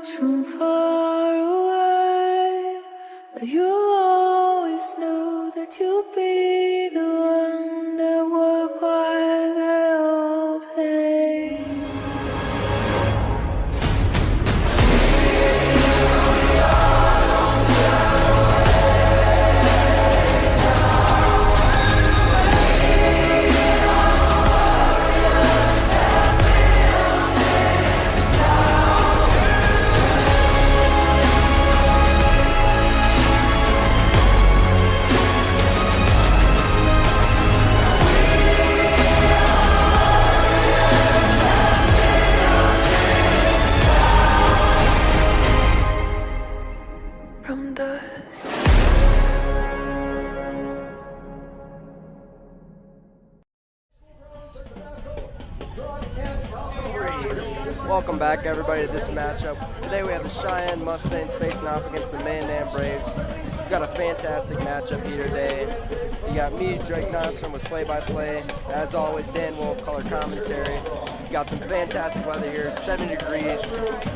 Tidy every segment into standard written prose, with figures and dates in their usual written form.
watch from far away, but you always knew that you'd be the one that worked while they all played. From the Welcome back, everybody, to this matchup. Today we have the Cheyenne Mustangs facing off against the Mandan Braves. We've got a fantastic matchup here today. You got me, Drake Nostrom, with play-by-play. As always, Dan Wolf, color commentary. You got some fantastic weather here, 70 degrees,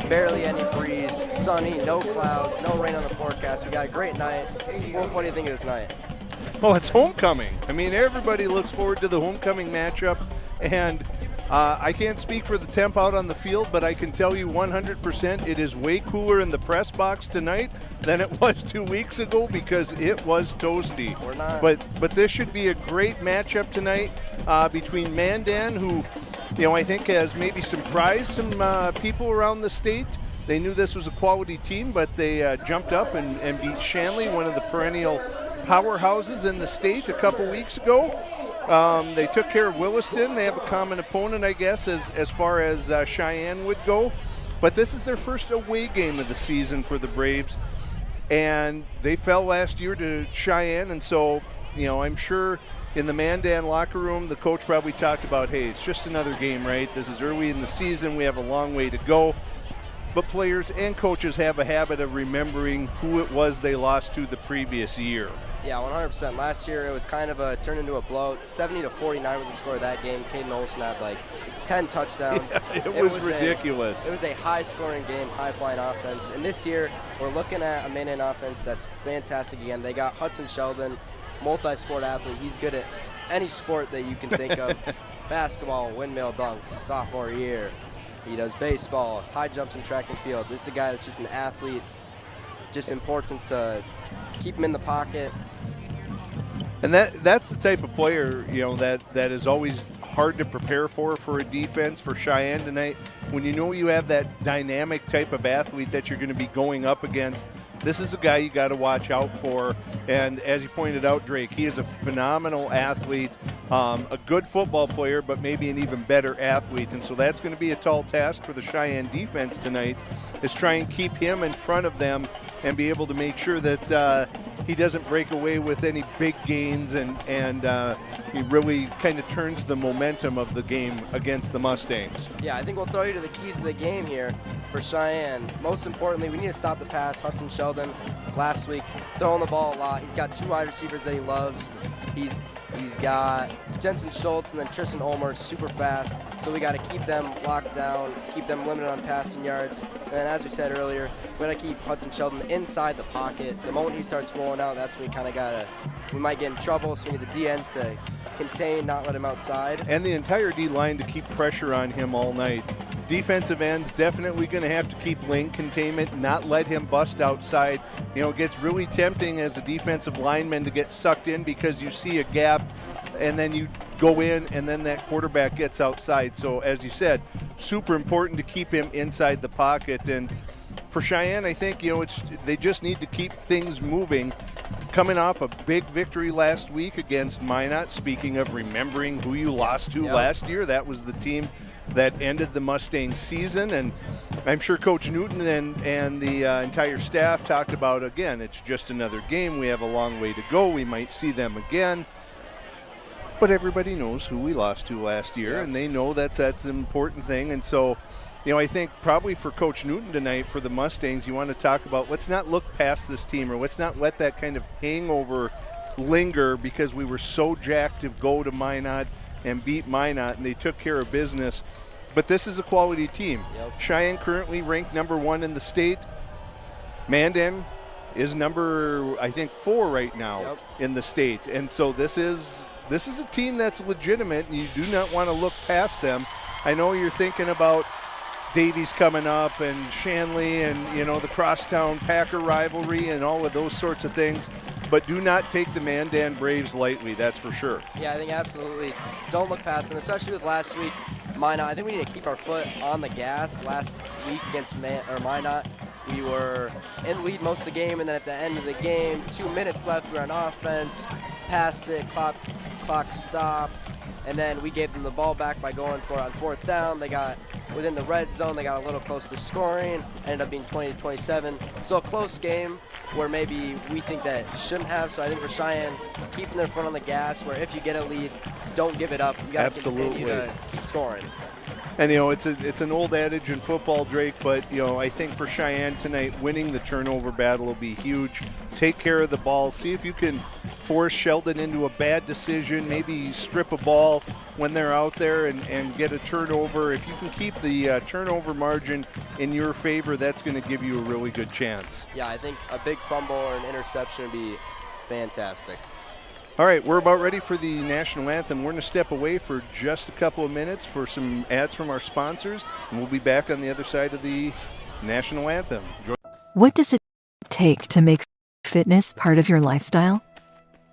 barely any breeze, sunny, no clouds, no rain on the forecast. We got a great night. Wolf, what do you think of this night? Well, it's homecoming. I mean, everybody looks forward to the homecoming matchup, and I can't speak for the temp out on the field, but I can tell you 100% it is way cooler in the press box tonight than it was 2 weeks ago because it was toasty. We're not. But this should be a great matchup tonight between Mandan, who, you know, I think has maybe surprised some people around the state. They knew this was a quality team, but they jumped up and beat Shanley, one of the perennial powerhouses in the state, a couple weeks ago. They took care of Williston. They have a common opponent, I guess, as far as Cheyenne would go. But this is their first away game of the season for the Braves. And they fell last year to Cheyenne. And so, you know, I'm sure in the Mandan locker room, the coach probably talked about, hey, it's just another game, right? This is early in the season. We have a long way to go. But players and coaches have a habit of remembering who it was they lost to the previous year. Yeah, 100%. Last year it was kind of turned into a blowout. 70-49 was the score of that game. Caden Olsen had like 10 touchdowns. Yeah, it was ridiculous. It was a high-scoring game, high-flying offense. And this year we're looking at a Mandan offense that's fantastic again. They got Hudson Sheldon, multi-sport athlete. He's good at any sport that you can think of. Basketball, windmill dunks, sophomore year. He does baseball, high jumps in track and field. This is a guy that's just an athlete. Just important to keep him in the pocket. And that's the type of player, you know, that is always hard to prepare for a defense for Cheyenne tonight. When you know you have that dynamic type of athlete that you're going to be going up against, this is a guy you got to watch out for. And as you pointed out, Drake, he is a phenomenal athlete, a good football player, but maybe an even better athlete. And so that's going to be a tall task for the Cheyenne defense tonight, is try and keep him in front of them and be able to make sure that he doesn't break away with any big gains, and he really kind of turns the momentum of the game against the Mustangs. Yeah, I think we'll throw you to the keys of the game here for Cheyenne. Most importantly, we need to stop the pass. Hudson Sheldon last week throwing the ball a lot. He's got two wide receivers that he loves. He's got Jensen Schultz and then Tristan Ulmer, super fast. So we got to keep them locked down, keep them limited on passing yards. And then as we said earlier, we got to keep Hudson Sheldon inside the pocket. The moment he starts rolling out, that's when we might get in trouble. So we need the DNs to contain, not let him outside. And the entire D-line to keep pressure on him all night. Defensive ends definitely going to have to keep lane containment, not let him bust outside. You know, it gets really tempting as a defensive lineman to get sucked in because you see a gap and then you go in and then that quarterback gets outside. So as you said, super important to keep him inside the pocket. And for Cheyenne, I think, you know, they just need to keep things moving. Coming off a big victory last week against Minot, speaking of remembering who you lost to last year, that was the team that ended the Mustang season. And I'm sure Coach Newton and the entire staff talked about, again, it's just another game. We have a long way to go. We might see them again. But everybody knows who we lost to last year, and they know that's an important thing. And so, you know, I think probably for Coach Newton tonight, for the Mustangs, you want to talk about, let's not look past this team, or let's not let that kind of hangover linger because we were so jacked to go to Minot and beat Minot, and they took care of business. but this is a quality team. Yep. Cheyenne currently ranked number 1 in the state. Mandan is number, I think, 4 right now in the state. And so this is a team that's legitimate, and you do not want to look past them. I know you're thinking about Davies coming up and Shanley and, you know, the crosstown Packer rivalry and all of those sorts of things, but do not take the Mandan Braves lightly, that's for sure. Yeah, I think absolutely. Don't look past them, especially with last week. Minot, I think we need to keep our foot on the gas. Last week against Minot, we were in lead most of the game, and then at the end of the game, 2 minutes left, we were on offense, passed it, clock stopped, and then we gave them the ball back by going for it on 4th down. They got within the red zone, they got a little close to scoring, ended up being 20-27. So a close game where maybe we think that shouldn't have. So I think for Cheyenne, keeping their foot on the gas, where if you get a lead, don't give it up. You got to continue to keep scoring. And, you know, it's an old adage in football, Drake, but, you know, I think for Cheyenne tonight, winning the turnover battle will be huge. Take care of the ball. See if you can force Sheldon into a bad decision, maybe strip a ball when they're out there and get a turnover. If you can keep the turnover margin in your favor, that's going to give you a really good chance. Yeah, I think a big fumble or an interception would be fantastic. All right, we're about ready for the national anthem. We're going to step away for just a couple of minutes for some ads from our sponsors, and we'll be back on the other side of the national anthem. What does it take to make fitness part of your lifestyle?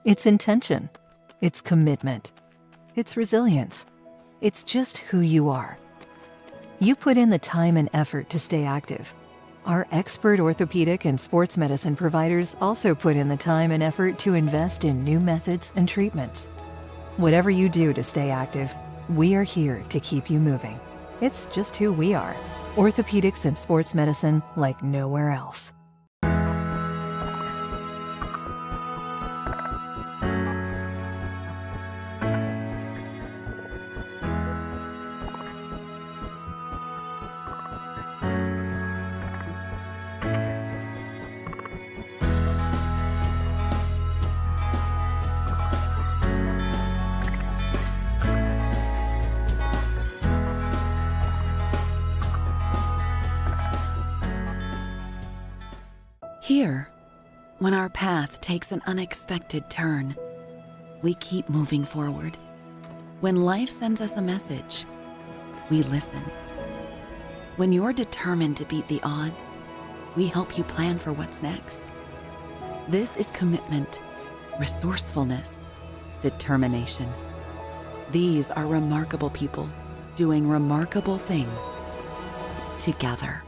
It's intention. It's commitment. It's resilience. It's just who you are. You put in the time and effort to stay active. Our expert orthopedic and sports medicine providers also put in the time and effort to invest in new methods and treatments. Whatever you do to stay active, we are here to keep you moving. It's just who we are. Orthopedics and sports medicine like nowhere else. Here, when our path takes an unexpected turn, we keep moving forward. When life sends us a message, we listen. When you're determined to beat the odds, we help you plan for what's next. This is commitment, resourcefulness, determination. These are remarkable people doing remarkable things together.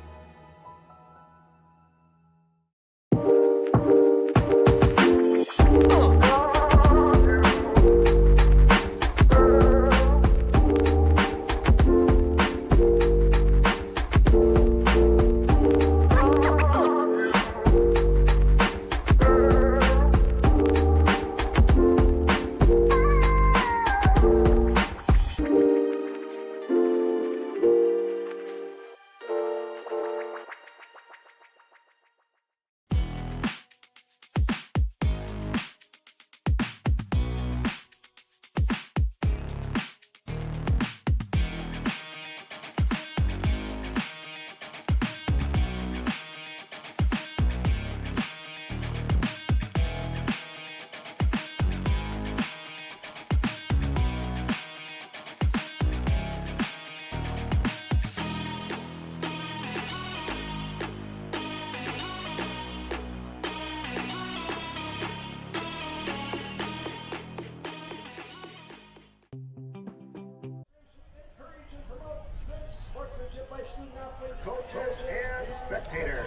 Coaches and spectators.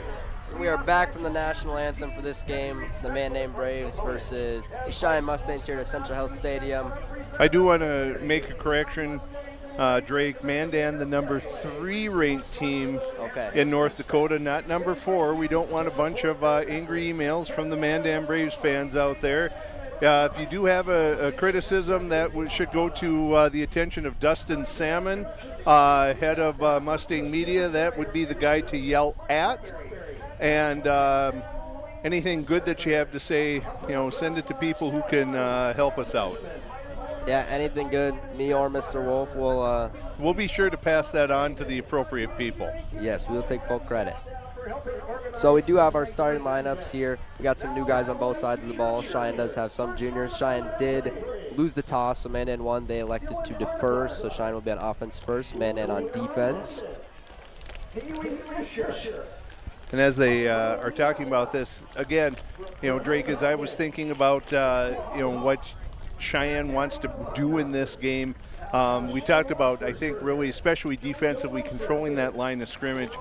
We are back from the national anthem for this game, the Mandan Braves versus the Cheyenne Mustangs here at Essentia Health Stadium. I do want to make a correction, Drake. Mandan, the number 3 ranked team in North Dakota, not number 4. We don't want a bunch of angry emails from the Mandan Braves fans out there. If you do have a criticism, that should go to the attention of Dustin Salmon, head of Mustang Media. That would be the guy to yell at. And anything good that you have to say, you know, send it to people who can help us out. Yeah, anything good, me or Mr. Wolf will, We'll be sure to pass that on to the appropriate people. yes, we'll take full credit. So we do have our starting lineups here. We got some new guys on both sides of the ball. Cheyenne does have some juniors. Cheyenne did lose the toss, so Mandan won. They elected to defer, so Cheyenne will be on offense first, Mandan on defense. And as they are talking about this, again, Drake, as I was thinking about, what Cheyenne wants to do in this game, we talked about, I think, really, especially defensively, controlling that line of scrimmage.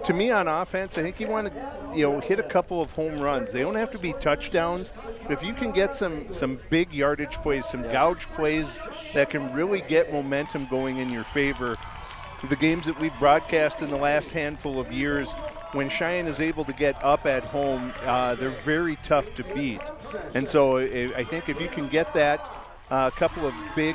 To me, on offense, I think you want to, hit a couple of home runs. They don't have to be touchdowns, but if you can get some big yardage plays, some gouge plays that can really get momentum going in your favor. The games that we've broadcast in the last handful of years, when Cheyenne is able to get up at home, they're very tough to beat. And so I think if you can get that couple of big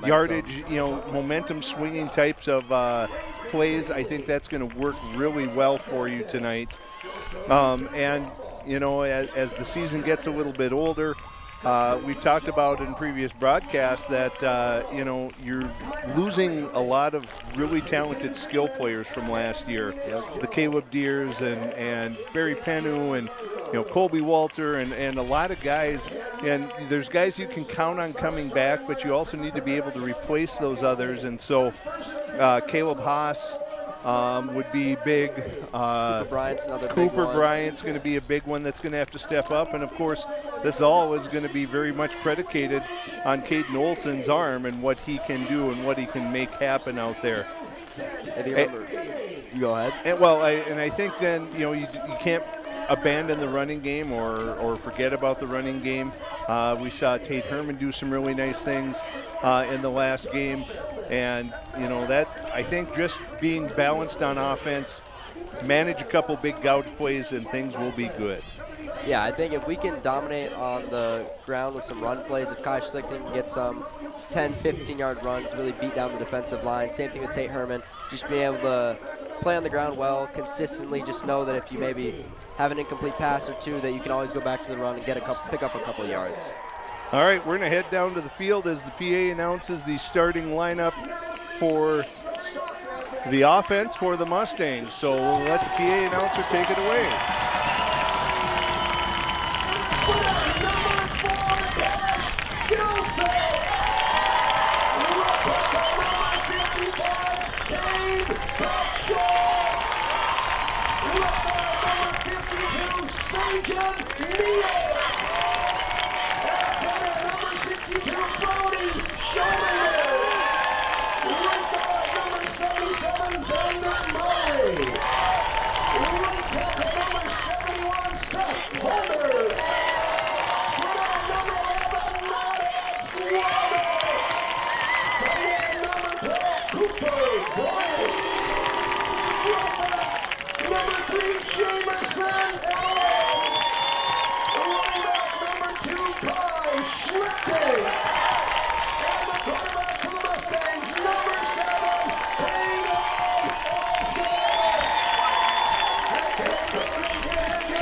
yardage, momentum swinging types of plays, I think that's going to work really well for you tonight. And, as the season gets a little bit older, we've talked about in previous broadcasts that, you're losing a lot of really talented skill players from last year. The Caleb Deers and Barry Pennu and, Colby Walter and a lot of guys. And there's guys you can count on coming back, but you also need to be able to replace those others. And so Caleb Haas would be big. Cooper Bryant's another big Cooper one. Bryant's going to be a big one that's going to have to step up. And, of course, this all is going to be very much predicated on Caden Olson's arm and what he can do and what he can make happen out there. If you remember, you go ahead. And I think then, you can't abandon the running game or forget about the running game. We saw Tate Herman do some really nice things in the last game. And, that I think just being balanced on offense, manage a couple big gouge plays, and things will be good. Yeah, I think if we can dominate on the ground with some run plays, if Kai Schlichten can get some 10, 15-yard runs, really beat down the defensive line. Same thing with Tate Herman, just being able to play on the ground well, consistently. Just know that if you maybe have an incomplete pass or two, that you can always go back to the run and pick up a couple yards. All right, we're going to head down to the field as the PA announces the starting lineup for the offense for the Mustangs. So we'll let the PA announcer take it away.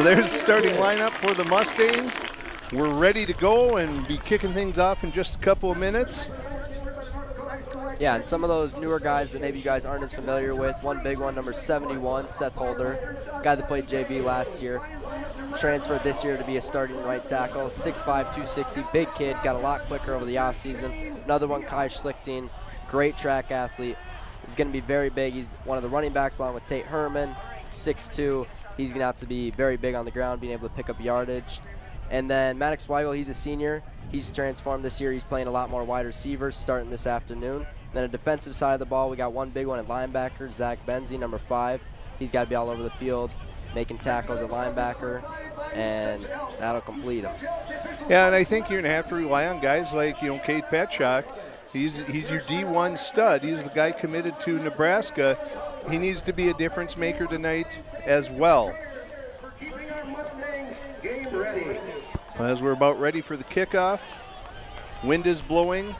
So there's the starting lineup for the Mustangs. We're ready to go and be kicking things off in just a couple of minutes. Yeah, and some of those newer guys that maybe you guys aren't as familiar with. One big one, number 71, Seth Holder, guy that played JV last year. Transferred this year to be a starting right tackle, 6'5", 260, big kid, got a lot quicker over the offseason. Another one, Kai Schlichten, great track athlete. He's going to be very big. He's one of the running backs along with Tate Herman, 6'2". He's going to have to be very big on the ground, being able to pick up yardage. And then Maddox Weigel, he's a senior. He's transformed this year. He's playing a lot more wide receivers starting this afternoon. Then a defensive side of the ball, we got one big one at linebacker, Zach Benzie, number 5. He's got to be all over the field, making tackles at linebacker, and that'll complete him. Yeah, and I think you're going to have to rely on guys like, Kate Petchak. He's your D1 stud. He's the guy committed to Nebraska. He needs to be a difference maker tonight as well. As we're about ready for the kickoff, wind is blowing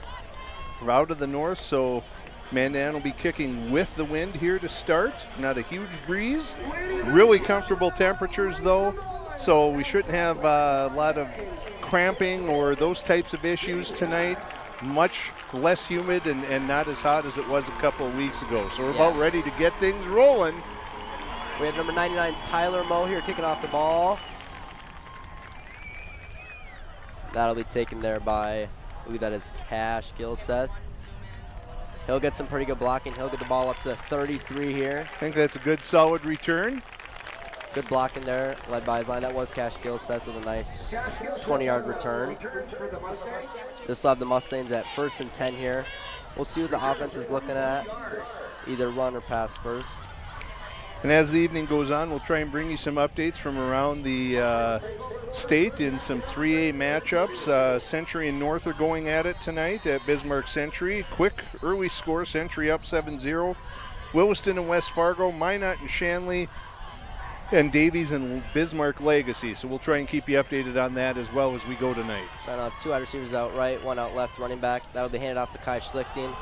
out of the north, so Mandan will be kicking with the wind here to start. Not a huge breeze. Really comfortable temperatures, though, so we shouldn't have a lot of cramping or those types of issues tonight. much less humid and not as hot as it was a couple of weeks ago. So we're Yeah. about ready to get things rolling. We have number 99, Tyler Moe here kicking off the ball. That'll be taken there by, I believe that is Cash Gilseth. He'll get some pretty good blocking. He'll get the ball up to 33 here. I think that's a good solid return. Good blocking there, led by his line. That was Cash Gilseth with a nice 20-yard return. This will have the Mustangs at 1st and 10 here. We'll see what the offense is looking at, either run or pass first. And as the evening goes on, we'll try and bring you some updates from around the state in some 3A matchups. Century and North are going at it tonight at Bismarck Century. Quick early score, Century up 7-0. Williston and West Fargo, Minot and Shanley, and Davies and Bismarck Legacy. So we'll try and keep you updated on that as well as we go tonight. Trying to have 2 wide receivers out right, 1 out left, running back. That'll be handed off to Kai Schlichting.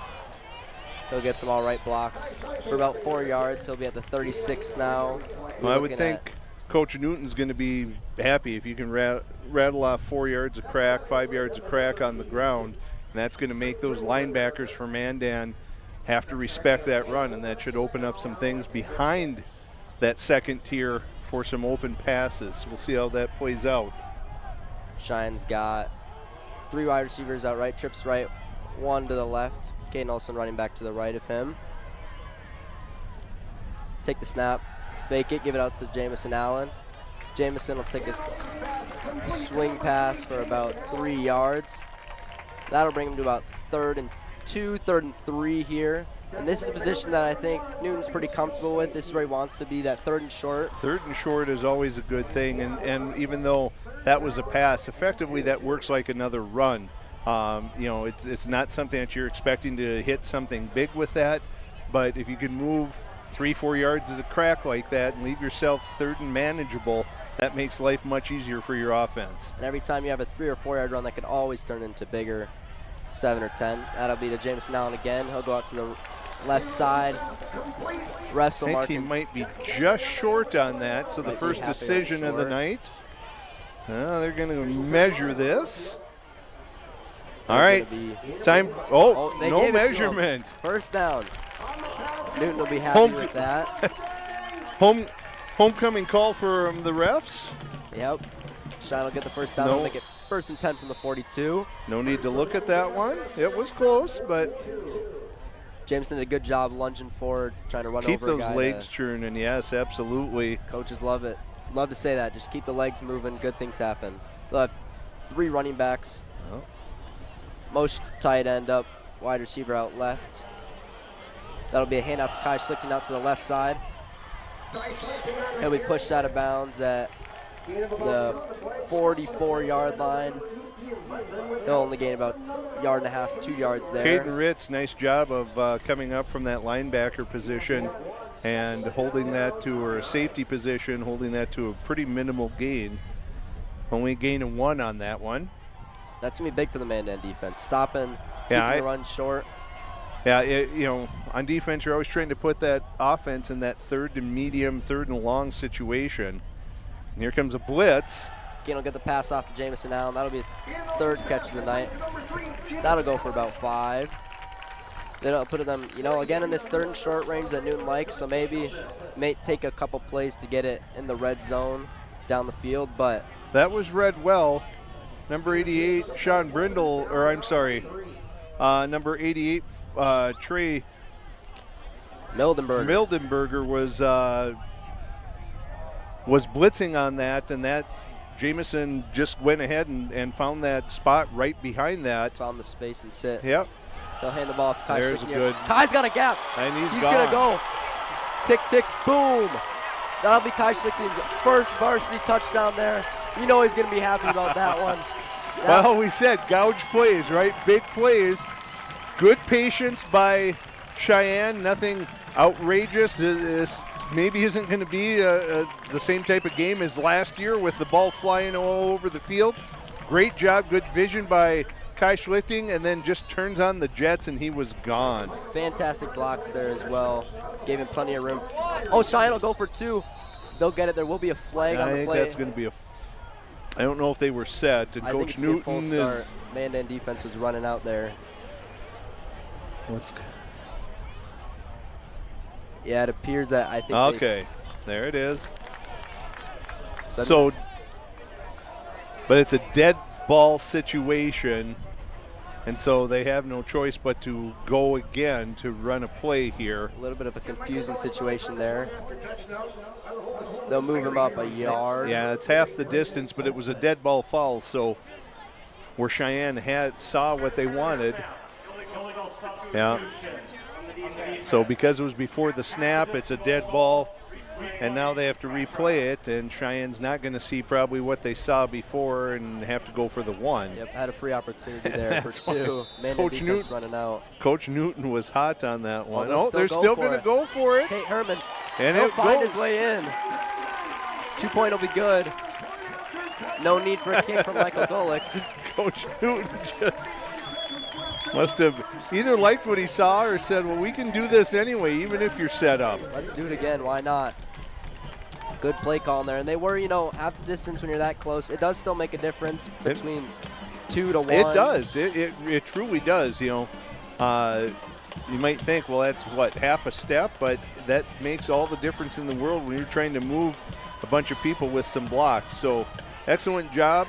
He'll get some all right blocks for about 4 yards. He'll be at the 36 now. Well, I would think Coach Newton's going to be happy if you can rattle off 4 yards of crack, 5 yards of crack on the ground. And that's going to make those linebackers for Mandan have to respect that run, and that should open up some things behind that second tier for some open passes. We'll see how that plays out. Cheyenne's got 3 wide receivers out right, trips right, 1 to the left. Caden Olsen running back to the right of him. Take the snap, fake it, give it out to Jamison Allen. Jamison will take a swing pass for about 3 yards. That'll bring him to about 3rd and 2, 3rd and 3 here. And this is a position that I think Newton's pretty comfortable with. This is where he wants to be, that 3rd and short. 3rd and short is always a good thing, and even though that was a pass, effectively that works like another run. You know, it's not something that you're expecting to hit something big with that, but if you can move 3-4 yards of the crack like that and leave yourself 3rd and manageable, that makes life much easier for your offense. And every time you have a 3 or 4 yard run, that can always turn into bigger 7 or 10. That'll be to Jamison Allen again. He'll go out to the left side. Refs will I mark think he him. might be just short on that, so the Might be first half a decision yard of the short. night. They're going to measure this. All They're right, gonna be- time. Oh, they No gave it to him. measurement. First down. Newton will be happy Home- with that. Homecoming call for the refs. Yep. Shine will get the first down. No. They'll make it 1st and 10 from the 42. No need to look at that one. It was close, but Jameson did a good job lunging forward, trying to run keep over a those guy. legs churning. Yes, absolutely. Coaches love it. Love to say that. Just keep the legs moving. Good things happen. They'll have 3 running backs. Oh. Most tight end up, wide receiver out left. That'll be a handoff to Kai Schlichting out to the left side. He'll be pushed out of bounds at the 44-yard line. He'll only gain about 1.5 yards, 2 yards there. Caden Ritz, nice job of coming up from that linebacker position and holding that to, or a safety position, holding that to a pretty minimal gain. Only gaining 1 on that one. That's going to be big for the Mandan defense. Stopping, keeping Yeah, the run short. Yeah, you know, on defense, you're always trying to put that offense in that 3rd and medium, 3rd and long situation. And here comes a blitz. Again, will get the pass off to Jamison Allen. That'll be his 3rd catch of the night. That'll go for about 5. Then I'll put them, you know, again in this 3rd and short range that Newton likes, so maybe may take a couple plays to get it in the red zone down the field, but That was read well. Number 88, Sean Brindle, or I'm sorry, number 88, Trey Mildenberger. was blitzing on that, and that Jamison just went ahead and found that spot right behind that. Found the space and sit. Yep, He'll hand the ball to Kai There's Schlichting a here. good- Kai's got a gap. and He's gone. going to go. Tick, tick, boom. That'll be Kai Schlichting's first varsity touchdown there. You know he's going to be happy about that one. Well, we said gouge plays, right? Big plays. Good patience by Cheyenne. Nothing outrageous. This maybe isn't going to be the same type of game as last year with the ball flying all over the field. Great job, good vision by Kai Schlichting, and then just turns on the jets, and he was gone. Fantastic blocks there as well. Gave him plenty of room. Oh, Cheyenne will go for 2. They'll get it. There will be a flag on I the think play. that's going to be I don't know if they were set, and I think Coach it's gonna be a full Newton is. start. Mandan defense was running out there. Yeah, it appears that I think. Okay, there it is. So, but it's a dead ball situation, and so they have no choice but to go again to run a play here. A little bit of a confusing situation there. They'll move him up a yard. Yeah, it's half the distance, but it was a dead ball foul, so where Cheyenne saw what they wanted. Yeah. So because it was before the snap, it's a dead ball, and now they have to replay it, and Cheyenne's not going to see probably what they saw before and have to go for the one. Yep, had a free opportunity there for two. Mandan Coach defense Newton running out. Coach Newton was hot on that one. Oh, They're still going to go for it. Tate Herman, And he'll it find goes. his way in. 2-point will be good. No need for a kick from Michael Golix. Coach Newton just must have either liked what he saw or said, well, we can do this anyway, even if you're set up. Let's do it again. Why not? Good play call in there. And they were, half the distance when you're that close. It does still make a difference between 2 to 1. It does. It truly does. You might think, well, that's what, half a step, but that makes all the difference in the world when you're trying to move a bunch of people with some blocks. So excellent job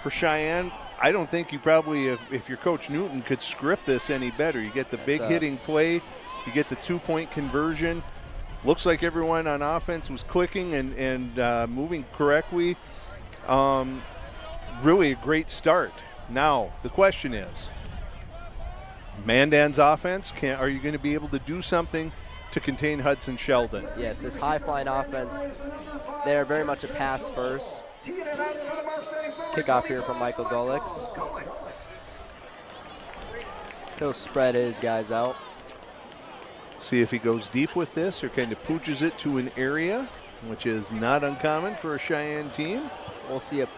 for Cheyenne. I don't think you probably, if you're Coach Newton, could script this any better. You get the big hitting play, you get the 2-point conversion. Looks like everyone on offense was clicking and moving correctly. Really a great start. Now, the question is, Mandan's offense, are you going to be able to do something to contain Hudson Sheldon? Yes, this high-flying offense, they're very much a pass first. Kickoff here from Michael Golix. He'll spread his guys out. See if he goes deep with this or kind of pooches it to an area, which is not uncommon for a Cheyenne team. We'll see a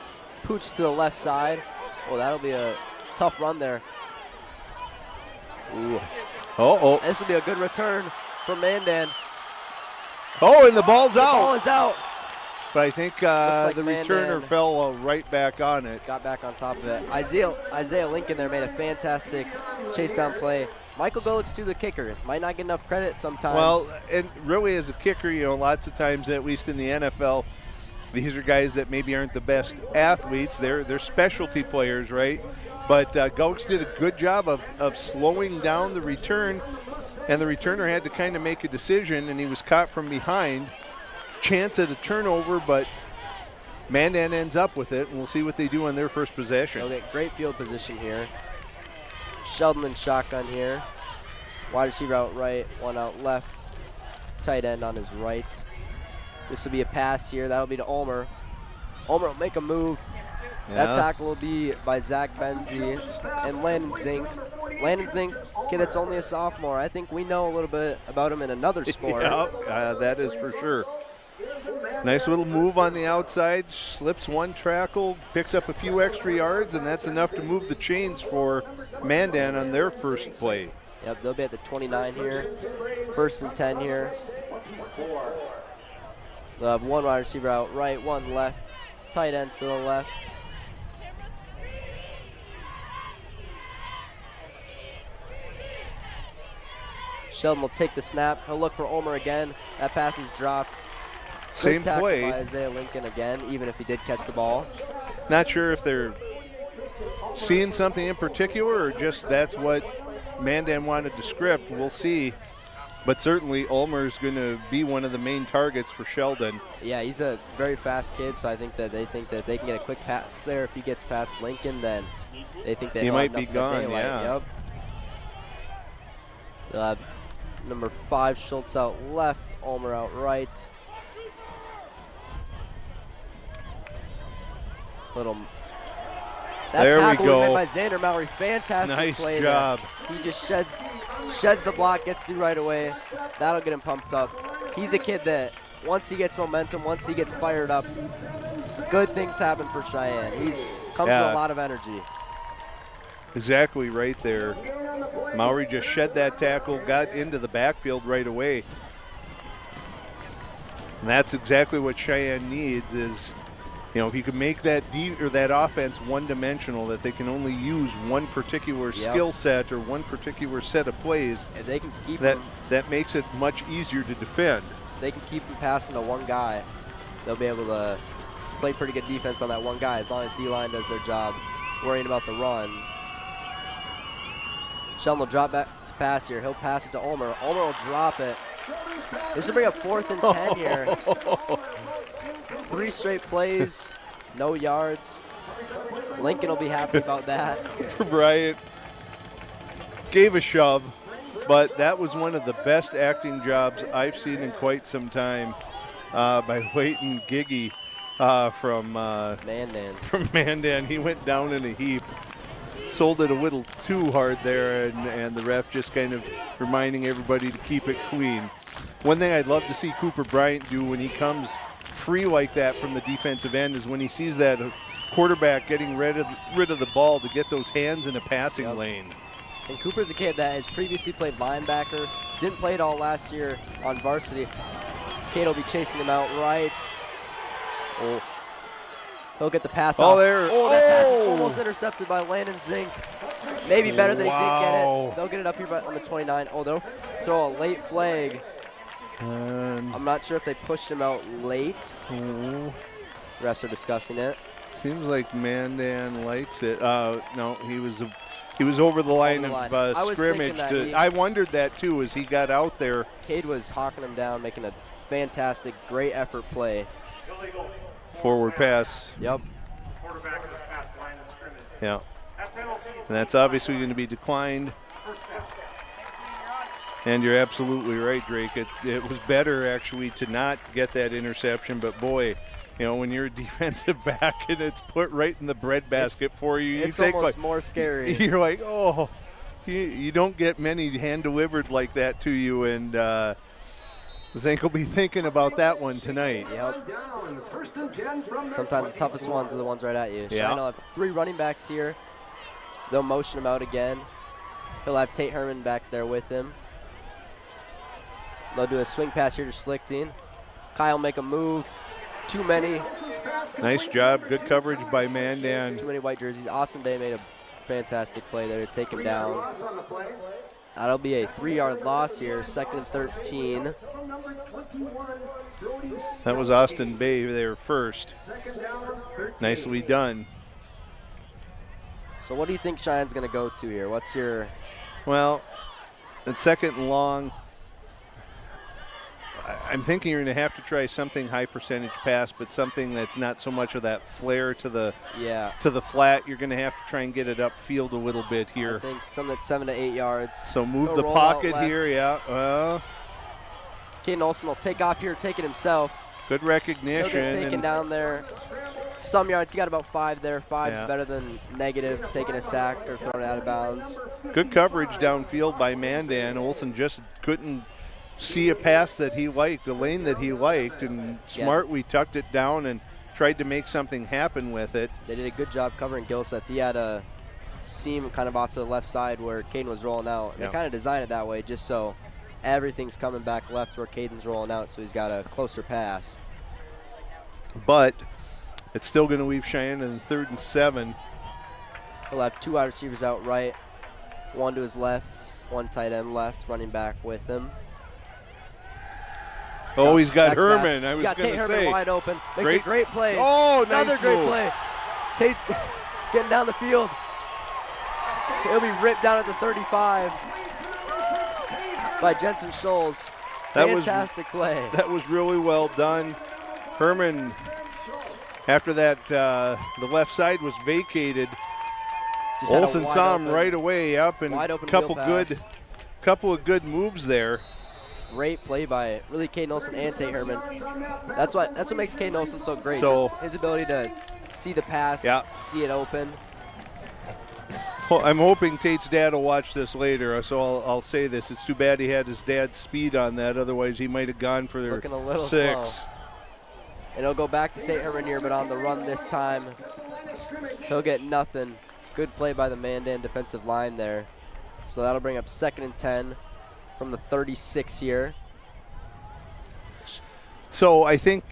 pooch to the left side. Oh, that'll be a tough run there. Ooh. Uh-oh. This will be a good return from Mandan. Oh, and the ball's The out. ball is out. But I think like the Mandan returner fell right back on it. Got back on top of it. Isaiah Lincoln there made a fantastic chase down play. Michael Golix to the kicker. Might not get enough credit sometimes. Well, and really as a kicker, lots of times, at least in the NFL, these are guys that maybe aren't the best athletes. They're specialty players, right? But Golix did a good job of slowing down the return, and the returner had to kind of make a decision, and he was caught from behind. Chance at a turnover, but Mandan ends up with it, and we'll see what they do on their first possession. They'll get great field position here. Sheldon in shotgun here. Wide receiver out right, one out left. Tight end on his right. This will be a pass here. That'll be to Ulmer. Ulmer will make a move. That tackle will be by Zach Benzie and Landon Zink. Landon Zink, kid that's only a sophomore. I think we know a little bit about him in another sport. That is for sure. Nice little move on the outside, slips one tackle, picks up a few extra yards, and that's enough to move the chains for Mandan on their first play. Yep, they'll be at the 29 here. First and 10 here. They'll have one wide receiver out right, one left. Tight end to the left. Sheldon will take the snap. He'll look for Ulmer again. That pass is dropped. Same tackle play. by Isaiah Lincoln again, even if he did catch the ball. Not sure if they're seeing something in particular or just that's what Mandan wanted to script. We'll see. But certainly Ulmer's going to be one of the main targets for Sheldon. Yeah, he's a very fast kid, so I think that they can get a quick pass there. If he gets past Lincoln, then they think that he he'll might have be enough in the gone, daylight. yeah. Yep. They'll have number 5 Schultz out left, Ulmer out right. That there we tackle was go. made by Xander Mowry. Fantastic Nice play job. there. He just sheds the block, gets through right away. That'll get him pumped up. He's a kid that once he gets momentum, once he gets fired up, good things happen for Cheyenne. Comes with a lot of energy. Exactly right there. Mowry just shed that tackle, got into the backfield right away. And that's exactly what Cheyenne needs is, if you can make that that offense one-dimensional, that they can only use one particular skill set or one particular set of plays, and they can keep that makes it much easier to defend. They can keep them passing to one guy. They'll be able to play pretty good defense on that one guy as long as D-line does their job worrying about the run. Sheldon will drop back to pass here. He'll pass it to Ulmer. Ulmer will drop it. This will bring up 4th and 10 here. 3 straight plays, no yards. Lincoln will be happy about that. Cooper Bryant gave a shove, but that was one of the best acting jobs I've seen in quite some time by Leighton Giggy from Mandan. From Mandan. He went down in a heap. Sold it a little too hard there, and the ref just kind of reminding everybody to keep it clean. One thing I'd love to see Cooper Bryant do when he comes free like that from the defensive end is when he sees that quarterback getting rid of the ball to get those hands in a passing lane. And Cooper's a kid that has previously played linebacker, didn't play it all last year on varsity. Cade will be chasing him out right. Oh. He'll get the pass off. There. Oh, that pass is almost intercepted by Landon Zink. Maybe better than he did get it. They'll get it up here on the 29. Oh, they'll throw a late flag. I'm not sure if they pushed him out late. Refs are discussing it. Seems like Mandan likes it. No, he was over the line of scrimmage. I wondered that too as he got out there. Cade was hawking him down, making a fantastic, great effort play. Forward pass. Yep. Yeah. And that's obviously going to be declined. And you're absolutely right, Drake. It was better actually to not get that interception, but boy, when you're a defensive back and it's put right in the breadbasket for you, it's almost more scary. You're like, oh, you don't get many hand delivered like that to you, and Zink will be thinking about that one tonight. Yep. Sometimes the toughest ones are the ones right at you. Yeah. Cheyenne will have 3 running backs here. They'll motion him out again. He'll have Tate Herman back there with him. They'll do a swing pass here to Schlichting. Kyle make a move. Too many. Nice job. Good coverage by Mandan. Too many white jerseys. Austin Day made a fantastic play there to take him down. That'll be a 3-yard loss here. 2nd and 13. That was Austin Bay there first. Nicely done. So what do you think Cheyenne's going to go to here? What's your... Well, at 2nd and long, I'm thinking you're going to have to try something high percentage pass, but something that's not so much of that flare to the flat. You're going to have to try and get it upfield a little bit here. I think something that's 7 to 8 yards. So move the pocket here, yeah. Caden Olsen will take off here, take it himself. Good recognition. He'll get taken down there. Some yards, he got about 5 there. 5's better than negative, taking a sack or throwing it out of bounds. Good coverage downfield by Mandan. Olsen just couldn't see a pass that he liked, a lane that he liked, and smartly tucked it down and tried to make something happen with it. They did a good job covering Gilseth. He had a seam kind of off to the left side where Caden was rolling out. They kind of designed it that way just so everything's coming back left where Caden's rolling out, so he's got a closer pass. But it's still going to leave Cheyenne in 3rd and 7. He'll have 2 wide receivers out right, 1 to his left, 1 tight end left, running back with him. Oh, he's got Herman. I was going to say. He's got Tate Herman wide open. Makes a great play. Oh, nice Another great move. play. Tate getting down the field. He'll be ripped down at the 35 by Jensen Scholes. Fantastic play. That was really well done. Herman, after that, the left side was vacated. Olsen saw him right away up, and a couple of good moves there. Great play by really Caden Olsen and Tate Herman. That's what makes Caden Olsen so great. Just his ability to see the pass, see it open. Well, I'm hoping Tate's dad will watch this later, so I'll say this. It's too bad he had his dad's speed on that. Otherwise, he might have gone for their looking a little 6. Slow. And he'll go back to Tate Herman here, but on the run this time, he'll get nothing. Good play by the Mandan defensive line there. So that'll bring up 2nd and 10 from the 36 here. So I think,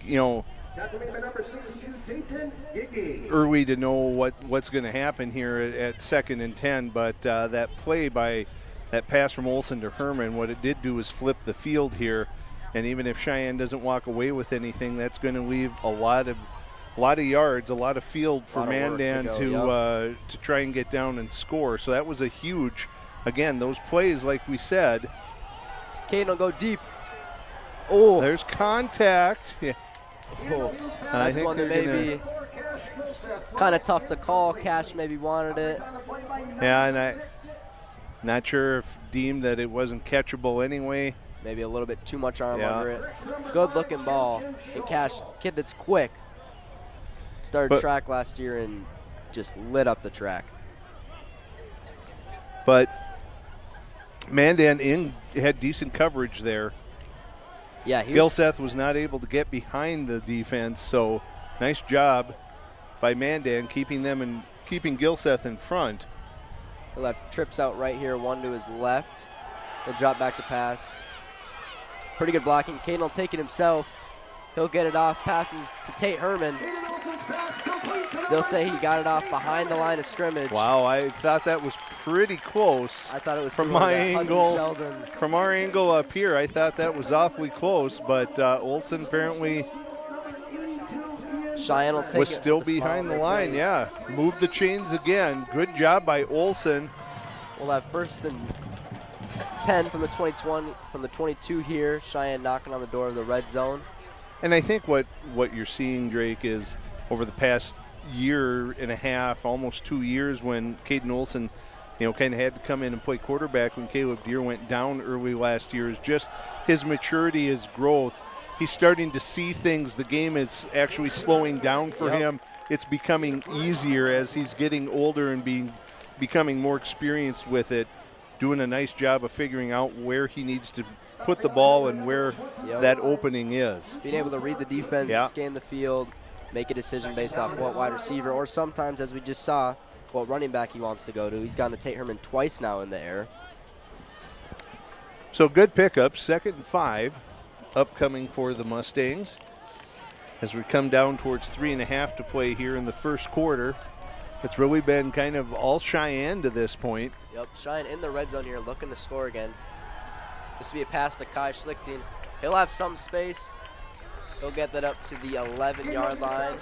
Number 62, Dayton Giggy. early to know what's going to happen here at 2nd and 10, but that play by that pass from Olsen to Herman, what it did do is flip the field here, and even if Cheyenne doesn't walk away with anything, that's going to leave a lot of yards, a lot of field for Mandan to try and get down and score. So that was a huge, again, those plays, like we said. Caden will go deep. Oh, There's contact. Yeah. oh. I That's think one that they're maybe kind of tough to call. Cash maybe wanted it. Yeah, and I'm not sure if deemed that it wasn't catchable anyway. Maybe a little bit too much arm under it. Good looking ball. And Cash, kid that's quick. Started track last year and just lit up the track. But Mandan had decent coverage there. Yeah, Gilseth was not able to get behind the defense, so nice job by Mandan keeping Gilseth in front. He'll have trips out right here, one to his left. He'll drop back to pass. Pretty good blocking. Caden will take it himself. He'll get it off, passes to Tate Herman. They'll say he got it off behind the line of scrimmage. Wow, I thought that was pretty close. I thought it was from similar my to angle. Sheldon. From our angle up here, I thought that was awfully close, but Olsen apparently Cheyenne will take was it still with the smile behind on the their line. face. Yeah, moved the chains again. Good job by Olsen. We'll have 1st and 10 from the 22 here. Cheyenne knocking on the door of the red zone. And I think what you're seeing, Drake, is over the past year and a half, almost 2 years, when Caden Olsen, kind of had to come in and play quarterback when Caleb Deere went down early last year, is just his maturity, his growth. He's starting to see things. The game is actually slowing down for him. It's becoming easier as he's getting older and becoming more experienced with it, doing a nice job of figuring out where he needs to put the ball and where that opening is. Being able to read the defense, scan the field, make a decision based off what wide receiver, or sometimes, as we just saw, what running back he wants to go to. He's gotten to Tate Herman twice now in the air. So good pickup, 2nd and 5, upcoming for the Mustangs. As we come down towards 3.5 to play here in the first quarter. It's really been kind of all Cheyenne to this point. Yep, Cheyenne in the red zone here, looking to score again. This will be a pass to Kai Schlichting. He'll have some space. He'll get that up to the 11-yard line.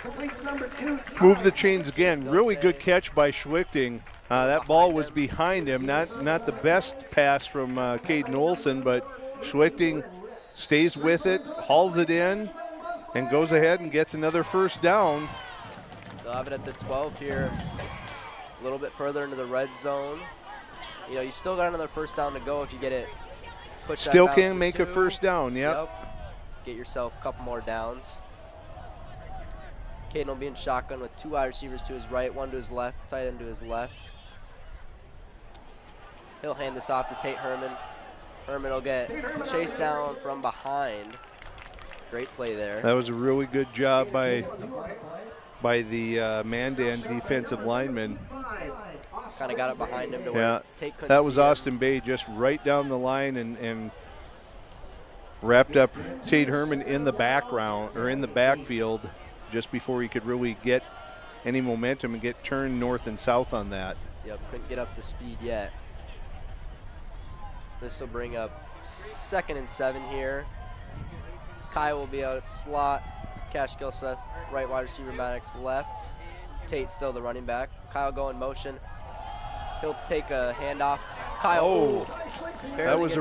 Move the chains again. Really good catch by Schlichting. That ball was behind him. Not the best pass from Caden Olsen, but Schlichting stays with it, hauls it in, and goes ahead and gets another first down. They'll have it at the 12 here. A little bit further into the red zone. You still got another first down to go if you get it. Still can make a first down, yep. Get yourself a couple more downs. Caden will be in shotgun with 2 wide receivers to his right, 1 to his left, tight end to his left. He'll hand this off to Tate Herman. Herman will get chased down from behind. Great play there. That was a really good job by the Mandan defensive lineman. Kind of got it behind him to where Tate couldn't that was see him. Austin Bay just right down the line and wrapped up Tate Herman in the background or in the backfield just before he could really get any momentum and get turned north and south on that. Yep, couldn't get up to speed yet. This will bring up 2nd and 7 here. Kai will be out at slot. Cash Gilseth, right wide receiver, Maddox left. Tate still the running back. Kyle go in motion. He'll take a handoff. Kyle, that was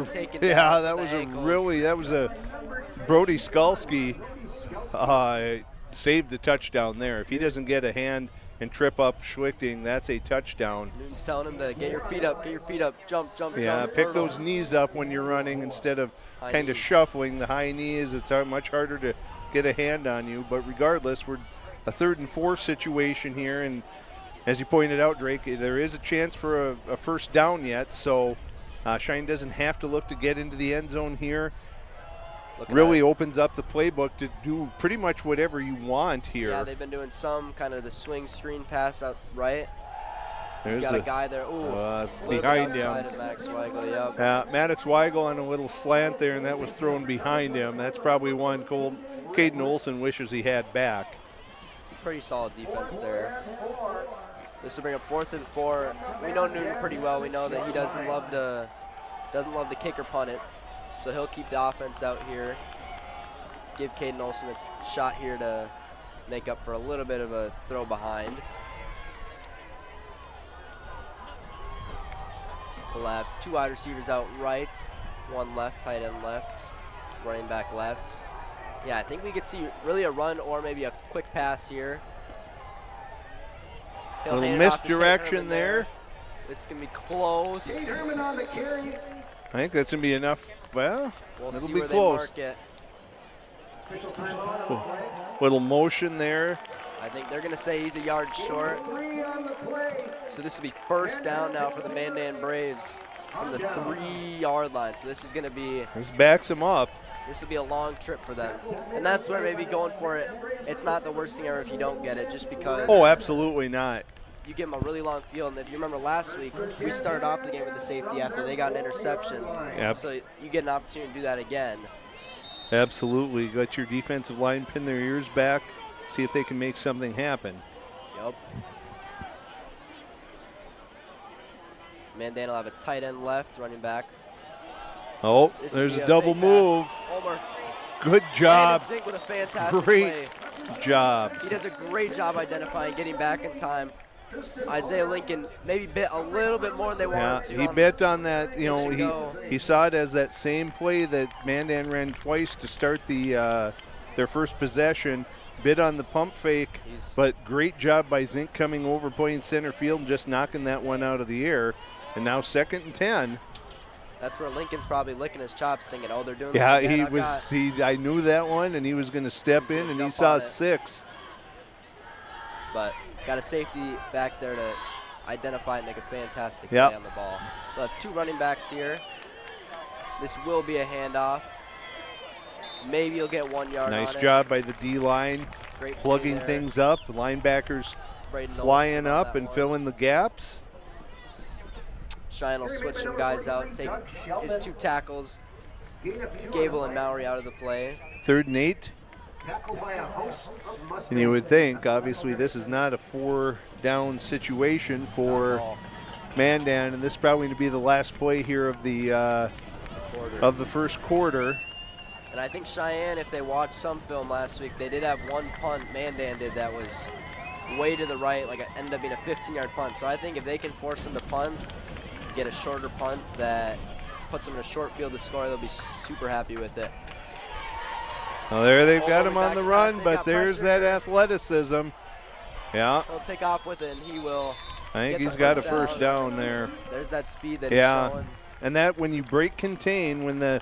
a Brody Skalski saved the touchdown there. If he doesn't get a hand and trip up Schlichting, that's a touchdown. Newton's telling him to get your feet up, jump, pick those knees up when you're running instead of kind of shuffling the high knees. It's much harder to get a hand on you, but regardless, we're a 3rd and 4 situation here, and as you pointed out, Drake, there is a chance for a first down yet, so Cheyenne doesn't have to look to get into the end zone here. Really opens up the playbook to do pretty much whatever you want here. Yeah, they've been doing some kind of the swing screen pass out right. He's got a guy there. Ooh, behind him. Of Maddox Weigel, yep. Maddox Weigel on a little slant there, and that was thrown behind him. That's probably one Caden Olson wishes he had back. Pretty solid defense there. This will bring up 4th and 4. We know Newton pretty well. We know that he doesn't love to kick or punt it, so he'll keep the offense out here. Give Caden Olson a shot here to make up for a little bit of a throw behind. We'll have 2 wide receivers out right, 1 left, tight end left, running back left. Yeah, I think we could see really a run or maybe a quick pass here. A little misdirection there. This is going to be close. Tate Herman on the carry. I think that's going to be enough. Well, we'll it'll see be where close. They mark it. Official timeout on the play. Little motion there. I think they're going to say he's a yard short. 3 on the play. So this will be first down now for the Mandan Braves from the 3-yard line. So this is going to be, This backs him up. this will be a long trip for them. And that's where maybe going for it, it's not the worst thing ever if you don't get it, just because. Oh, absolutely not. You give them a really long field, and if you remember last week, we started off the game with the safety after they got an interception. Yep. So you get an opportunity to do that again. Absolutely. Got your defensive line pin their ears back, see if they can make something happen. Yep. Mandan will have a tight end left, running back. Oh, This will there's be a double fake move. pass. Homer. Good job. Brandon Zink with a fantastic Great play. job. He does a great job identifying, getting back in time. Isaiah Lincoln maybe bit a little bit more than they Yeah, wanted to. he bit on that. You Pitch and know, go. he saw it as that same play that Mandan ran twice to start the their first possession. Bit on the pump fake, but great job by Zink coming over, playing center field, and just knocking that one out of the air. And now 2nd and 10. That's where Lincoln's probably licking his chops, thinking, "Oh, they're doing this Yeah, again. he I've was. got-" I knew that one, and he was going to step in, and he jump saw on it. 6. But got a safety back there to identify and make a fantastic Yep. play on the ball. We'll have 2 running backs here. This will be a handoff. Maybe you'll get 1 yard Nice on job by the D line, Great play plugging there. things up. Linebackers Braden flying Olsen on up that and one. filling the gaps. Cheyenne will switch some guys out, take his 2 tackles, Gain of 2 Gable on and the play. Mowry out of the play. 3rd and 8. Tackled by a host of Mustangs. And you would think, obviously, this is not a 4-down situation for Ball Mandan, and this is probably going to be the last play here of the quarter. first quarter. And I think Cheyenne, if they watched some film last week, they did have 1 punt Mandan did that was way to the right, like it ended up being a 15-yard punt. So I think if they can force them to punt, get a shorter punt that puts them in a short field to score, they'll be super happy with it. Well, there they've got Oh, him back on the to run, pass. They but got there's pressure. that athleticism. Yeah, He'll take off with it, and he will. I think get the he's got a first first down there. There's that speed that Yeah. he's showing. And that when you break contain, when the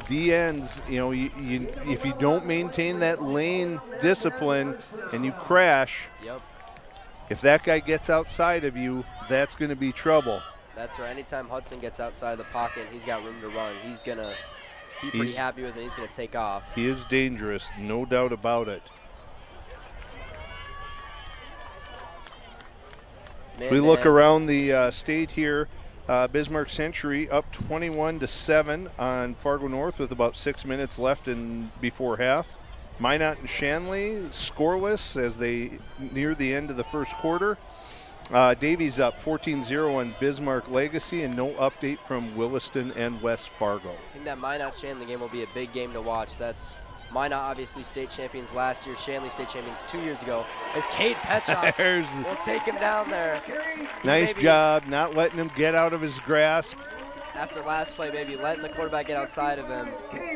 D ends, you know, if you don't maintain that lane discipline and you crash, Yep. if that guy gets outside of you, that's going to be trouble. That's right. Anytime Hudson gets outside the pocket, he's got room to run. He's going to be pretty He's- happy with it. He's going to take off. He is dangerous, no doubt about it. We look Mandan- around the state here. Bismarck Century up 21-7 on Fargo North with about 6 minutes left before half. Minot and Shanley scoreless as they near the end of the first quarter. Davies up 14-0 on Bismarck Legacy, and no update from Williston and West Fargo. I think that Minot Shanley game will be a big game to watch. That's Minot obviously state champions last year, Shanley state champions 2 years ago. As Cade Petchop There's will take him down there. nice Maybe job not letting him get out of his grasp. After last play, maybe letting the quarterback get outside of him.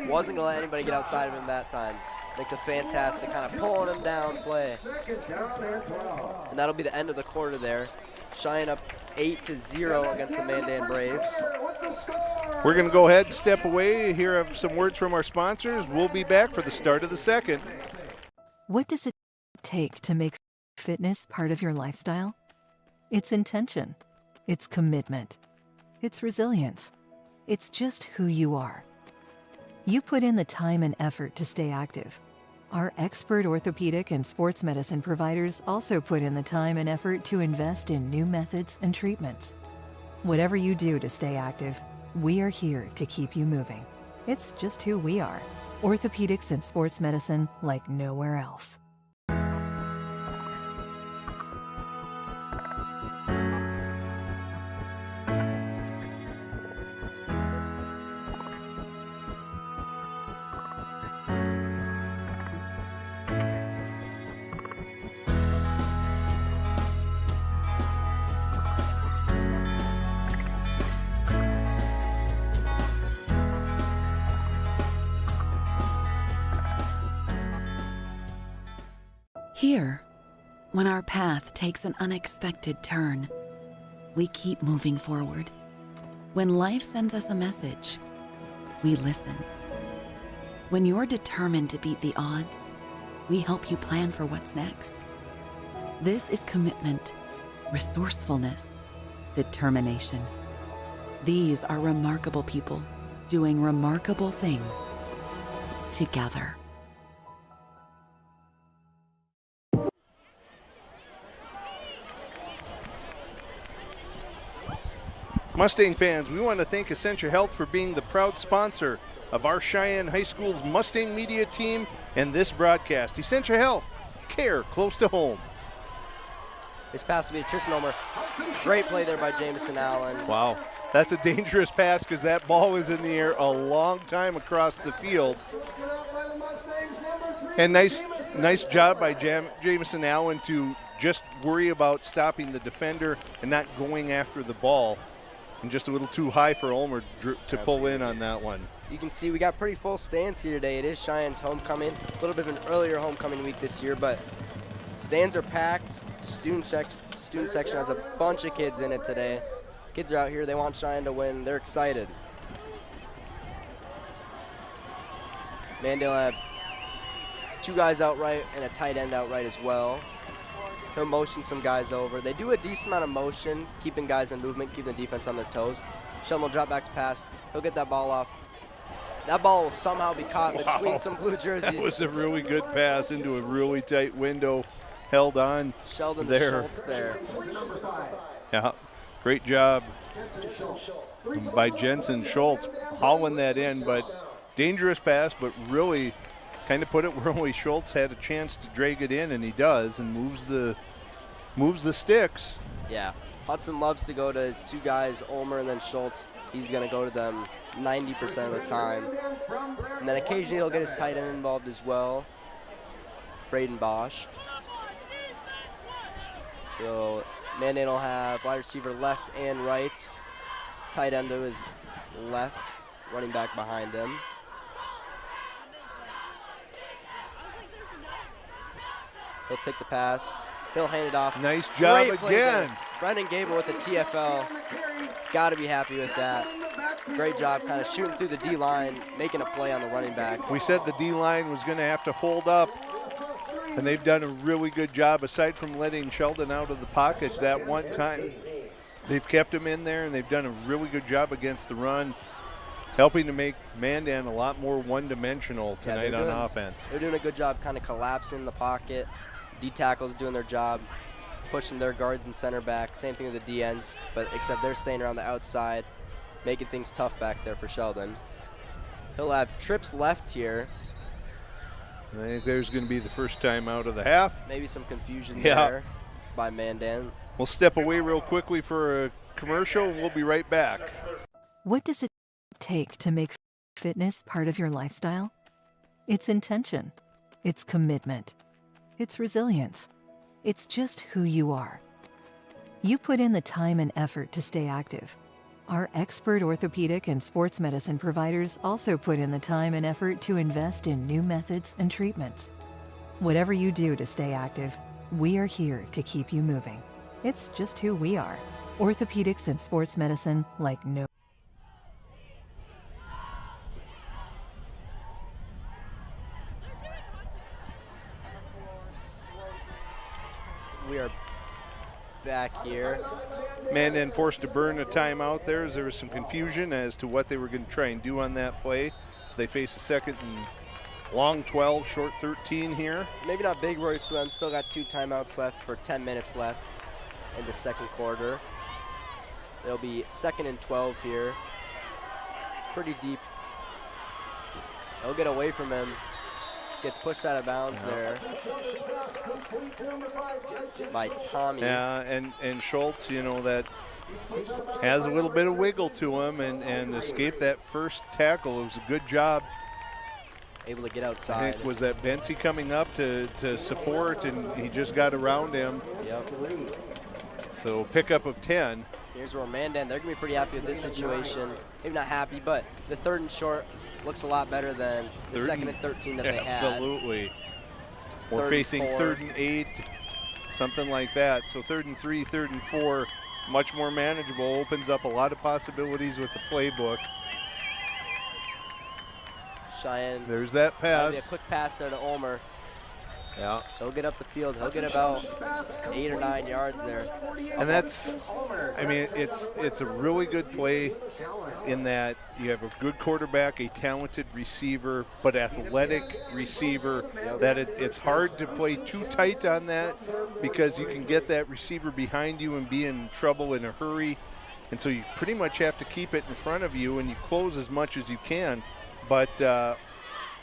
Wasn't going to let anybody get outside of him that time. Makes a fantastic kind of pulling him down play. 2nd down and 12. And that'll be the end of the quarter there. Cheyenne up 8-0 against the Mandan Braves. With the score. We're going to go ahead and step away, hear some words from our sponsors. We'll be back for the start of the second. What does it take to make fitness part of your lifestyle? It's intention. It's commitment. It's resilience. It's just who you are. You put in the time and effort to stay active. Our expert orthopedic and sports medicine providers also put in the time and effort to invest in new methods and treatments. Whatever you do to stay active, we are here to keep you moving. It's just who we are. Orthopedics and sports medicine like nowhere else. Here, when our path takes an unexpected turn, we keep moving forward. When life sends us a message, we listen. When you're determined to beat the odds, we help you plan for what's next. This is commitment, resourcefulness, determination. These are remarkable people doing remarkable things together. Mustang fans, we want to thank Essentia Health for being the proud sponsor of our Cheyenne High School's Mustang media team and this broadcast. Essentia Health, care close to home. This pass will be a Tristan Omer. Great play there by Jamison Allen. Wow, that's a dangerous pass because that ball was in the air a long time across the field. And nice job by Jamison Allen to just worry about stopping the defender and not going after the ball. And just a little too high for Ulmer to pull in on that one. You can see we got pretty full stands here today. It is Cheyenne's homecoming, a little bit of an earlier homecoming week this year, but stands are packed. Student section has a bunch of kids in it today. Kids are out here, they want Cheyenne to win, they're excited. Mandan will have two guys outright and a tight end outright as well. He'll motion some guys over. They do a decent amount of motion, keeping guys in movement, keeping the defense on their toes. Sheldon will drop back to pass. He'll get that ball off. That ball will somehow be caught between some blue jerseys. That was a really good pass into a really tight window. Held on Sheldon there. Schultz there. Yeah, great job by Jensen Schultz hauling that in, but dangerous pass, but really kind of put it where only Schultz had a chance to drag it in, and he does, and moves the sticks. Yeah, Hudson loves to go to his two guys, Ulmer and then Schultz. He's going to go to them 90% of the time. And then occasionally he'll get his tight end involved as well, Braden Bosch. So Mandan will have wide receiver left and right, tight end to his left, running back behind him. He'll take the pass. He'll hand it off. Nice job Great play again. there. Brendan Gable with the TFL. Got to be happy with that. Great job kind of shooting through the D-line, making a play on the running back. We said the D-line was going to have to hold up, and they've done a really good job aside from letting Sheldon out of the pocket that one time. They've kept him in there, and they've done a really good job against the run, helping to make Mandan a lot more one-dimensional tonight on offense. They're doing a good job kind of collapsing the pocket. D-tackles doing their job, pushing their guards and center back. Same thing with the D-ends, but except they're staying around the outside, making things tough back there for Sheldon. He'll have trips left here. I think there's going to be the first time out of the half. Maybe some confusion there by Mandan. We'll step away real quickly for a commercial, and we'll be right back. What does it take to make fitness part of your lifestyle? It's intention. It's commitment. It's resilience. It's just who you are. You put in the time and effort to stay active. Our expert orthopedic and sports medicine providers also put in the time and effort to invest in new methods and treatments. Whatever you do to stay active, we are here to keep you moving. It's just who we are. Orthopedics and sports medicine like no. We are back here. Mandan forced to burn a timeout there as there was some confusion as to what they were going to try and do on that play. So they face a 2nd and Long 12, short 13 here. Maybe not big worries for them. Still got 2 timeouts left for 10 minutes left in the second quarter. It'll be 2nd and 12 here. Pretty deep. He'll get away from him. Gets pushed out of bounds there by Tommy. Yeah, and Schultz, you know, that has a little bit of wiggle to him and escaped that first tackle. It was a good job. Able to get I outside. think was that Bensi coming up to support, and he just got around him. Yep. So pickup of 10. Here's where Mandan, they're going to be pretty happy with this situation. Maybe not happy, but the 3rd and short looks a lot better than the 2nd and 13 that they had. Absolutely. We're 3rd and facing 4. 3rd and 8, something like that. So 3rd and 3, 3rd and 4, much more manageable. Opens up a lot of possibilities with the playbook. Cheyenne. There's that That'll be a pass. quick pass there to Ulmer. Yeah. He'll get up the field. He'll get about 8 or 9 yards there. And that's, I mean, it's a really good play in that you have a good quarterback, a talented receiver, but athletic receiver, that it's hard to play too tight on that because you can get that receiver behind you and be in trouble in a hurry. And so you pretty much have to keep it in front of you and you close as much as you can. But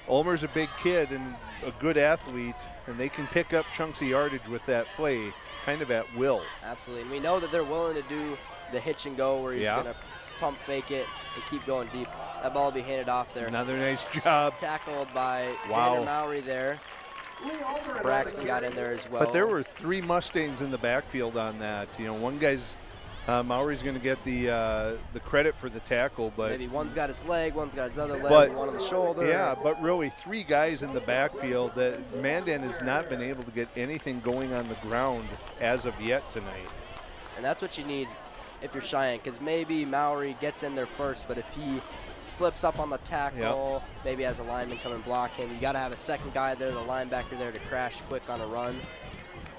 Ulmer's a big kid and a good athlete, and they can pick up chunks of yardage with that play, kind of at will. Absolutely. And we know that they're willing to do the hitch and go where he's Yeah. going to pump fake it and keep going deep. That ball will be handed off there. Another nice job. Tackled by Wow. Xander Mowry there. Braxton got in there as well. But there were 3 Mustangs in the backfield on that. You know, one guy's Mowry's going to get the credit for the tackle, but maybe one's got his leg, one's got his other leg, But- one on the shoulder. yeah, but really 3 guys in the backfield. That Mandan has not been able to get anything going on the ground as of yet tonight. And that's what you need if you're Cheyenne, because maybe Mowry gets in there first, but if he slips up on the tackle, maybe has a lineman come and block him, you got to have a second guy there, the linebacker there to crash quick on a run.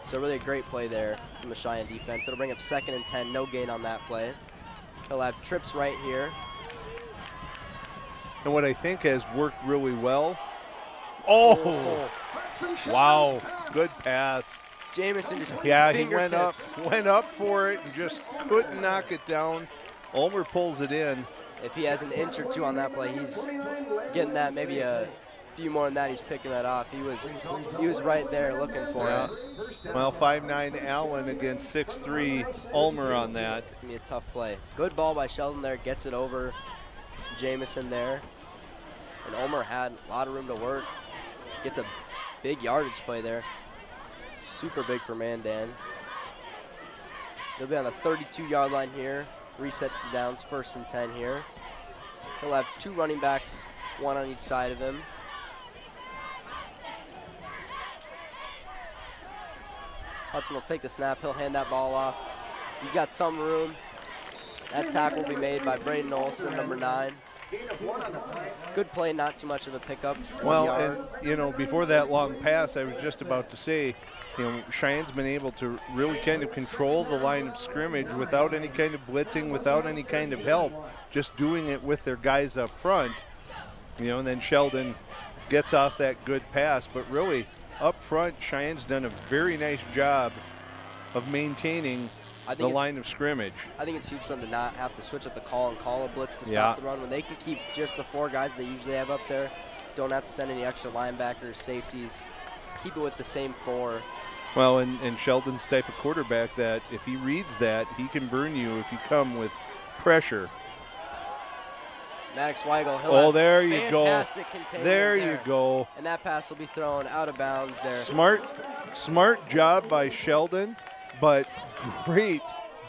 So really a great play there from the Cheyenne defense. It'll bring up 2nd and 10, no gain on that play. He'll have trips right here. And what I think has worked really well. Oh, wow, good pass. Jamison just Yeah, he fingertips. went up for it and just couldn't knock it down. Ulmer pulls it in. If he has an inch or 2 on that play, he's getting that. Maybe a few more than that, he's picking that off. He was right there looking for it. Well, 5'9" Allen against 6'3" Ulmer on that. It's going to be a tough play. Good ball by Sheldon there, gets it over Jamison there. And Ulmer had a lot of room to work. Gets a big yardage play there. Super big for Mandan. He'll be on the 32-yard line here. Resets the downs, 1st and 10 here. He'll have 2 running backs, 1 on each side of him. Hudson will take the snap. He'll hand that ball off. He's got some room. That tackle will be made by Braden Olson, number 9. Good play, not too much of a pickup. Well, 1 yard. and, you know, before that long pass, I was just about to say, you know, Cheyenne's been able to really kind of control the line of scrimmage without any kind of blitzing, without any kind of help, just doing it with their guys up front. You know, and then Sheldon gets off that good pass, but really up front, Cheyenne's done a very nice job of maintaining the line of scrimmage. I think it's huge for them to not have to switch up the call and call a blitz to stop Yeah. the run. When they can keep just the 4 guys they usually have up there, don't have to send any extra linebackers, safeties, keep it with the same 4. Well, and Sheldon's type of quarterback that if he reads that, he can burn you if you come with pressure. Maddox Weigel, he'll Oh, have there you go. fantastic containment There you go. And that pass will be thrown out of bounds there. Smart job by Sheldon, but great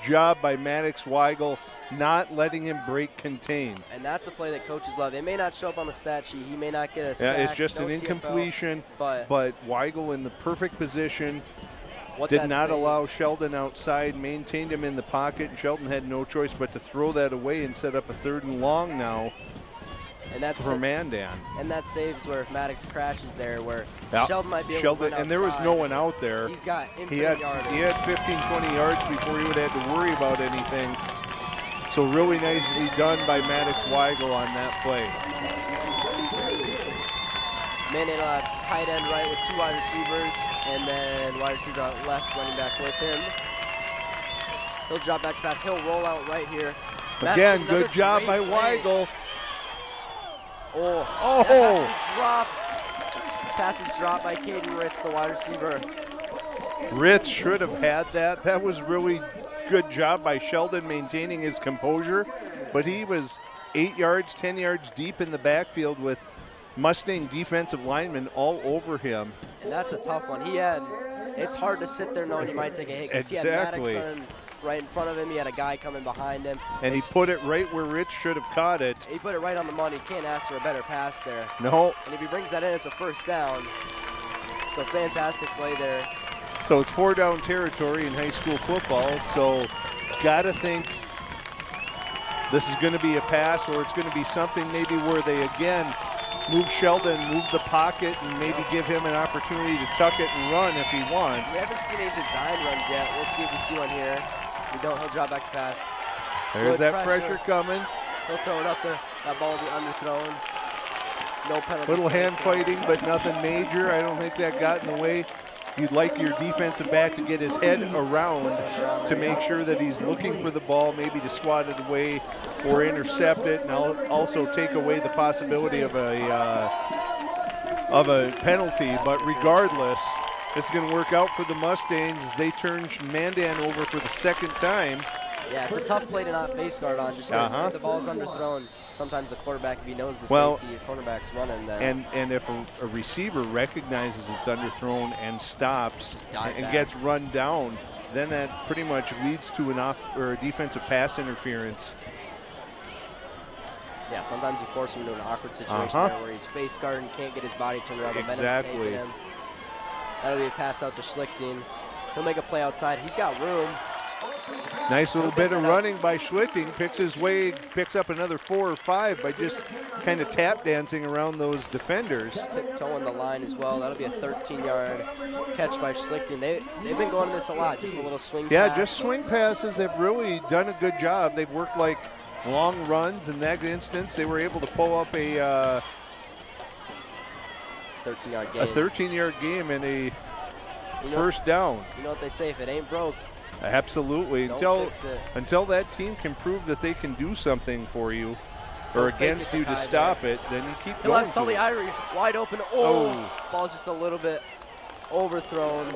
job by Maddox Weigel not letting him break contain. And that's a play that coaches love. It may not show up on the stat sheet. He may not get a Yeah, sack. it's just no an TFL, incompletion, but Weigel in the perfect position, what did that not saves- allow Sheldon outside, maintained him in the pocket, and Sheldon had no choice but to throw that away and set up a 3rd and long now and that's for Mandan. And that saves where if Maddox crashes there, where Yeah. Sheldon might be able Sheldon, to run and there was outside. no one out there. He's got He infinite had yardage. 15, 20 yards before he would have had to worry about anything. So really nicely done by Maddox Weigel on that play. Mandan will have tight end right with 2 wide receivers, and then wide receiver out left, running back with him. He'll drop back to pass. He'll roll out right here. Again, Another good job by great play. Weigel. Oh, that pass will be dropped. Pass is dropped by Caden Ritz, the wide receiver. Ritz should have had that. That was really good job by Sheldon maintaining his composure, but he was 8 yards, 10 yards deep in the backfield with Mustang defensive linemen all over him. And that's a tough one. It's hard to sit there knowing you might take a hit, because Exactly. he had Maddox right in front of him. He had a guy coming behind him. And he put it right where Rich should have caught it. He put it right on the money. Can't ask for a better pass there. No. And if he brings that in, it's a first down. So fantastic play there. So it's 4-down territory in high school football. So gotta think this is going to be a pass, or it's going to be something maybe where they again move Sheldon, move the pocket, and maybe give him an opportunity to tuck it and run if he wants. We haven't seen any design runs yet. We'll see if we see one here. We don't. He'll drop back to pass. There's Good that pressure coming. He'll throw it up there. That ball will be underthrown. No penalty. Little hand fighting, but nothing major. I don't think that got in the way. You'd like your defensive back to get his head around to make sure that he's looking for the ball, maybe to swat it away or intercept it, and also take away the possibility of a penalty. But regardless, it's going to work out for the Mustangs as they turn Mandan over for the second time. Yeah, it's a tough play to not face guard on, just because the ball's underthrown. Sometimes the quarterback, if he knows the safety, your cornerback's running. Then and if a receiver recognizes it's underthrown and stops and gets run down, then that pretty much leads to a defensive pass interference. Yeah, sometimes you force him into an awkward situation there where he's face guarding, can't get his body turned around. Exactly. Taking him. That'll be a pass out to Schlichting. He'll make a play outside. He's got room. Nice little bit of running by Schlichting. Picks up another 4 or 5 by just kind of tap dancing around those defenders. Tiptoeing the line as well. That'll be a 13-yard catch by Schlichting. They've been going to this a lot, just a little swing pass. Yeah, just swing passes. They've really done a good job. They've worked like long runs. In that instance, they were able to pull up a 13-yard game. A 13-yard game and a first down. You know what they say, if it ain't broke, absolutely. Until that team can prove that they can do something for you or against you to stop it, then you keep going. He'll have Sully Irie wide open. Oh, ball's just a little bit overthrown.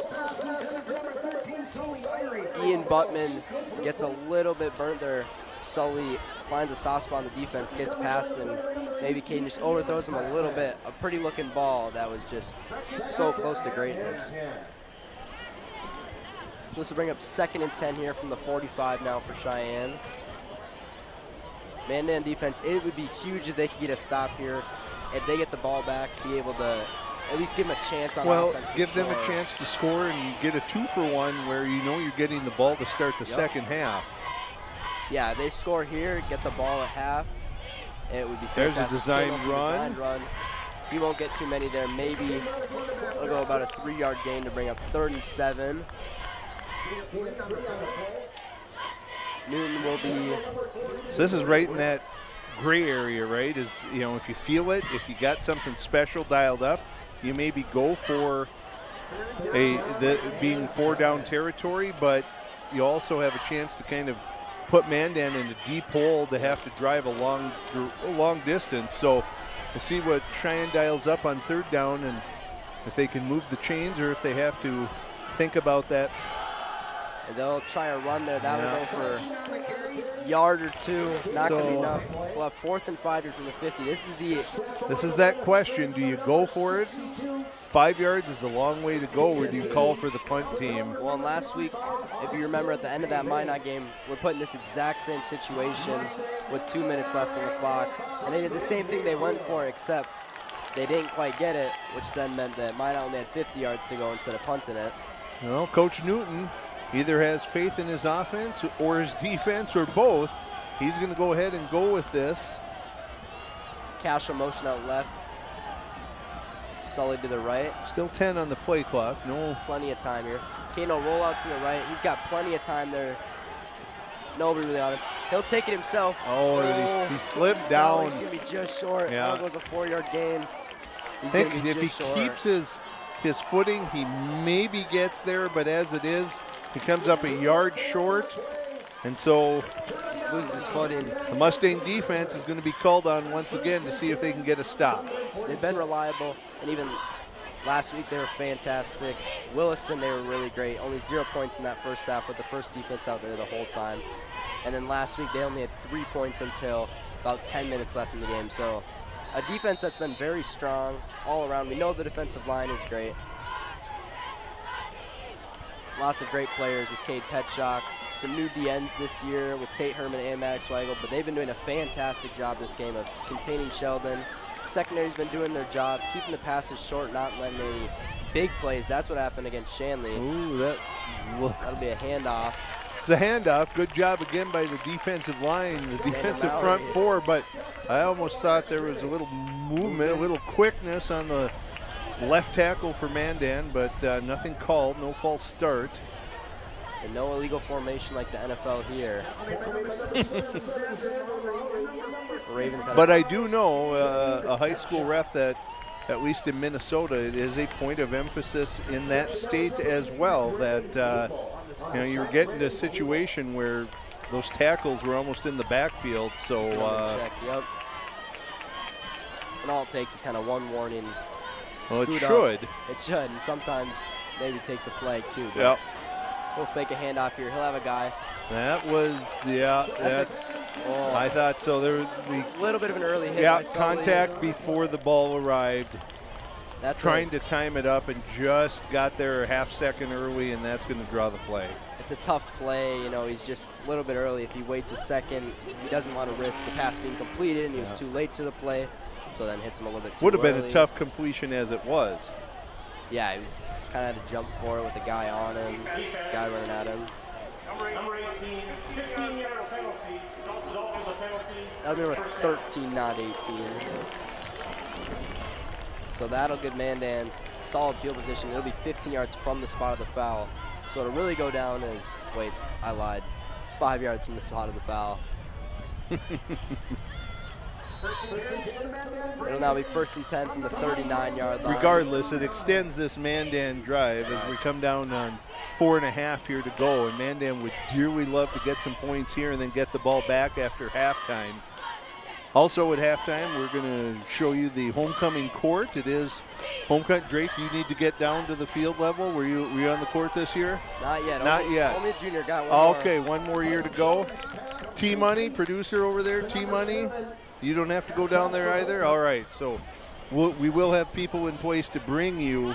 Ian Buttman gets a little bit burnt there. Sully finds a soft spot on the defense, gets past, and maybe Caden just overthrows him a little bit. A pretty looking ball that was just so close to greatness. So this will bring up 2nd and 10 here from the 45 now for Cheyenne. Mandan defense, it would be huge if they could get a stop here. If they get the ball back, be able to at least give them a chance on offense. Well, give them a chance to score and get a 2-for-1 where you know you're getting the ball to start the second half. Yeah, they score here, get the ball at half. It would be fantastic. There's a designed run. You won't get too many there. Maybe it'll go about a 3-yard gain to bring up 3rd and 7. Newton will be. So this is right in that gray area, right? Is, you know, if you feel it, if you got something special dialed up, you maybe go for being 4-down territory, but you also have a chance to kind of put Mandan in a deep hole to have to drive a long distance. So we'll see what Cheyenne dials up on 3rd down and if they can move the chains or if they have to think about that. And they'll try a run there. That will go for a yard or 2. Not going to be enough. We'll have 4th and 5 here from the 50. This is that question. Do you go for it? 5 yards is a long way to go, or do you call for the punt team? Well, and last week, if you remember at the end of that Minot game, we're put in this exact same situation with 2 minutes left on the clock. And they did the same thing they went for, except they didn't quite get it, which then meant that Minot only had 50 yards to go instead of punting it. Well, Coach Newton either has faith in his offense or his defense or both. He's going to go ahead and go with this. Cashel motion out left. Sully to the right. Still 10 on the play clock. No. Plenty of time here. Kano roll out to the right. He's got plenty of time there. Nobody really on him. He'll take it himself. Oh, he slipped down. He's going to be just short. Yeah. That goes a 4-yard gain. I think if he keeps his footing, he maybe gets there, but as it is, he comes up a yard short, and so just loses his footing. The Mustang defense is going to be called on once again to see if they can get a stop. They've been reliable, and even last week they were fantastic. Williston, they were really great. Only 0 points in that first half with the first defense out there the whole time. And then last week they only had 3 points until about 10 minutes left in the game. So a defense that's been very strong all around. We know the defensive line is great. Lots of great players with Cade Petchock. Some new DNs this year with Tate Herman and Maddox Weigel, but they've been doing a fantastic job this game of containing Sheldon. Secondary's been doing their job, keeping the passes short, not letting any big plays. That's what happened against Shanley. Ooh, that'll be a handoff. It's a handoff. Good job again by the defensive line, the defensive front four, but I almost thought there was a little movement, a little quickness on the left tackle for Mandan, but nothing called, no false start. And no illegal formation like the NFL here. Ravens. But I do know a high school ref that, at least in Minnesota, it is a point of emphasis in that state as well, that you're getting to a situation where those tackles were almost in the backfield. So check, yep. And all it takes is kind of one warning. Well, it should. It should, and sometimes maybe it takes a flag too. Yep. He'll fake a handoff here. He'll have a guy. That was, I thought so. There was a little bit of an early hit. Yeah, contact before the ball arrived. That's trying to time it up and just got there a half second early, and that's going to draw the flag. It's a tough play. He's just a little bit early. If he waits a second, he doesn't want to risk the pass being completed, and he was too late to the play, so then hits him a little bit too Would have early. been a tough completion as it was. Yeah, he kind of had to jump for it with a guy on him, guy running at him. Number 18, 15-yard penalty. That would be number 13, not 18. So that'll give Mandan solid field position. It'll be 15 yards from the spot of the foul. So to really go down is, wait, I lied, 5 yards from the spot of the foul. It'll now be 1st and 10 from the 39-yard line. Regardless, it extends this Mandan drive as we come down on 4.5 here to go, and Mandan would dearly love to get some points here and then get the ball back after halftime. Also at halftime, we're going to show you the homecoming court. It is homecoming. Drake, do you need to get down to the field level? Were you on the court this year? Not yet. Not yet. Only a junior got one Okay, one more year to go. T-Money, producer over there, T-Money. You don't have to go down there either? All right, so we will have people in place to bring you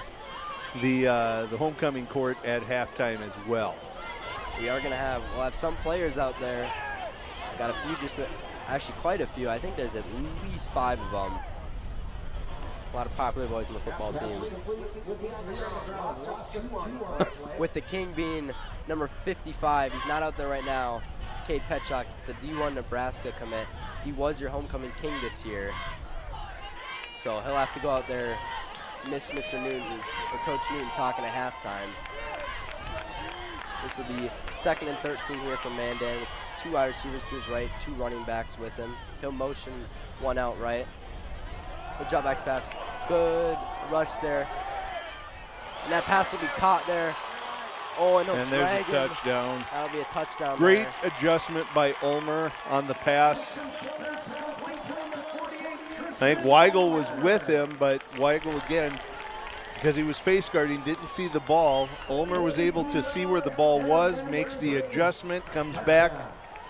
the homecoming court at halftime as well. We'll have some players out there. Got a few, actually quite a few. I think there's at least 5 of them. A lot of popular boys in the football team. With the king being number 55, he's not out there right now. Cade Petchock, the D1 Nebraska commit. He was your homecoming king this year. So he'll have to go out there, miss Mr. Newton, or Coach Newton talking at halftime. This will be 2nd and 13 here from Mandan with 2 wide receivers to his right, 2 running backs with him. He'll motion one out right. The drop back pass, good rush there. And that pass will be caught there. Oh, and there's a touchdown. That'll be a touchdown. Great adjustment by Ulmer on the pass. I think Weigel was with him, but Weigel again, because he was face guarding, didn't see the ball. Ulmer was able to see where the ball was, makes the adjustment, comes back,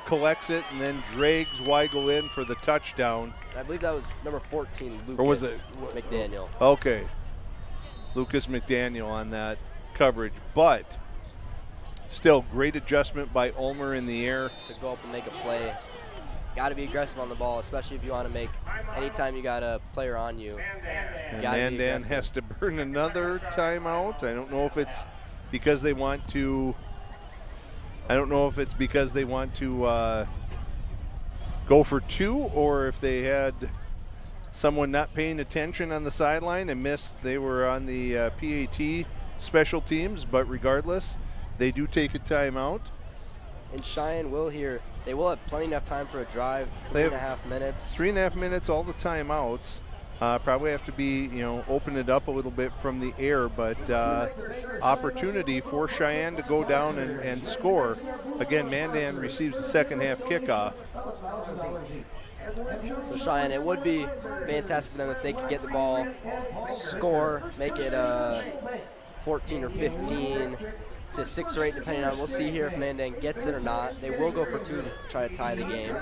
collects it, and then drags Weigel in for the touchdown. I believe that was number 14, Lucas or was it McDaniel. Okay. Lucas McDaniel on that coverage, but still great adjustment by Ulmer in the air. To go up and make a play. Got to be aggressive on the ball, especially if you want to make, anytime you got a player on you. And Mandan has to burn another timeout. I don't know if it's because they want to, go for 2, or if they had someone not paying attention on the sideline and missed. They were on the PAT special teams, but regardless, they do take a timeout. And Cheyenne will here. They will have plenty enough time for a drive, 3.5 minutes. 3.5 minutes, all the timeouts. Probably have to be, open it up a little bit from the air, but opportunity for Cheyenne to go down and score. Again, Mandan receives the second half kickoff. So Cheyenne, it would be fantastic for them if they could get the ball, score, make it 14 or 15 to 6 or 8, depending on. We'll see here if Mandan gets it or not. They will go for 2 to try to tie the game.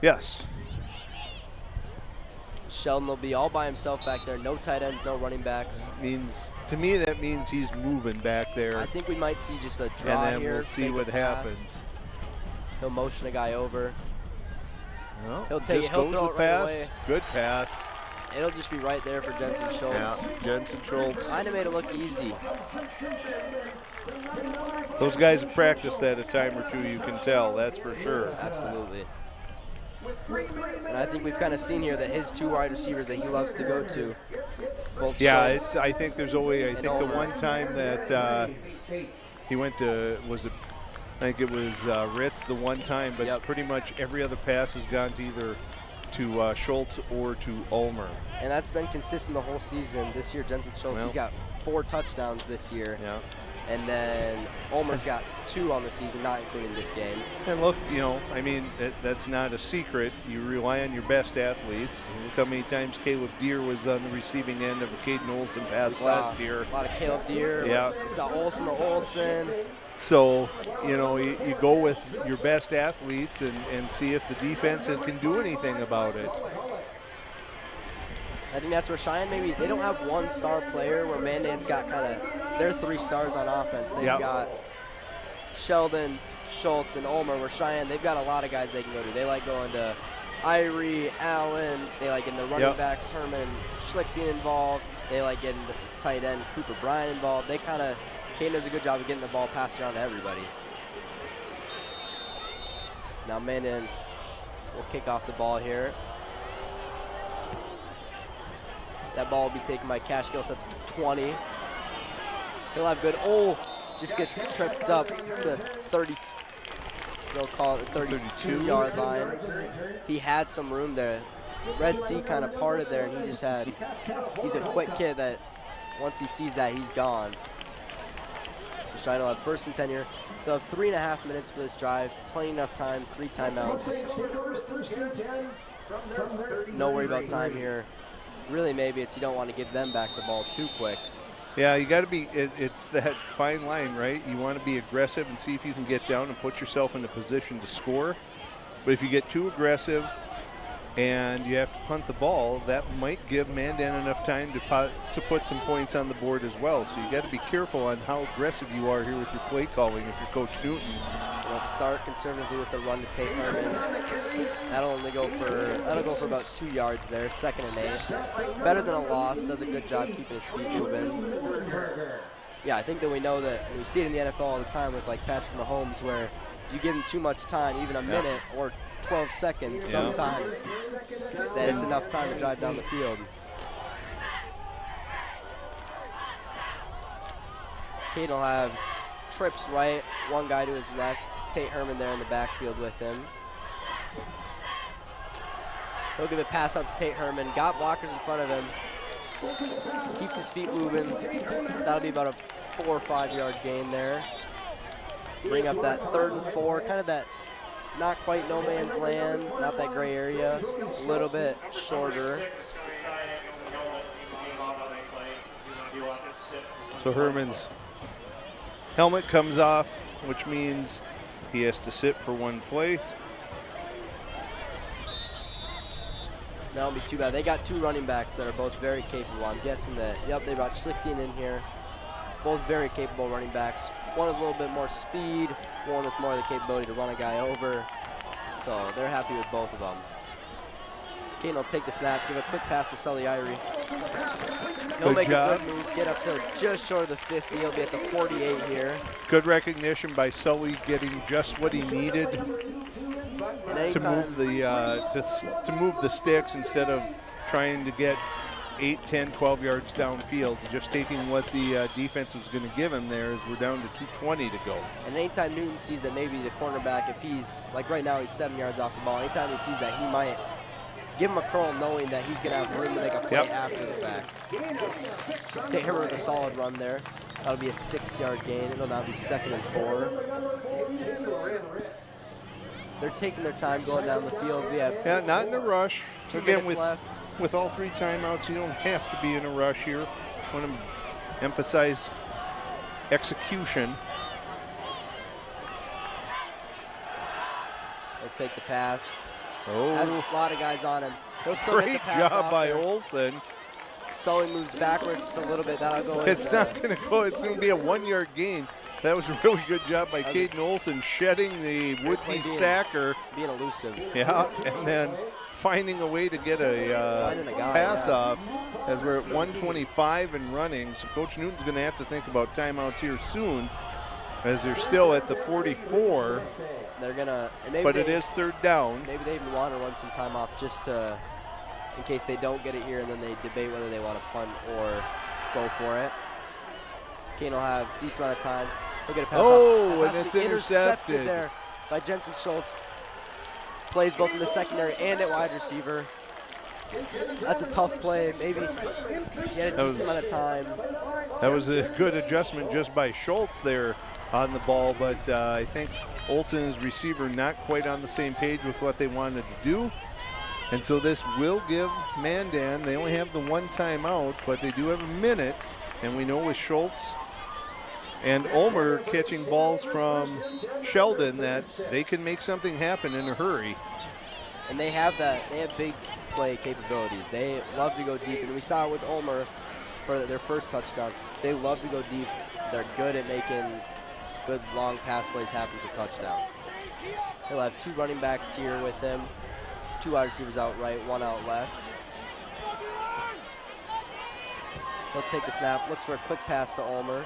Yes. Sheldon will be all by himself back there. No tight ends, no running backs. To me, that means he's moving back there. I think we might see just a draw and then here. We'll see what happens. He'll motion a guy over. Well, He'll take it. He'll throw it right away. Good pass. It'll just be right there for Jensen Schultz. Yeah, Jensen Schultz. Kind of made it look easy. Those guys have practiced that a time or two, you can tell, that's for sure. Absolutely. And I think we've kind of seen here that his 2 wide receivers that he loves to go to, both Schultz I think there's only, I think the Ulmer. one time that he went to, I think it was Ritz the one time, but pretty much every other pass has gone to either to Schultz or to Ulmer. And that's been consistent the whole season. This year, Jensen Schultz, he's got 4 touchdowns this year. Yeah. And then Ulmer's got 2 on the season, not including this game. And look, that's not a secret. You rely on your best athletes. Look how many times Caleb Deere was on the receiving end of a Caden Olsen pass last year. A lot of Caleb Deere. Yeah. We saw Olsen to Olsen. So, you go with your best athletes and see if the defense can do anything about it. I think that's where Cheyenne maybe, they don't have one star player where Mandan's got kind of their 3 stars on offense. They've got Sheldon, Schultz, and Ulmer, where Cheyenne, they've got a lot of guys they can go to. They like going to Irie, Allen. They like getting the running backs, Herman, Schlichten involved. They like getting the tight end, Cooper Bryant involved. They kind of, Kane does a good job of getting the ball passed around to everybody. Now Mandan will kick off the ball here. That ball will be taken by Cash Gillis at the 20. He'll have good, just gets tripped up to 30, they'll call it the 32-yard line. He had some room there. Red Sea kind of parted there, and he's a quick kid that once he sees that, he's gone. So Cheyenne will have first and 10 here. They'll have 3.5 minutes for this drive. Plenty enough time, 3 timeouts. No worry about time here. Really, maybe it's you don't want to give them back the ball too quick. Yeah, you got to be, it's that fine line, right? You want to be aggressive and see if you can get down and put yourself in a position to score. But if you get too aggressive and you have to punt the ball, that might give Mandan enough time to put some points on the board as well. So you got to be careful on how aggressive you are here with your play calling if you're Coach Newton. We'll start conservatively with the run to Tate Herman. That'll go for about 2 yards there, 2nd and 8. Better than a loss, does a good job keeping his feet moving. Yeah, I think that we know that, and we see it in the NFL all the time with like Patrick Mahomes, where if you give him too much time, even a minute or 12 seconds sometimes, that it's enough time to drive down the field. Cade will have trips right, one guy to his left, Tate Herman there in the backfield with him. He'll give a pass out to Tate Herman, got blockers in front of him, keeps his feet moving. That'll be about a 4 or 5 yard gain there. Bring up that 3rd and 4, kind of that not quite no man's land, not that gray area, a little bit shorter. So Herman's helmet comes off, which means he has to sit for 1 play. That won't be too bad. They got 2 running backs that are both very capable. I'm guessing that, they brought Schlichten in here. Both very capable running backs. One with a little bit more speed, one with more of the capability to run a guy over. So they're happy with both of them. Kane will take the snap, give a quick pass to Sully Irie. He'll make a good move, get up to just short of the 50. He'll be at the 48 here. Good recognition by Sully, getting just what he needed to move the sticks instead of trying to get 8, 10, 12 yards downfield. Just taking what the defense was going to give him there as we're down to 2:20 to go. And anytime Newton sees that maybe the cornerback, if he's, like right now he's 7 yards off the ball, anytime he sees that, he might give him a curl knowing that he's going to have room to make a play after the fact. Take him with a solid run there. That'll be a 6-yard gain. It'll now be 2nd and 4. They're taking their time going down the field. We have not in a rush. 2 Again, minutes left. with all 3 timeouts, you don't have to be in a rush here. I want to emphasize execution. They'll take the pass. Oh, Has a lot of guys on him. He'll still get great the pass job off by there. Olsen. Sully moves backwards just a little bit. That'll go. It's not going to go. It's going to be a 1-yard gain. That was a really good job by Caden Olsen, shedding the would-be sacker. Being elusive. Yeah, and then finding a way to get a pass off as we're at 1:25 and running. So Coach Newton's going to have to think about timeouts here soon, as they're still at the 44. They're gonna. But it is 3rd down. Maybe they even want to run some time off just to, in case they don't get it here, and then they debate whether they want to punt or go for it. Kane will have a decent amount of time. He'll get a pass off. And it's intercepted there by Jensen Schultz. Plays both in the secondary and at wide receiver. That's a tough play. Maybe he had a decent amount of time. That was a good adjustment just by Schultz there on the ball, but I think Olsen and his receiver not quite on the same page with what they wanted to do. And so this will give Mandan, they only have the 1 timeout, but they do have a minute. And we know with Schultz and Ulmer catching balls from Sheldon that they can make something happen in a hurry. And they have that. They have big play capabilities. They love to go deep, and we saw it with Ulmer for their first touchdown. They love to go deep. They're good at making good long pass plays happen for touchdowns. He'll have 2 running backs here with them, 2 wide receivers out right, 1 out left. He'll take the snap, looks for a quick pass to Ulmer.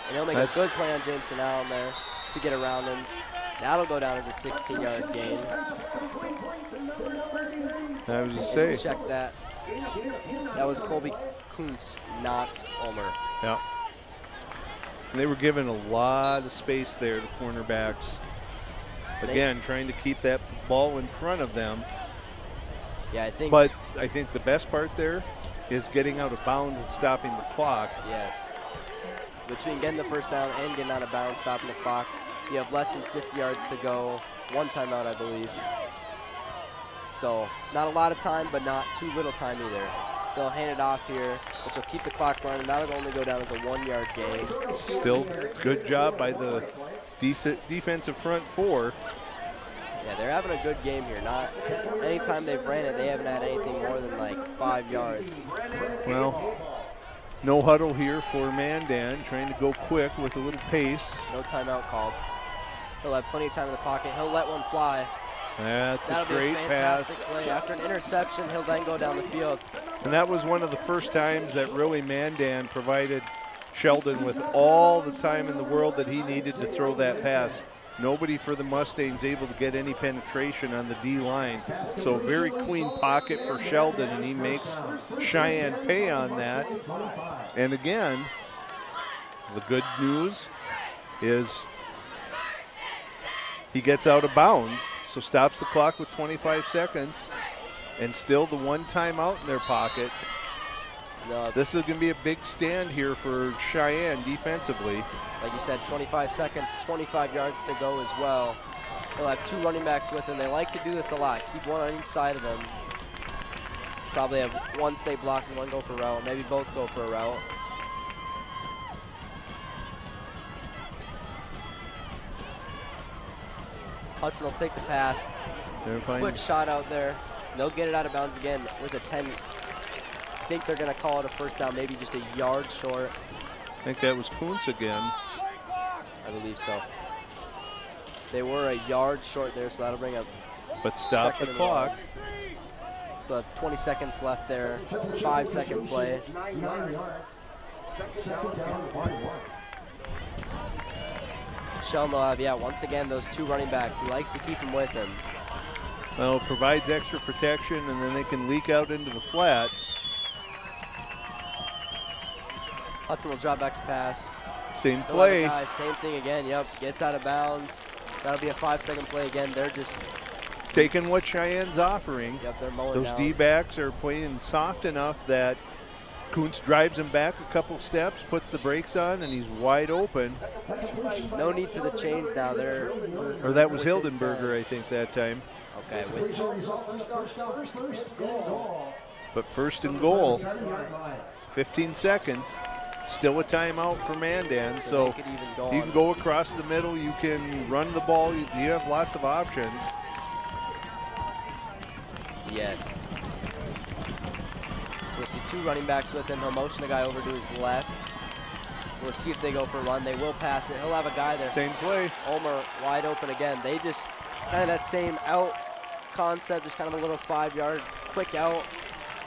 And he'll make a good play on Jameson Allen there to get around him. That'll go down as a 16-yard gain. I was to say. Check that. That was Colby Kuntz, not Ulmer. Yeah. And they were given a lot of space there, the cornerbacks. Again, trying to keep that ball in front of them. Yeah, I think. But I think the best part there is getting out of bounds and stopping the clock. Yes. Between getting the first down and getting out of bounds, stopping the clock, you have less than 50 yards to go. 1 timeout, I believe. So not a lot of time, but not too little time either. They'll hand it off here, which will keep the clock running. That'll only go down as a 1-yard gain. Still good job by the decent defensive front 4. Yeah, they're having a good game here. Not anytime they've ran it, they haven't had anything more than like 5 yards. Well, no huddle here for Mandan, trying to go quick with a little pace. No timeout called. He'll have plenty of time in the pocket. He'll let one fly. That's That'll a great be a pass. fantastic play. After an interception, he'll then go down the field. And that was one of the first times that really Mandan provided Sheldon with all the time in the world that he needed to throw that pass. Nobody for the Mustangs able to get any penetration on the D-line. So very clean pocket for Sheldon, and he makes Cheyenne pay on that. And again, the good news is he gets out of bounds, so stops the clock with 25 seconds, and still the 1 timeout in their pocket. This is going to be a big stand here for Cheyenne defensively. Like you said, 25 seconds, 25 yards to go as well. They'll have 2 running backs with them. They like to do this a lot. Keep 1 on each side of them. Probably have 1 stay blocked and 1 go for a route. Maybe both go for a route. Hudson will take the pass. Quick shot out there. They'll get it out of bounds again with a 10. I think they're going to call it a first down, maybe just a yard short. I think that was Kuntz again. I believe so. They were a yard short there, so that'll bring up. But stop the clock. So 20 seconds left there. 5-second play. Sheldon will have, yeah, once again, those 2 running backs. He likes to keep them with him. Well, it provides extra protection, and then they can leak out into the flat. Hudson will drop back to pass. Same They'll have a play. guy, same thing again. Yep, gets out of bounds. That'll be a 5-second play again. They're just, Taking what Cheyenne's offering. yep, they're mowing Those down. D-backs are playing soft enough that Kuntz drives him back a couple steps, puts the brakes on, and he's wide open. No need for the chains now. They're Or that was within Hildenberger, 10. I think, that time. Okay, But first and goal, 15 seconds. Still a timeout for Mandan, so they could even go you on. can go across the middle, you can run the ball, you have lots of options. Yes. So we'll see 2 running backs with him. He'll motion the guy over to his left. We'll see if they go for a run. They will pass it. He'll have a guy there. Same play. Ulmer wide open again. They just kind of that same out concept, just kind of a little 5-yard quick out.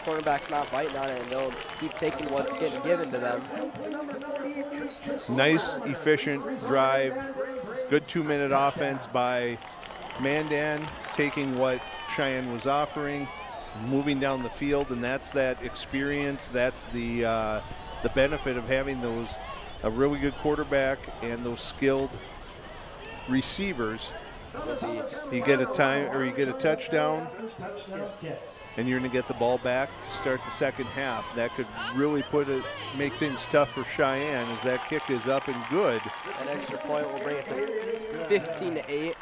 Cornerback's not biting on it, and they'll keep taking what's getting given to them. Nice, efficient drive. Good 2-minute offense by Mandan, taking what Cheyenne was offering, moving down the field, and that's that experience. That's the benefit of having a really good quarterback and those skilled receivers. You get a touchdown, and you're going to get the ball back to start the second half. That could really make things tough for Cheyenne as that kick is up and good. An extra point will bring it to 15-8.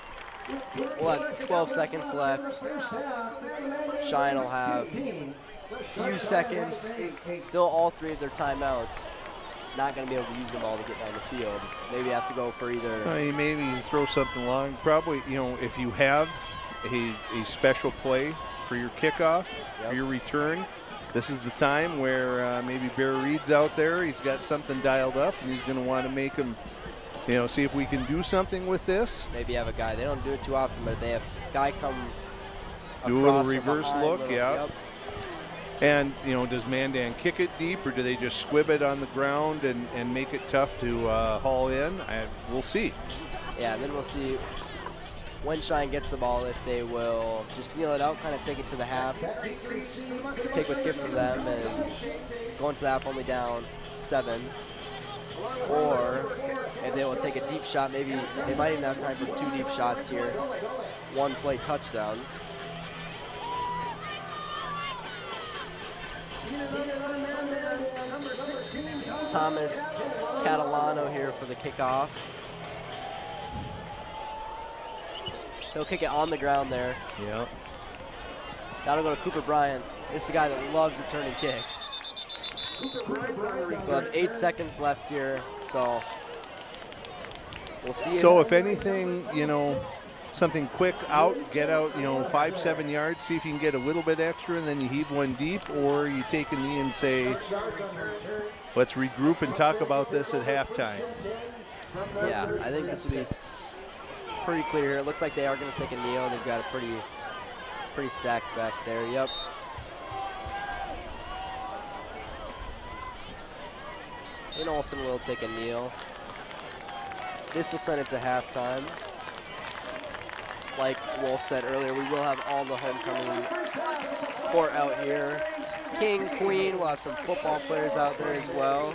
We'll have 12 seconds left. Cheyenne will have a few seconds. Still all 3 of their timeouts. Not going to be able to use them all to get down the field. Maybe have to go for either. Maybe throw something long. Probably, if you have a special play for your kickoff, for your return, this is the time where maybe Bear Reed's out there. He's got something dialed up, and he's going to want to make him, see if we can do something with this. Maybe have a guy. They don't do it too often, but they have a guy come Do a little across from reverse behind, look, yeah. Yep. And, does Mandan kick it deep, or do they just squib it on the ground and make it tough to haul in? We'll see. Yeah, and then we'll see when Cheyenne gets the ball, if they will just kneel it out, kind of take it to the half, take what's given to them, and go into the half only down 7. Or if they will take a deep shot, maybe they might even have time for 2 deep shots here. 1 play touchdown. Thomas Catalano here for the kickoff. He'll kick it on the ground there. Yeah. That'll go to Cooper Bryant. This is the guy that loves returning kicks. We'll have 8 seconds left here, so we'll see. So if anything, something quick out, get out, 5-7 yards, see if you can get a little bit extra, and then you heave one deep, or you take a knee and say, let's regroup and talk about this at halftime. Yeah, I think this will be pretty clear here. It looks like they are going to take a kneel. They've got a pretty stacked back there. Yep. And Olsen will take a kneel. This will send it to halftime. Like Wolf said earlier, we will have all the homecoming court out here. King, Queen, we'll have some football players out there as well.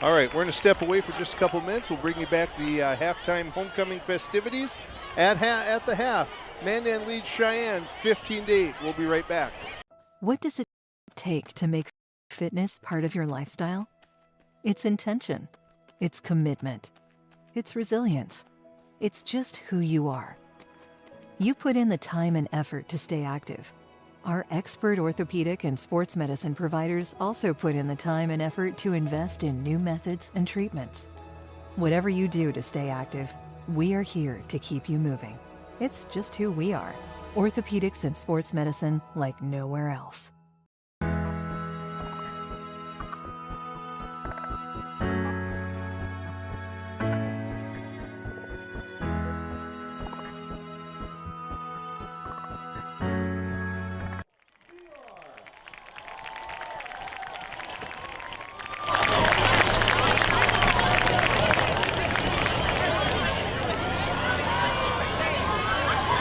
All right, we're going to step away for just a couple minutes. We'll bring you back the halftime homecoming festivities at the half. Mandan leads Cheyenne 15-8. We'll be right back. What does it take to make fitness part of your lifestyle? It's intention. It's commitment. It's resilience. It's just who you are. You put in the time and effort to stay active. Our expert orthopedic and sports medicine providers also put in the time and effort to invest in new methods and treatments. Whatever you do to stay active, we are here to keep you moving. It's just who we are. Orthopedics and sports medicine like nowhere else.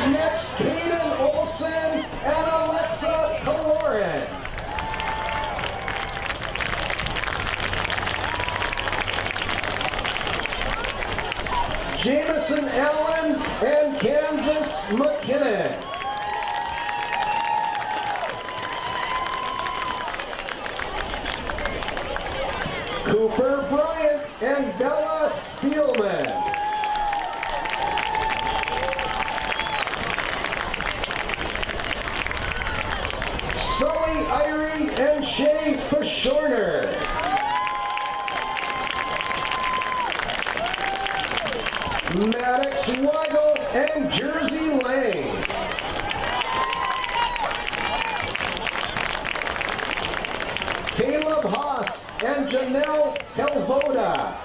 Next, Hayden Olsen and Alexa Kaloran. Madison Allen and Kansas McKinnon. Cooper Bryant and Bella Spielman. Sully Irie and Shay Fashorner. Maddox Weigel and Jersey Lane. Caleb Haas and Janelle Helvoda.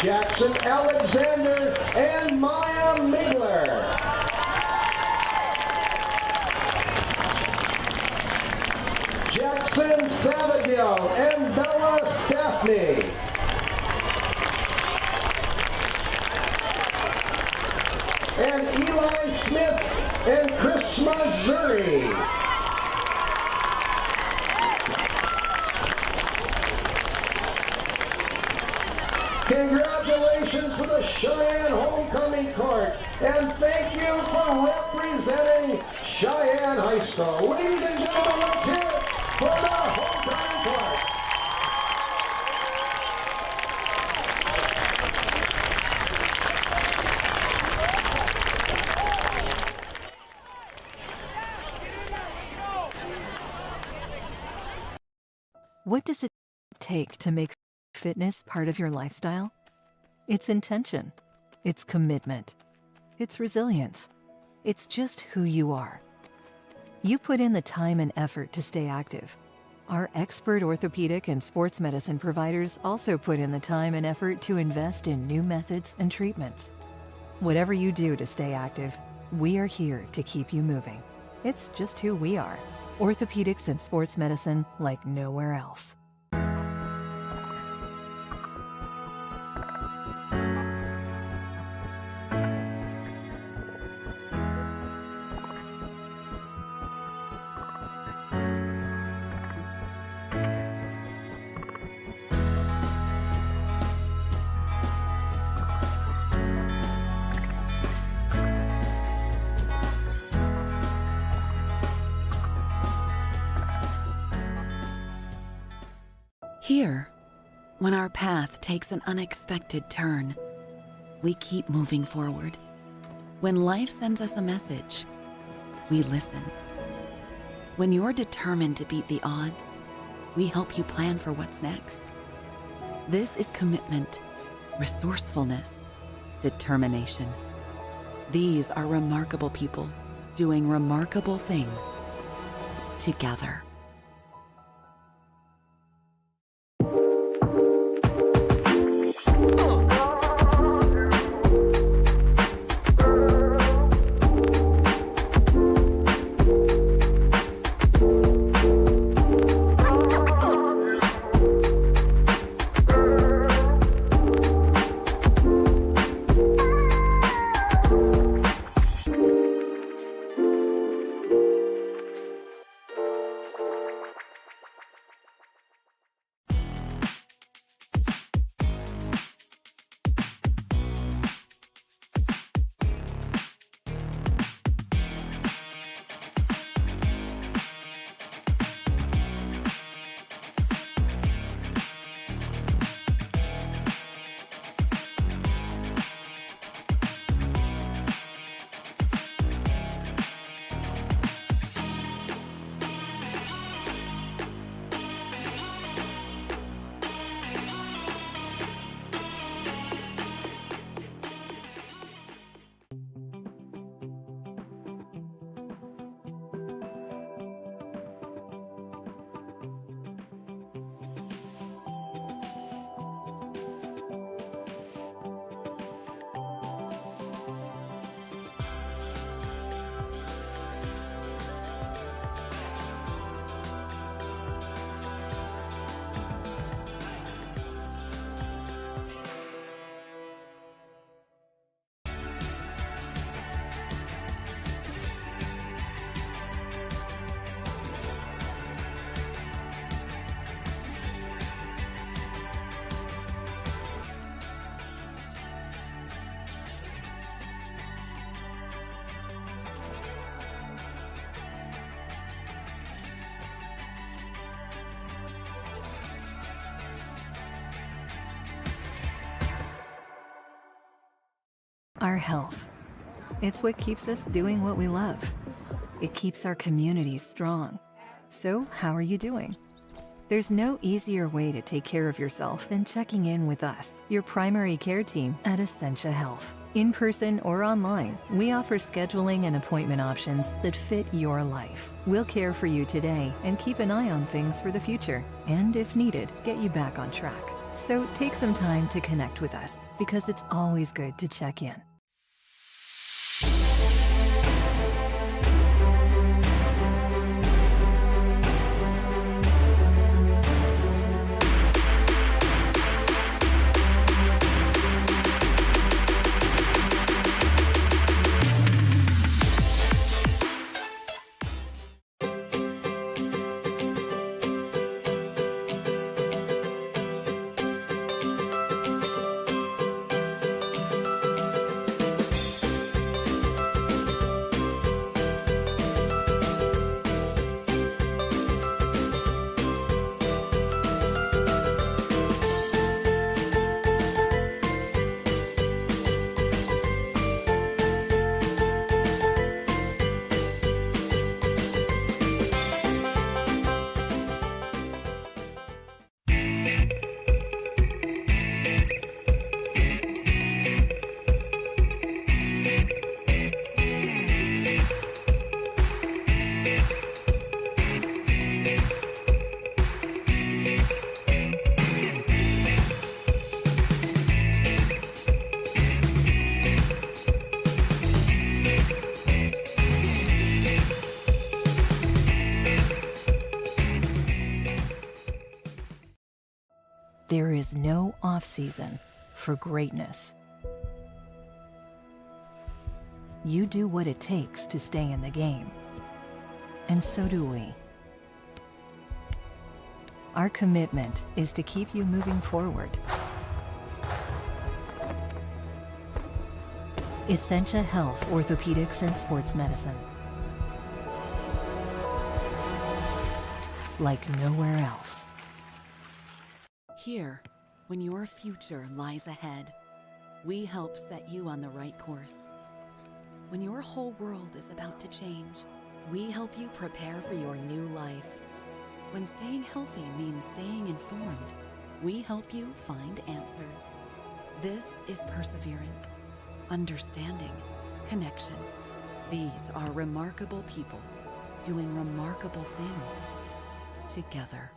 Jackson Alexander and Maya Migler. Jackson Savadil and Bella Staffney. And Eli Smith and Chris Mazzuri. Congratulations to the Cheyenne Homecoming Court, and thank you for representing Cheyenne High School. Ladies and gentlemen, let's hear it for the Homecoming Court. What does it take to make fitness part of your lifestyle? It's intention. It's commitment. It's resilience. It's just who you are. You put in the time and effort to stay active. Our expert orthopedic and sports medicine providers also put in the time and effort to invest in new methods and treatments. Whatever you do to stay active, we are here to keep you moving. It's just who we are. Orthopedics and sports medicine like nowhere else. Here, when our path takes an unexpected turn, we keep moving forward. When life sends us a message, we listen. When you're determined to beat the odds, we help you plan for what's next. This is commitment, resourcefulness, determination. These are remarkable people doing remarkable things together. Our health. It's what keeps us doing what we love. It keeps our communities strong. So, how are you doing? There's no easier way to take care of yourself than checking in with us, your primary care team at Essentia Health. In person or online, we offer scheduling and appointment options that fit your life. We'll care for you today and keep an eye on things for the future, and if needed, get you back on track. So take some time to connect with us, because it's always good to check in. There is no off-season for greatness. You do what it takes to stay in the game. And so do we. Our commitment is to keep you moving forward. Essentia Health, Orthopedics and Sports Medicine. Like nowhere else. Here, when your future lies ahead, we help set you on the right course. When your whole world is about to change, we help you prepare for your new life. When staying healthy means staying informed, we help you find answers. This is perseverance, understanding, connection. These are remarkable people doing remarkable things together.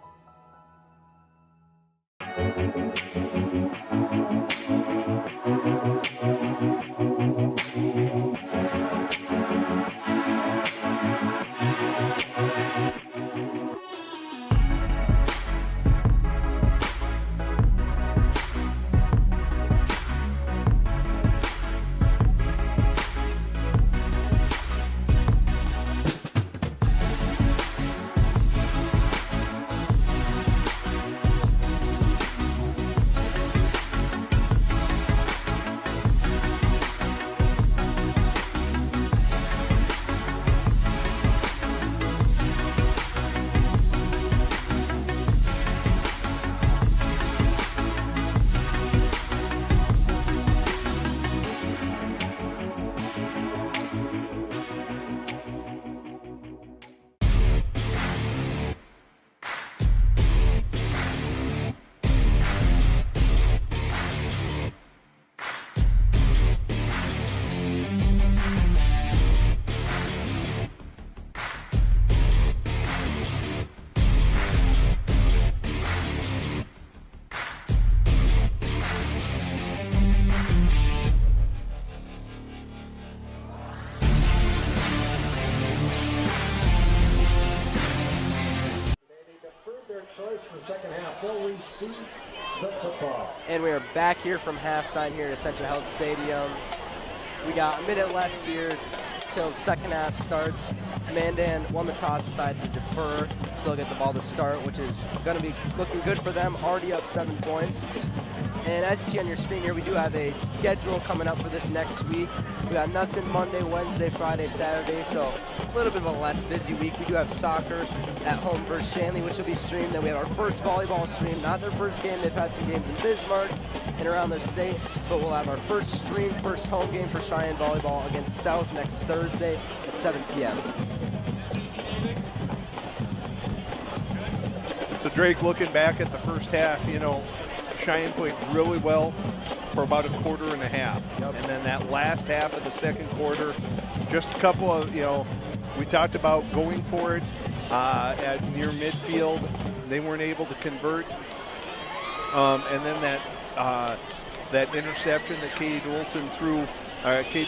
And we are back here from halftime here at Essentia Health Stadium. We got a minute left here till the second half starts. Mandan won the toss, decided to defer, so they'll get the ball to start, which is going to be looking good for them. Already up 7 points. And as you see on your screen here, we do have a schedule coming up for this next week. We got nothing Monday, Wednesday, Friday, Saturday, so a little bit of a less busy week. We do have soccer at home versus Shanley, which will be streamed. Then we have our first volleyball stream, not their first game. They've had some games in Bismarck and around their state, but we'll have our first home game for Cheyenne volleyball against South next Thursday at 7 p.m. So Drake, looking back at the first half, you know, Cheyenne played really well for about a quarter and a half. Yep. And then that last half of the second quarter, just a couple of, you know, we talked about going for it at near midfield. They weren't able to convert. And then that interception that Caden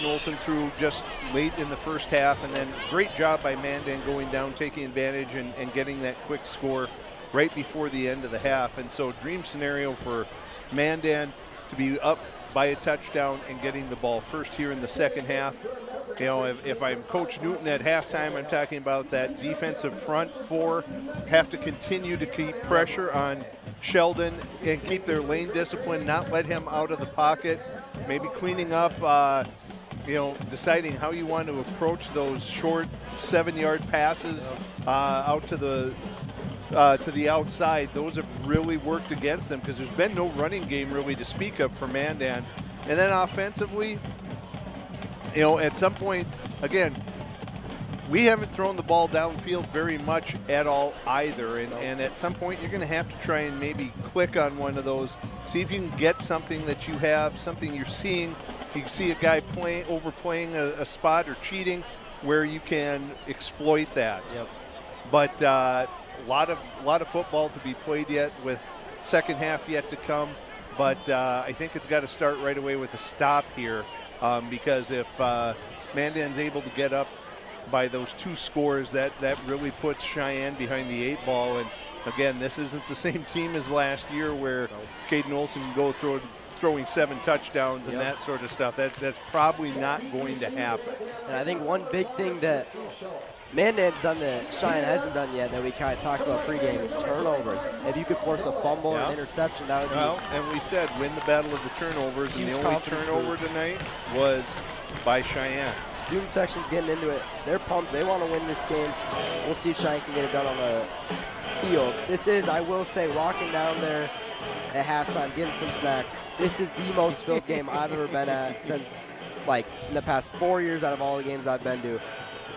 Olsen threw just late in the first half, and then great job by Mandan going down, taking advantage and getting that quick score right before the end of the half. And so dream scenario for Mandan to be up by a touchdown and getting the ball first here in the second half. You know, if I'm Coach Newton at halftime, I'm talking about that defensive front four have to continue to keep pressure on Sheldon and keep their lane discipline, not let him out of the pocket, maybe cleaning up, you know, deciding how you want to approach those short 7-yard passes out to the outside. Those have really worked against them because there's been no running game really to speak of for Mandan. And then offensively, you know, at some point, again, we haven't thrown the ball downfield very much at all either. And at some point, you're going to have to try and maybe click on one of those, see if you can get something that you have, something you're seeing. If you see a guy overplaying a spot or cheating, where you can exploit that. Yep. But a lot of football to be played yet, with second half yet to come. But I think it's got to start right away with a stop here, because if Mandan's able to get up by those two scores, that really puts Cheyenne behind the 8 ball. And again, this isn't the same team as last year where Caden Olsen can go throwing 7 touchdowns and that sort of stuff. That's probably not going to happen. And I think one big thing that Mandan's done that Cheyenne hasn't done yet, that we kind of talked about pregame, turnovers. If you could force a fumble or an interception, that would be. Well, and we said win the battle of the turnovers, and Huge the only confidence turnover boost. tonight was by Cheyenne. Student section's getting into it. They're pumped. They want to win this game. We'll see if Cheyenne can get it done on the field. This is, I will say, walking down there at halftime, getting some snacks. This is the most filled game I've ever been at since, like, in the past 4 years out of all the games I've been to.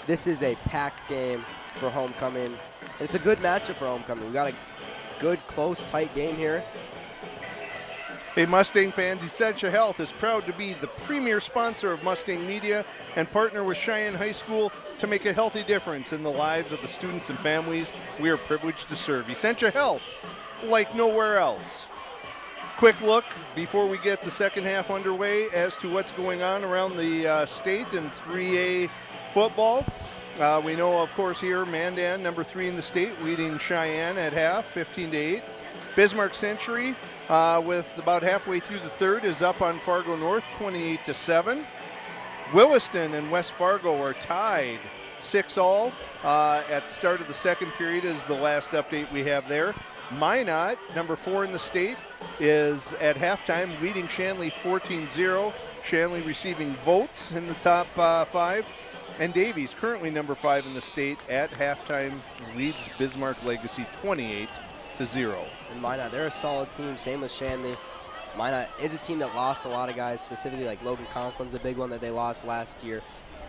This is a packed game for homecoming. It's a good matchup for homecoming. We got a good, close, tight game here. Hey, Mustang fans, Essentia Health is proud to be the premier sponsor of Mustang Media and partner with Cheyenne High School to make a healthy difference in the lives of the students and families we are privileged to serve. Essentia Health, like nowhere else. Quick look before we get the second half underway as to what's going on around the state in 3A football. We know, of course, here Mandan, number 3 in the state, leading Cheyenne at half, 15-8. Bismarck Century, with about halfway through the third, is up on Fargo North, 28-7. Williston and West Fargo are tied 6-all at the start of the second period is the last update we have there. Minot, number 4 in the state, is at halftime leading Shanley 14-0. Shanley receiving votes in the top 5. And Davies, currently number 5 in the state, at halftime leads Bismarck Legacy 28-0. And Minot, they're a solid team, same with Shanley. Minot is a team that lost a lot of guys, specifically like Logan Conklin's a big one that they lost last year.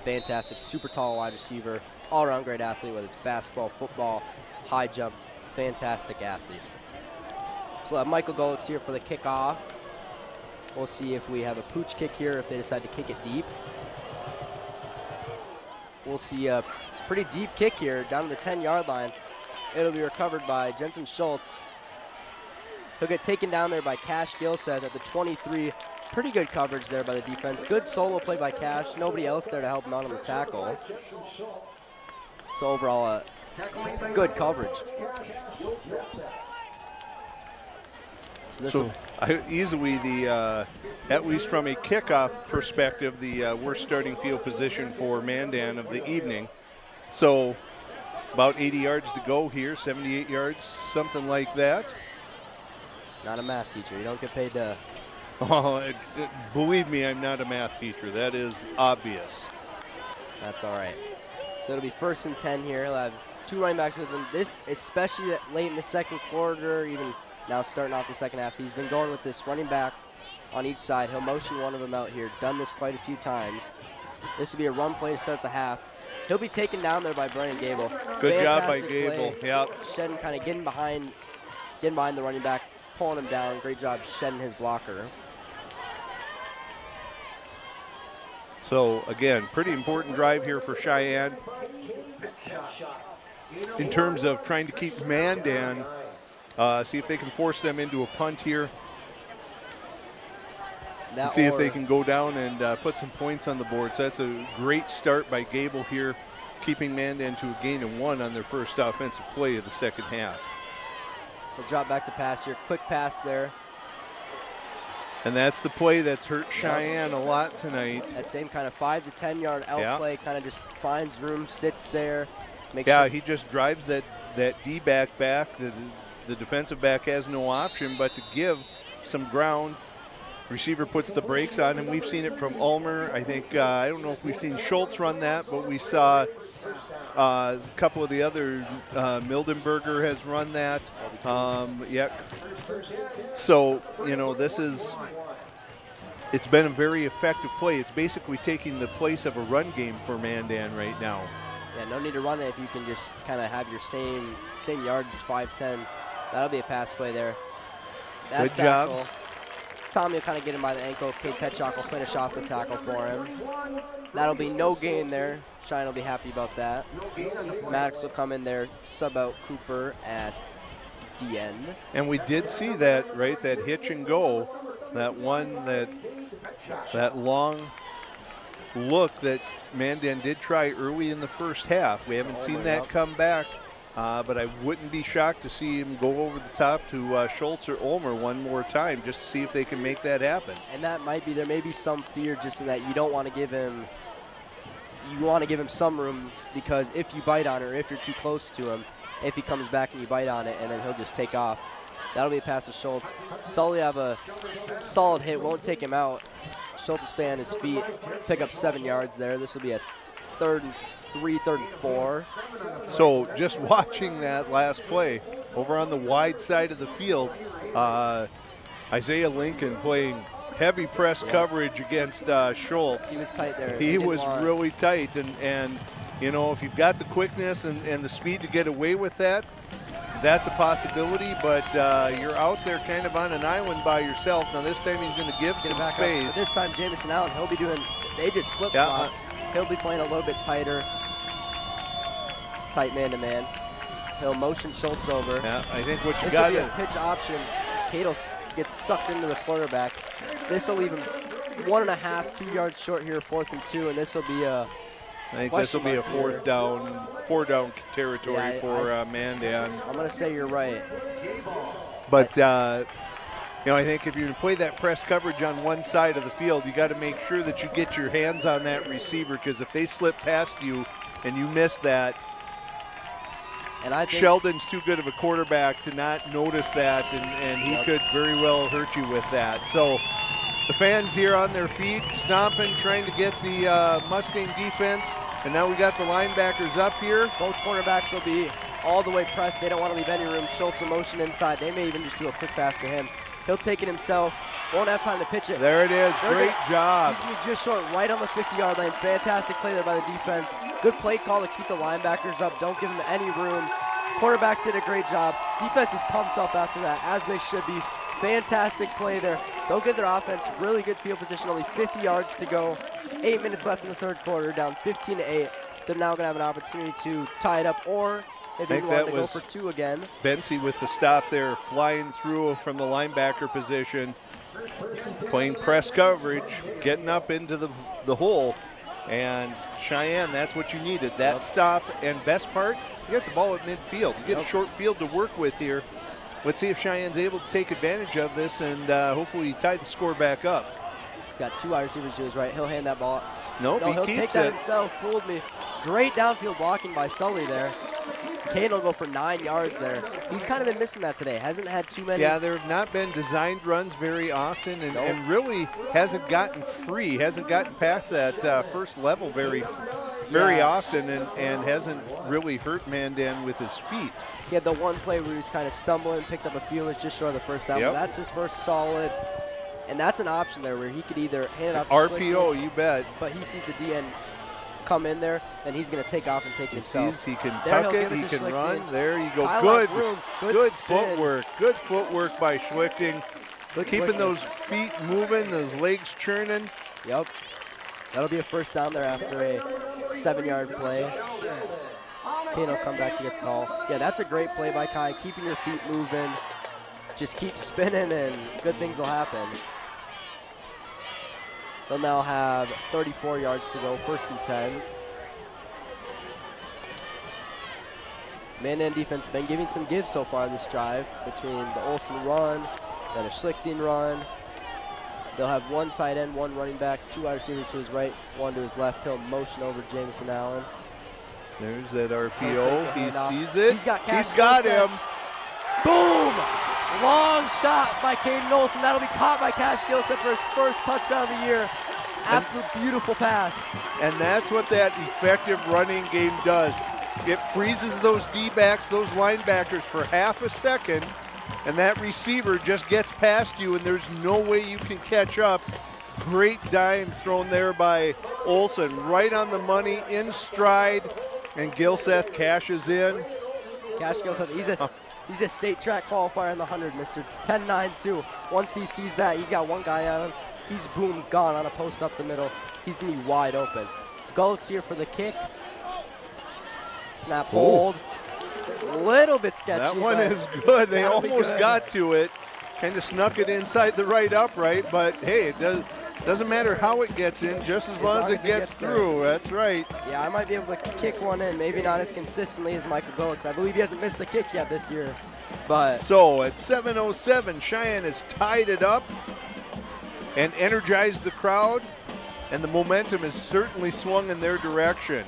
Fantastic, super tall wide receiver, all-around great athlete, whether it's basketball, football, high jump, fantastic athlete. So we'll have Michael Golick's here for the kickoff. We'll see if we have a pooch kick here, if they decide to kick it deep. We'll see a pretty deep kick here down to the 10-yard line. It'll be recovered by Jensen Schultz. He'll get taken down there by Cash Gilseth at the 23. Pretty good coverage there by the defense. Good solo play by Cash. Nobody else there to help him out on the tackle. So overall, good coverage. So easily the, at least from a kickoff perspective, the worst starting field position for Mandan of the evening. So about 80 yards to go here, 78 yards, something like that. Not a math teacher. You don't get paid to Oh, believe me, I'm not a math teacher. That is obvious. That's all right. So it'll be 1st and 10 here. He'll have 2 running backs with him. This, especially late in the second quarter, even now starting off the second half, he's been going with this running back on each side. He'll motion one of them out here. Done this quite a few times. This will be a run play to start the half. He'll be taken down there by Brennan Gable. Good job by Fantastic Gable. play. Yep. Shedden kind of getting behind the running back, pulling him down. Great job shedding his blocker. So again, pretty important drive here for Cheyenne in terms of trying to keep Mandan, see if they can force them into a punt here. And see if they can go down and put some points on the board. So that's a great start by Gable here, keeping Mandan to a gain of 1 on their first offensive play of the second half. We'll drop back to pass here. Quick pass there. And that's the play that's hurt Cheyenne a lot tonight. That same kind of 5 to 10 yard out play, kind of just finds room, sits there. He just drives that D-back back. The defensive back has no option but to give some ground. Receiver puts the brakes on him. We've seen it from Ulmer. I think, I don't know if we've seen Schultz run that, but we saw a couple of the other, Mildenberger has run that. So, you know, it's been a very effective play. It's basically taking the place of a run game for Mandan right now. Yeah, no need to run it if you can just kind of have your same yardage, 5-10. That'll be a pass play there. Good job. Tommy will kind of get him by the ankle. Cade Petchock will finish off the tackle for him. That'll be no gain there. Shine will be happy about that. Maddox will come in there, sub out Cooper at the end. And we did see that, right, that hitch and go, that long look that Mandan did try early in the first half. We haven't seen that come back. But I wouldn't be shocked to see him go over the top to Schultz or Ulmer one more time just to see if they can make that happen. And that might be, there may be some fear just in that you don't want to give him, you want to give him some room, because if you bite on it or if you're too close to him, if he comes back and you bite on it, and then he'll just take off. That'll be a pass to Schultz. Sully have a solid hit, won't take him out. Schultz will stay on his feet, pick up 7 yards there. This will be a 3rd and 4. So just watching that last play over on the wide side of the field, Isaiah Lincoln playing heavy press coverage against Schultz. He was tight there. He was really tight, and you know, if you've got the quickness and the speed to get away with that, that's a possibility, but you're out there kind of on an island by yourself. Now this time he's going to give some space. This time Jamison Allen, he'll be doing, they just flip-flops. He'll be playing a little bit tighter. Tight man-to-man. He'll motion Schultz over. Yeah, I think what you This got will be a pitch option. Cadle gets sucked into the quarterback. This will leave him 1.5, 2 yards short here, 4th and 2, and this will be a I think this will be a four down territory for Mandan. I'm going to say you're right. But, you know, I think if you play that press coverage on one side of the field, you got to make sure that you get your hands on that receiver, because if they slip past you and you miss that, and I think Sheldon's too good of a quarterback to not notice that, and he could very well hurt you with that. So the fans here on their feet, stomping, trying to get the Mustang defense, and now we got the linebackers up here. Both quarterbacks will be all the way pressed. They don't want to leave any room. Schultz in motion inside. They may even just do a quick pass to him. He'll take it himself. Won't have time to pitch it. There it is. Great job. He's going to be just short, right on the 50-yard line. Fantastic play there by the defense. Good play call to keep the linebackers up. Don't give them any room. Quarterbacks did a great job. Defense is pumped up after that, as they should be. Fantastic play there. They'll give their offense really good field position. Only 50 yards to go. 8 minutes left in the third quarter, down 15-8. They're now going to have an opportunity to tie it up, or maybe they want to go for 2 again. Bensey with the stop there, flying through from the linebacker position, playing press coverage, getting up into the hole. And Cheyenne, that's what you needed, that stop. And best part, you got the ball at midfield. You get a short field to work with here. Let's see if Cheyenne's able to take advantage of this and hopefully tie the score back up. He's got 2 wide receivers to his right. He'll hand that ball. Nope, No, he he'll keeps take that it. himself. Fooled me. Great downfield blocking by Sully there. Kane will go for 9 yards there. He's kind of been missing that today. Hasn't had too many. Yeah, there have not been designed runs very often, and really hasn't gotten free, hasn't gotten past that first level very often, and hasn't really hurt Mandan with his feet. He had the one play where he was kind of stumbling, picked up a few, was just short of the first down. Yep. But that's his first solid. And that's an option there where he could either hand it out to RPO, Schlichten, you bet. but he sees the DN come in there, and he's going to take off and take it himself. He can There, tuck he'll it, give he to can Schlichten. run. There you go. Kyle Good, Room, good spin. footwork. Good footwork by Schlichting. Good Keeping quickness. those feet moving, those legs churning. Yep. That'll be a first down there after a 7-yard play. Kane will come back to get the call. Yeah, that's a great play by Kai, keeping your feet moving. Just keep spinning and good things will happen. They'll now have 34 yards to go, 1st and 10. Mandan defense been giving some gives so far this drive between the Olsen run and a Schlichting run. They'll have one tight end, one running back, 2 wide receivers to his right, 1 to his left. He'll motion over Jamison Allen. There's that RPO. He sees it. He's got Cash He's got Gilseth. him. Boom! Long shot by Caden Olsen. That'll be caught by Cash Gilseth for his first touchdown of the year. Absolute beautiful pass. And that's what that effective running game does. It freezes those D-backs, those linebackers for half a second, and that receiver just gets past you, and there's no way you can catch up. Great dime thrown there by Olsen, right on the money, in stride, and Gilseth cashes in. Cash Gilseth, he's a state track qualifier in the 100, Mr. 10.92. Once he sees that, he's got one guy on him. He's boom, gone on a post up the middle. He's going to be wide open. Gullick's here for the kick. Snap, hold. Little bit sketchy. That one is good. They That'll be almost good. got to it. Kind of snuck it inside the right upright, but hey, it doesn't matter how it gets in, just as long as it gets through. That's right. Yeah, I might be able to kick one in, maybe not as consistently as Michael Gullick's. I believe he hasn't missed a kick yet this year. But So at 7:07, Cheyenne has tied it up and energized the crowd, and the momentum has certainly swung in their direction.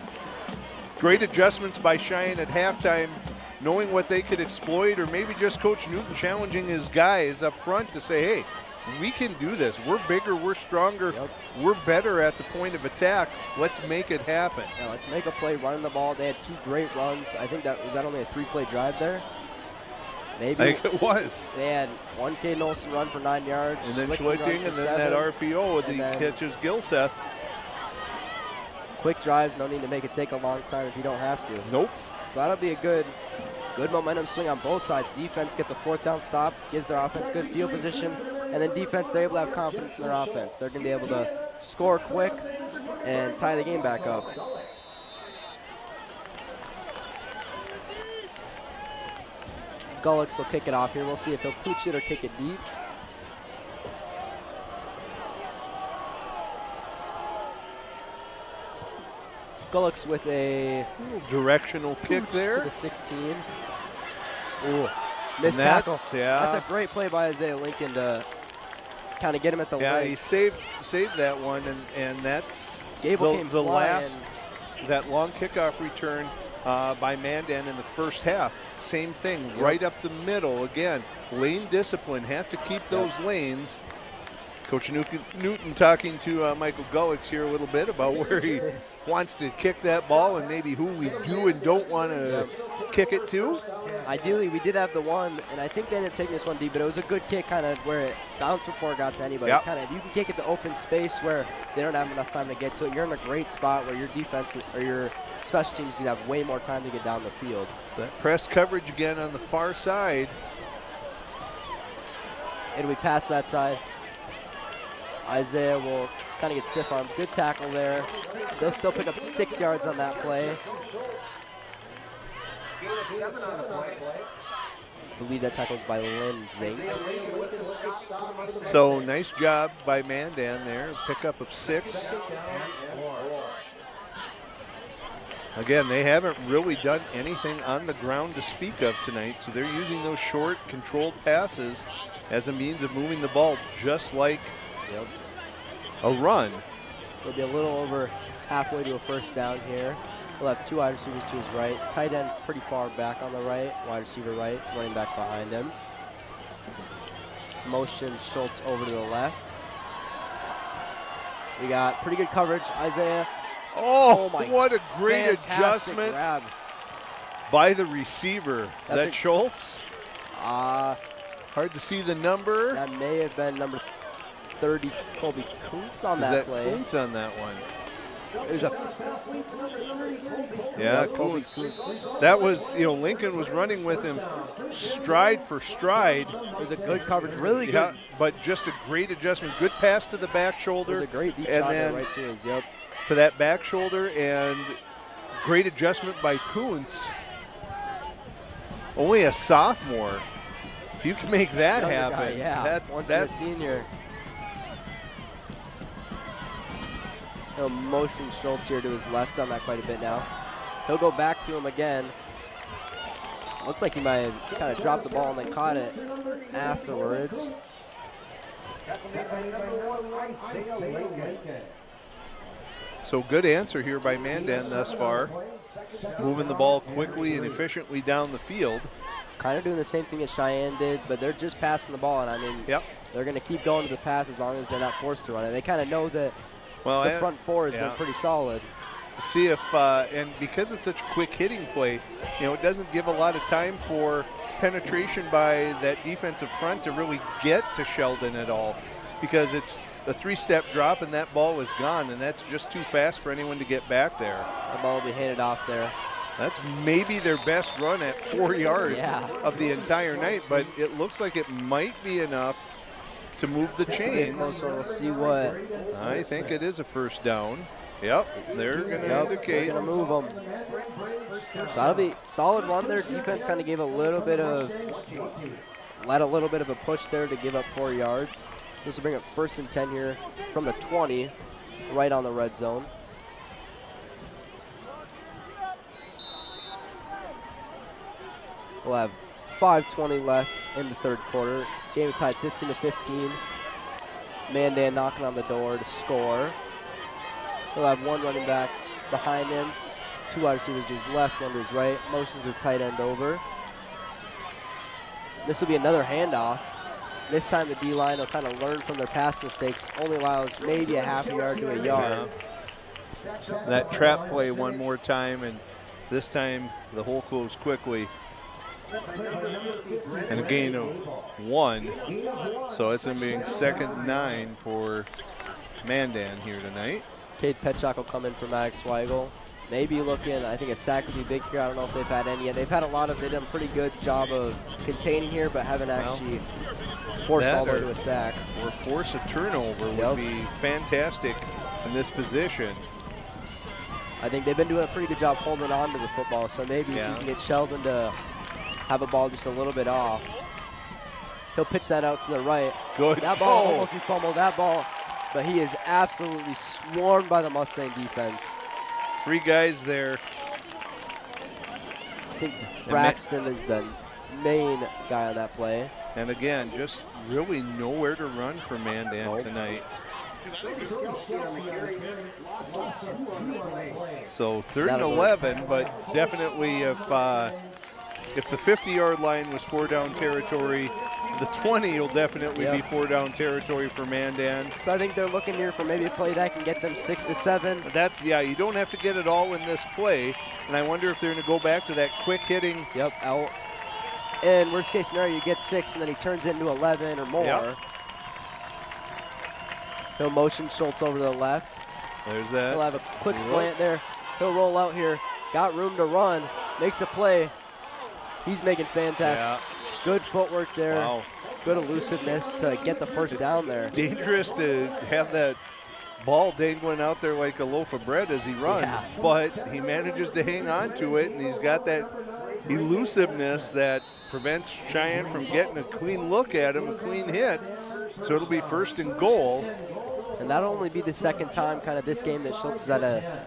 Great adjustments by Cheyenne at halftime, knowing what they could exploit, or maybe just Coach Newton challenging his guys up front to say, hey, we can do this. We're bigger, we're stronger, we're better at the point of attack. Let's make it happen. yeah, let's make a play running the ball. They had 2 great runs. I think that was only a 3-play drive there? Maybe. I think it was. They had one Caden Olsen run for 9 yards. And then Schlichting run Schlichting, for and then that 7. RPO with and the then- catches Gilseth. Quick drives, no need to make it take a long time if you don't have to. Nope. So that'll be a good momentum swing on both sides. Defense gets a 4th down stop, gives their offense good field position, and then defense, they're able to have confidence in their offense. They're going to be able to score quick and tie the game back up. Gullicks will kick it off here. We'll see if he'll pooch it or kick it deep. Gullicks with a Little directional kick pooch there. to the 16. Ooh, missed And tackle. that's- yeah. That's a great play by Isaiah Lincoln to kind of get him at the Yeah, he leg. saved that one, and that's Gable came the flying. last, that long kickoff return by Mandan in the first half. Same thing, right up the middle. Again, lane discipline, have to keep those lanes. Coach Newton talking to Michael Gullicks here a little bit about where he wants to kick that ball and maybe who we do and don't want to kick it to. Ideally, we did have the one, and I think they ended up taking this one deep, but it was a good kick kind of where it bounced before it got to anybody. Yep. Kind of, you can kick it to open space where they don't have enough time to get to it. You're in a great spot where your defense or your special teams can have way more time to get down the field. So that press coverage again on the far side. And we pass that side. Isaiah will kind of get stiff armed. Good tackle there. They'll still pick up 6 yards on that play. I believe that tackle was by Lynn Zink. So nice job by Mandan there, pickup of 6. Again, they haven't really done anything on the ground to speak of tonight, so they're using those short, controlled passes as a means of moving the ball, just like a run. So it'll be a little over halfway to a first down here. He'll have 2 wide receivers to his right. Tight end pretty far back on the right. Wide receiver right. Running back behind him. Motion Schultz over to the left. We got pretty good coverage. Isaiah. Oh, my, what a great fantastic adjustment grab. by the receiver. Is That's that a- Schultz? Hard to see the number. That may have been number 30, Colby Kuntz on Is that that play. Kuntz on that one? It was a Yeah, Colby Kuntz. Kuntz. That was, Lincoln was running with him stride for stride. It was a good coverage, really good. Yeah, but just a great adjustment. Good pass to the back It shoulder. was a great deep and shot there then right to his, yep. to that back shoulder, and great adjustment by Kuntz. Only a sophomore. If you can make that Younger happen, guy, yeah. Once he's a that's senior. He'll motion Schultz here to his left on that quite a bit now. He'll go back to him again. Looked like he might have kind of dropped the ball and then caught it afterwards. so good answer here by Mandan thus far. Moving the ball quickly and efficiently down the field. Kind of doing the same thing as Cheyenne did, but they're just passing the ball, and I mean, Yep. they're going to keep going to the pass as long as they're not forced to run it. They kind of know that Well, the front four has been pretty solid. See if, and because it's such a quick hitting play, it doesn't give a lot of time for penetration by that defensive front to really get to Sheldon at all, because it's a 3-step drop and that ball is gone, and that's just too fast for anyone to get back there. The ball will be handed off there. That's maybe their best run at 4 yards Yeah. of the entire night, but it looks like it might be enough to move the chains. Close one. We'll see what. I think it is a first down. Yep, they're going to indicate. They're going to move them. So that'll be solid run there. Defense kind of gave let a little bit of a push there to give up 4 yards. So this will bring up 1st and 10 here from the 20, right on the red zone. We'll have 5:20 left in the third quarter. Game's tied 15-15. Mandan knocking on the door to score. He'll have 1 running back behind him, 2 wide receivers to his left, 1 to his right. Motions his tight end over. This will be another handoff. This time the D-line will kind of learn from their past mistakes. Only allows maybe a half a yard to a yard. Yeah. That trap play one more time, and this time the hole closed quickly. And a gain of 1. So it's going to be 2nd and 9 for Mandan here tonight. Cade Petchak will come in for Maddox Weigel. Maybe looking, I think a sack would be big here. I don't know if they've had any yet. They've had a lot of, they've done a pretty good job of containing here, but haven't actually forced all the way to a sack. Or force a turnover would be fantastic in this position. I think they've been doing a pretty good job holding on to the football, so maybe if you can get Sheldon to have a ball just a little bit off. He'll pitch that out to the right. Good. That ball almost be fumbled, that ball, but he is absolutely swarmed by the Mustang defense. 3 guys there. I think Braxton is the main guy on that play. And again, just really nowhere to run for Mandan tonight. So 3rd and 11, but definitely if the 50-yard line was 4-down territory, the 20 will definitely be 4-down territory for Mandan. So I think they're looking here for maybe a play that can get them 6 to 7. That's, you don't have to get it all in this play. And I wonder if they're going to go back to that quick hitting. Yep, out. And worst case scenario, you get 6 and then he turns it into 11 or more. Yep. He'll motion Schultz over to the left. There's that. He'll have a quick slant there. He'll roll out here. Got room to run. Makes a play. He's making fantastic. Good footwork there. Wow. Good elusiveness to get the first down there. Dangerous to have that ball dangling out there like a loaf of bread as he runs, but he manages to hang on to it, and he's got that elusiveness that prevents Cheyenne from getting a clean look at him, a clean hit. So it'll be 1st and goal. And that'll only be the 2nd time kind of this game that Schultz has had a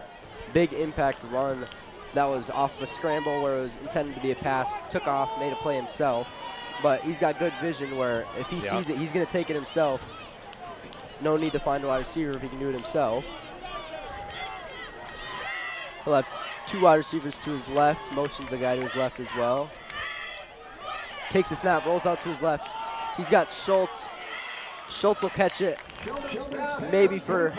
big impact run that was off of a scramble where it was intended to be a pass, took off, made a play himself. But he's got good vision where if he sees it, he's going to take it himself. No need to find a wide receiver if he can do it himself. He'll have 2 wide receivers to his left, motions a guy to his left as well. Takes the snap, rolls out to his left. He's got Schultz. Schultz will catch it. Maybe he'll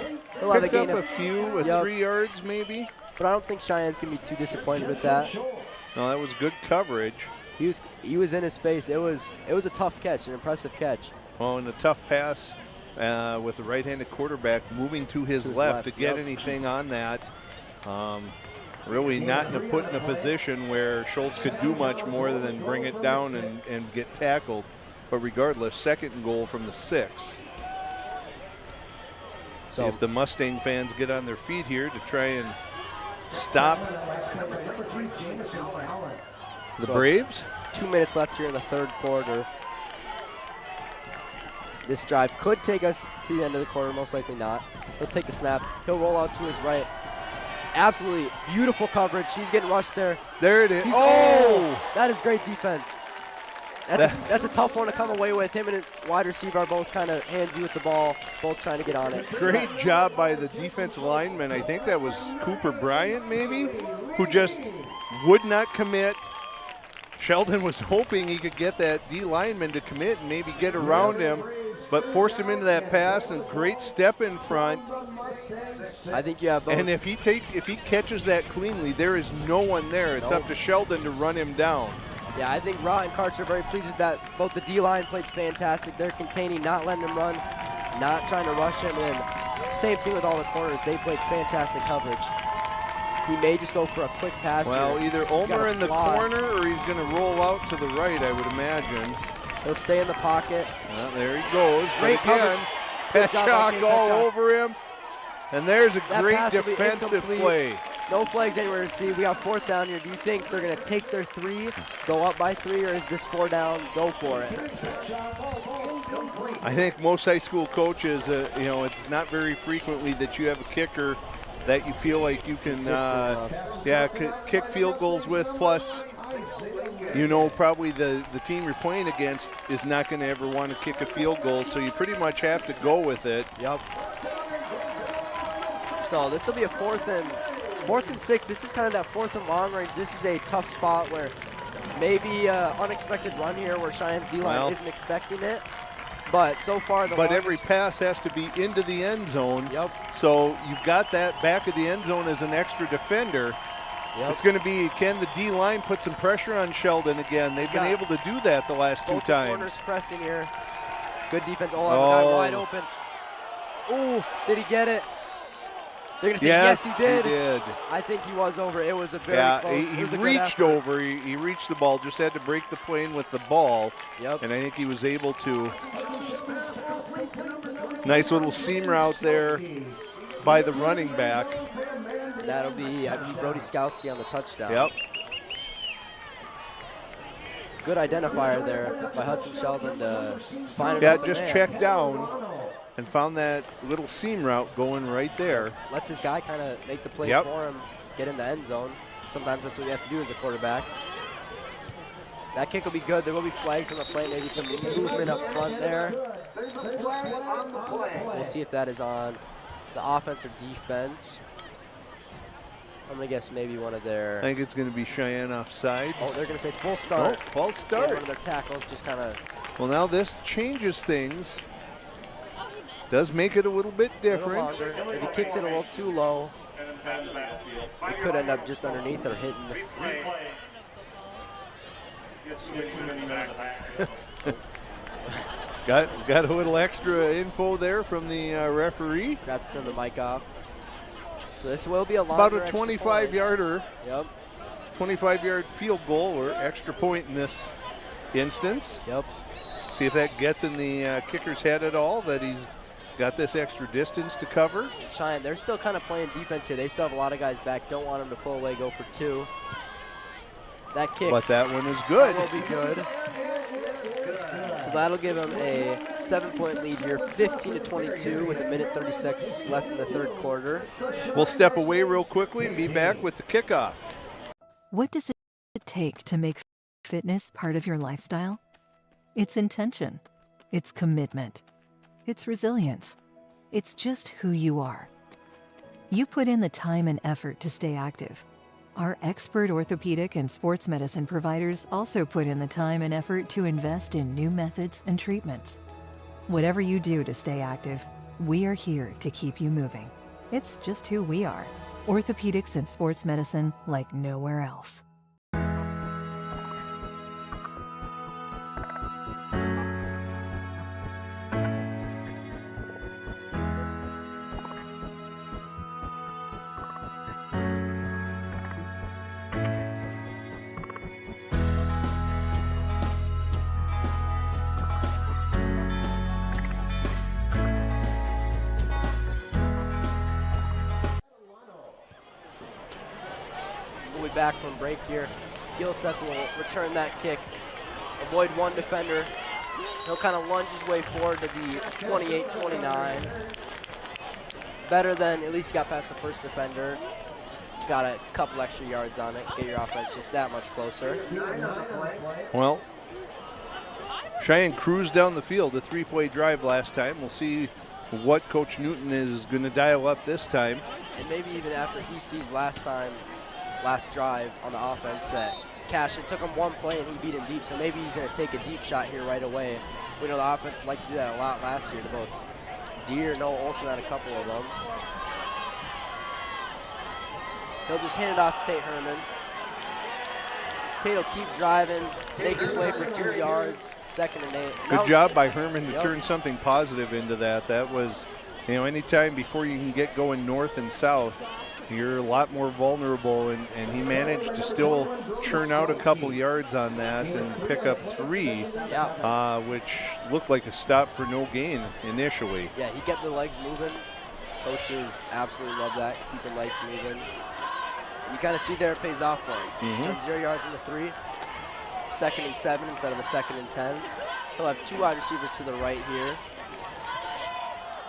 have a Picks gain up of a few, 3 yards maybe. But I don't think Cheyenne's going to be too disappointed with that. No, that was good coverage. He was in his face. It was a tough catch, an impressive catch. Oh, and a tough pass with the right-handed quarterback moving to his left to get anything on that. Really not put in a position where Schultz could do much more than bring it down and get tackled. But regardless, 2nd and goal from the 6. So if the Mustang fans get on their feet here to try and stop the Braves. 2 minutes left here in the 3rd quarter. This drive could take us to the end of the quarter, most likely not. He'll take the snap. He'll roll out to his right. Absolutely beautiful coverage. He's getting rushed there. There it is. Oh! That is great defense. That's a tough one to come away with. Him and his wide receiver are both kind of handsy with the ball, both trying to get on it. Great job by the defensive lineman. I think that was Cooper Bryant maybe, who just would not commit. Sheldon was hoping he could get that D lineman to commit and maybe get around him, but forced him into that pass, and great step in front. I think you have both. And if he catches that cleanly, there is no one there. It's up to Sheldon to run him down. Yeah, I think Rott and Karch are very pleased with that. Both the D-line played fantastic. They're containing, not letting him run, not trying to rush him. And same thing with all the corners. They played fantastic coverage. He may just go for a quick pass. Well, here. either Omer in the corner or he's going to roll out to the right, I would imagine. He'll stay in the pocket. Well, there he goes. Great but again, Petchak all over him. And there's a great defensive play. No flags anywhere to see. We got 4th down here. Do you think they're going to take their 3, go up by 3, or is this 4 down, go for it? I think most high school coaches, it's not very frequently that you have a kicker that you feel like you can kick field goals with. Plus, probably the team you're playing against is not going to ever want to kick a field goal, so you pretty much have to go with it. Yep. So this will be a 4th and 6. This is kind of that 4th and long range. This is a tough spot where maybe unexpected run here where Cheyenne's D-line isn't expecting it. But so far, every pass has to be into the end zone. Yep. So you've got that back of the end zone as an extra defender. Yep. It's going to be, can the D-line put some pressure on Sheldon again? They've been able to do that the last 2 times. Corners pressing here. Good defense. Oh, guy wide open. Ooh, did he get it? They're going to say, yes, he did. He did. I think he was over. It was a very close. He reached over. He reached the ball, just had to break the plane with the ball. Yep. And I think he was able to. Nice little seam route there by the running back. That'll be, Brody Skowski on the touchdown. Yep. Good identifier there by Hudson Sheldon to find just checked down and found that little seam route going right there. Lets his guy kind of make the play for him, get in the end zone. Sometimes that's what you have to do as a quarterback. That kick will be good. There will be flags on the play, maybe some movement up front there. We'll see if that is on the offense or defense. I'm going to guess maybe one of their... I think it's going to be Cheyenne offside. Oh, they're going to say full start. Oh, false start. One of their tackles just kind of... Well, now this changes things. Does make it a little bit different. If he kicks it a little too low, it could end up just underneath or hitting. Got a little extra info there from the referee. Got to turn the mic off. So this will be a long. About a 25-yarder. Yep. 25-yard field goal or extra point in this instance. Yep. See if that gets in the kicker's head at all, that he's got this extra distance to cover. Cheyenne, they're still kind of playing defense here. They still have a lot of guys back. Don't want him to pull away, go for 2. That kick. But that one is good. That will be good. So that'll give him a 7-point lead here, 15-22 with 1:36 left in the 3rd quarter. We'll step away real quickly and be back with the kickoff. What does it take to make fitness part of your lifestyle? It's intention. It's commitment. It's resilience. It's just who you are. You put in the time and effort to stay active. Our expert orthopedic and sports medicine providers also put in the time and effort to invest in new methods and treatments. Whatever you do to stay active, we are here to keep you moving. It's just who we are. Orthopedics and sports medicine like nowhere else. We'll be back from break here. Gilseth will return that kick, avoid one defender. He'll kind of lunge his way forward to the 28-29. Better than, at least got past the first defender. Got a couple extra yards on it. Get your offense just that much closer. Well, Cheyenne cruised down the field, a 3-play drive last time. We'll see what Coach Newton is going to dial up this time. And maybe even after he sees last drive on the offense that Cash, it took him one play and he beat him deep, so maybe he's going to take a deep shot here right away. We know the offense liked to do that a lot last year to both Deere, Noah Olson had a couple of them. He'll just hand it off to Tate Herman. Tate will keep driving, make his way for 2 yards, 2nd and 8. Good job by Herman to turn something positive into that. That was, anytime before you can get going north and south, you're a lot more vulnerable, and he managed to still churn out a couple yards on that and pick up 3, which looked like a stop for no gain initially. Yeah, he kept the legs moving. Coaches absolutely love that, keeping legs moving. You kind of see there it pays off for him. Turns 0 yards into 3, 2nd and 7 instead of a 2nd and 10. He'll have 2 wide receivers to the right here.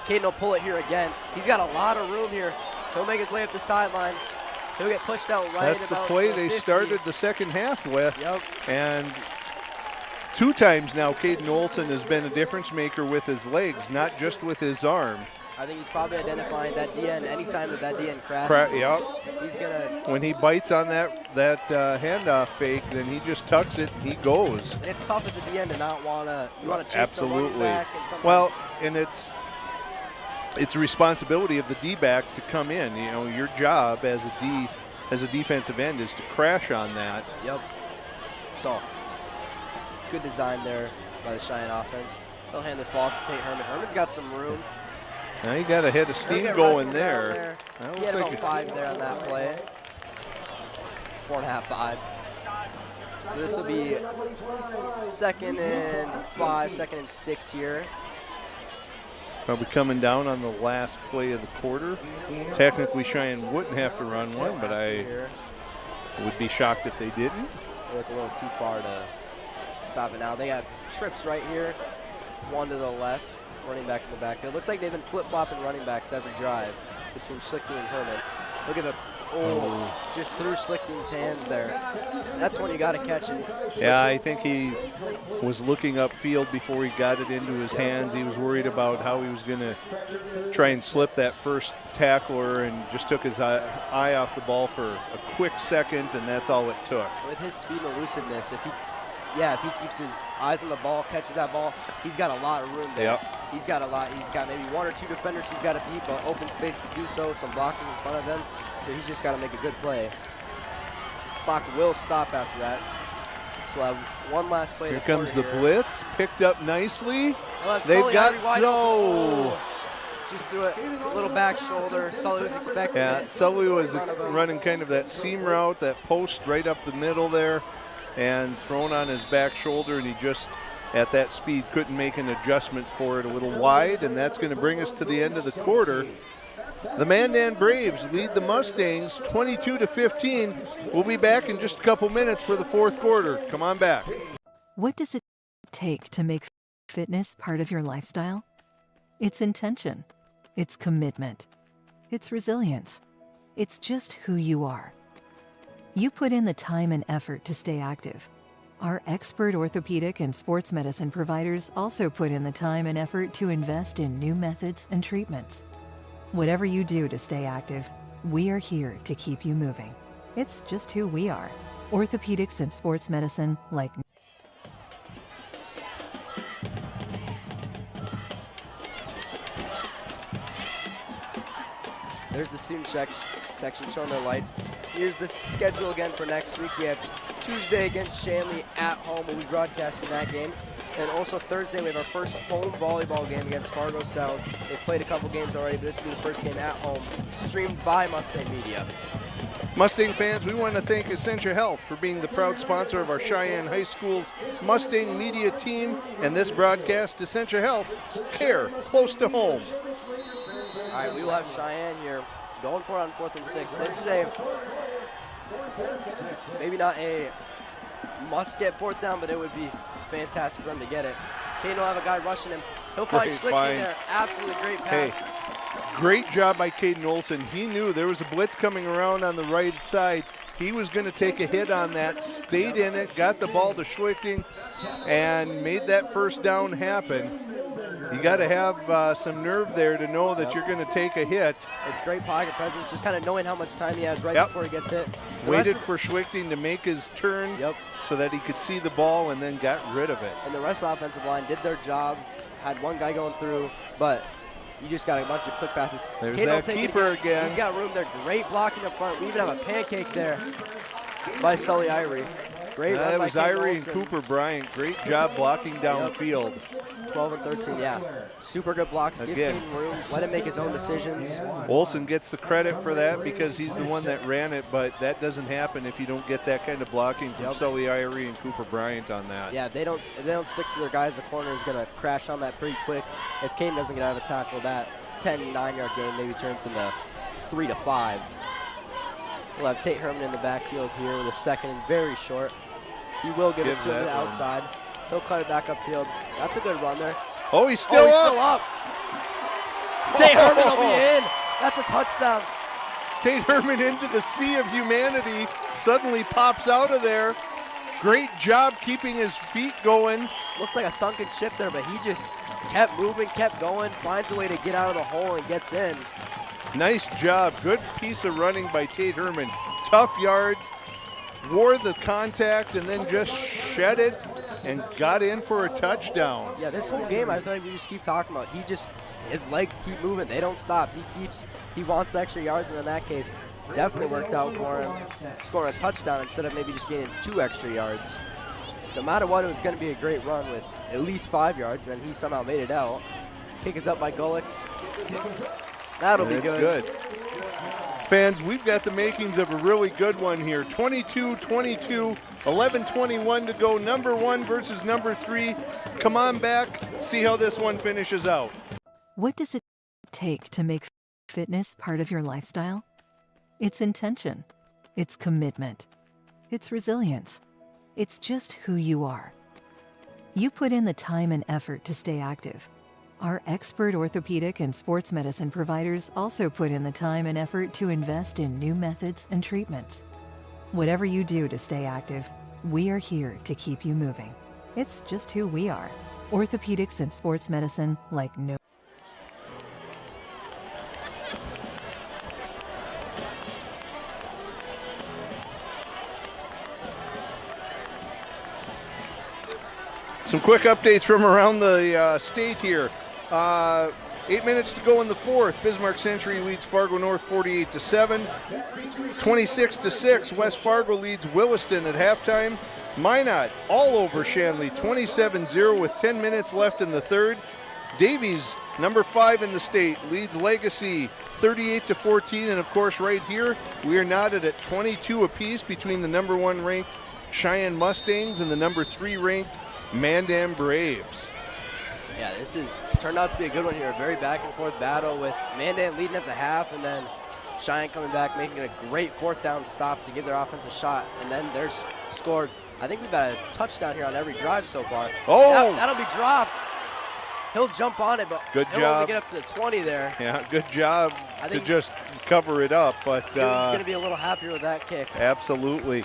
Caden will pull it here again. He's got a lot of room here. He'll make his way up the sideline. He'll get pushed out right. That's the play they 50. started the second half with. Yep. And 2 times now, Caden Olson has been a difference maker with his legs, not just with his arm. I think he's probably identifying that DN anytime that DN crashes. He's gonna. When he bites on that handoff fake, then he just tucks it and he goes. And it's tough as a DN to not wanna. You wanna chase Absolutely. the running back. And well, and it's a responsibility of the D-back to come in. Your job as a defensive end is to crash on that. Yep. So, good design there by the Cheyenne offense. He'll hand this ball to Tate Herman. Herman's got some room. Now you got a head of steam going there. He had about 5 there on that play. 4.5, 5. So this will be 2nd and 5, 2nd and 6 here. Probably coming down on the last play of the quarter. Technically, Cheyenne wouldn't have to run one, but I would be shocked if they didn't. They look a little too far to stop it now. They got trips right here, 1 to the left, running back in the backfield. Looks like they've been flip-flopping running backs every drive between Schlichting and Herman. Look at the, just through Schlichting's hands there. That's when you got to catch it. Yeah, I think he was looking upfield before he got it into his hands. He was worried about how he was going to try and slip that first tackler and just took his eye off the ball for a quick second, and that's all it took. With his speed and elusiveness, if he keeps his eyes on the ball, catches that ball, he's got a lot of room there. Yep. He's got a lot. He's got maybe 1 or 2 defenders he's got to beat, but open space to do so, some blockers in front of him. So he's just got to make a good play. Clock will stop after that. So we'll have one last play. Here comes the blitz, picked up nicely. They've got So. Just threw it, a little back shoulder. Sully was expecting it. Yeah, Sully was running kind of that seam route, that post right up the middle there, and thrown on his back shoulder, and he just, at that speed, couldn't make an adjustment for it, a little wide, and that's going to bring us to the end of the quarter. The Mandan Braves lead the Mustangs 22-15. We'll be back in just a couple minutes for the 4th quarter. Come on back. What does it take to make fitness part of your lifestyle? It's intention. It's commitment. It's resilience. It's just who you are. You put in the time and effort to stay active. Our expert orthopedic and sports medicine providers also put in the time and effort to invest in new methods and treatments. Whatever you do to stay active, we are here to keep you moving. It's just who we are. Orthopedics and sports medicine like There's the student section showing their lights. Here's the schedule again for next week. We have Tuesday against Shanley at home. We'll be broadcasting that game. And also Thursday, we have our first home volleyball game against Fargo South. They've played a couple games already, but this will be the first game at home, streamed by Mustang Media. Mustang fans, we want to thank Essentia Health for being the proud sponsor of our Cheyenne High School's Mustang Media team and this broadcast. Essentia Health, care close to home. All right, we will have Cheyenne here going for it on 4th and 6. This is maybe not a must get 4th down, but it would be fantastic for them to get it. Caden will have a guy rushing him. He'll find Schlichting there. Absolutely great pass. Hey, great job by Caden Olson. He knew there was a blitz coming around on the right side. He was going to take a hit on that, stayed in it, got the ball to Schlichting, and made that first down happen. You got to have some nerve there to know that you're going to take a hit. It's great pocket presence, just kind of knowing how much time he has right before he gets hit. Waited for Schlichting to make his turn so that he could see the ball and then got rid of it. And the rest of the offensive line did their jobs, had one guy going through, but you just got a bunch of quick passes. There's that keeper again. He's got room there. Great blocking up front. We even have a pancake there by Sully Irie. Great run that by was Caden Irie Olson. and Cooper Bryant. Great job blocking downfield. 12 and 13, yeah. Super good blocks. Give Caden room. Let him make his own decisions. Olson gets the credit for that because he's the one that ran it, but that doesn't happen if you don't get that kind of blocking from Sully Irie and Cooper Bryant on that. Yeah, if they don't stick to their guys, the corner is going to crash on that pretty quick. If Caden doesn't get out of a tackle, that 10, 9-yard game maybe turns into 3 to 5. We'll have Tate Herman in the backfield here with a second and very short. He will give it to him to the outside. He'll cut it back upfield. That's a good run there. Oh, he's still up. Tate Herman will be in. That's a touchdown. Tate Herman into the sea of humanity. Suddenly pops out of there. Great job keeping his feet going. Looks like a sunken ship there, but he just kept moving, kept going, finds a way to get out of the hole and gets in. Nice job. Good piece of running by Tate Herman. Tough yards. Wore the contact and then just shed it and got in for a touchdown. Yeah, this whole game I feel like we just keep talking about. His legs keep moving. They don't stop. He wants the extra yards, and in that case, definitely worked out for him. Scoring a touchdown instead of maybe just getting 2 extra yards. No matter what, it was going to be a great run with at least 5 yards, and he somehow made it out. Kick is up by Gulix. That'll be good. Good. Fans, we've got the makings of a really good one here. 22-22, 11:21 to go. Number 1 versus number 3. Come on back, see how this one finishes out. what does it take to make fitness part of your lifestyle? It's intention. It's commitment. It's resilience. It's just who you are. You put in the time and effort to stay active. Our expert orthopedic and sports medicine providers also put in the time and effort to invest in new methods and treatments. Whatever you do to stay active, we are here to keep you moving. It's just who we are. Orthopedics and sports medicine like no. Some quick updates from around the state here. 8 minutes to go in the 4th. Bismarck Century leads Fargo North 48-7. 26-6. West Fargo leads Williston at halftime. Minot all over Shanley 27-0 with 10 minutes left in the 3rd. Davies, number 5 in the state, leads Legacy 38-14. And of course right here we are knotted at 22 apiece between the number 1 ranked Cheyenne Mustangs and the number 3 ranked Mandan Braves. Yeah, this is turned out to be a good one here. A very back and forth battle with Mandan leading at the half and then Cheyenne coming back, making a great 4th down stop to give their offense a shot. And then they're scored. I think we've got a touchdown here on every drive so far. Oh! That'll be dropped. He'll jump on it, but good he'll job. only get up to the 20 there. Yeah, good job to just cover it up. But he's going to be a little happier with that kick. Absolutely.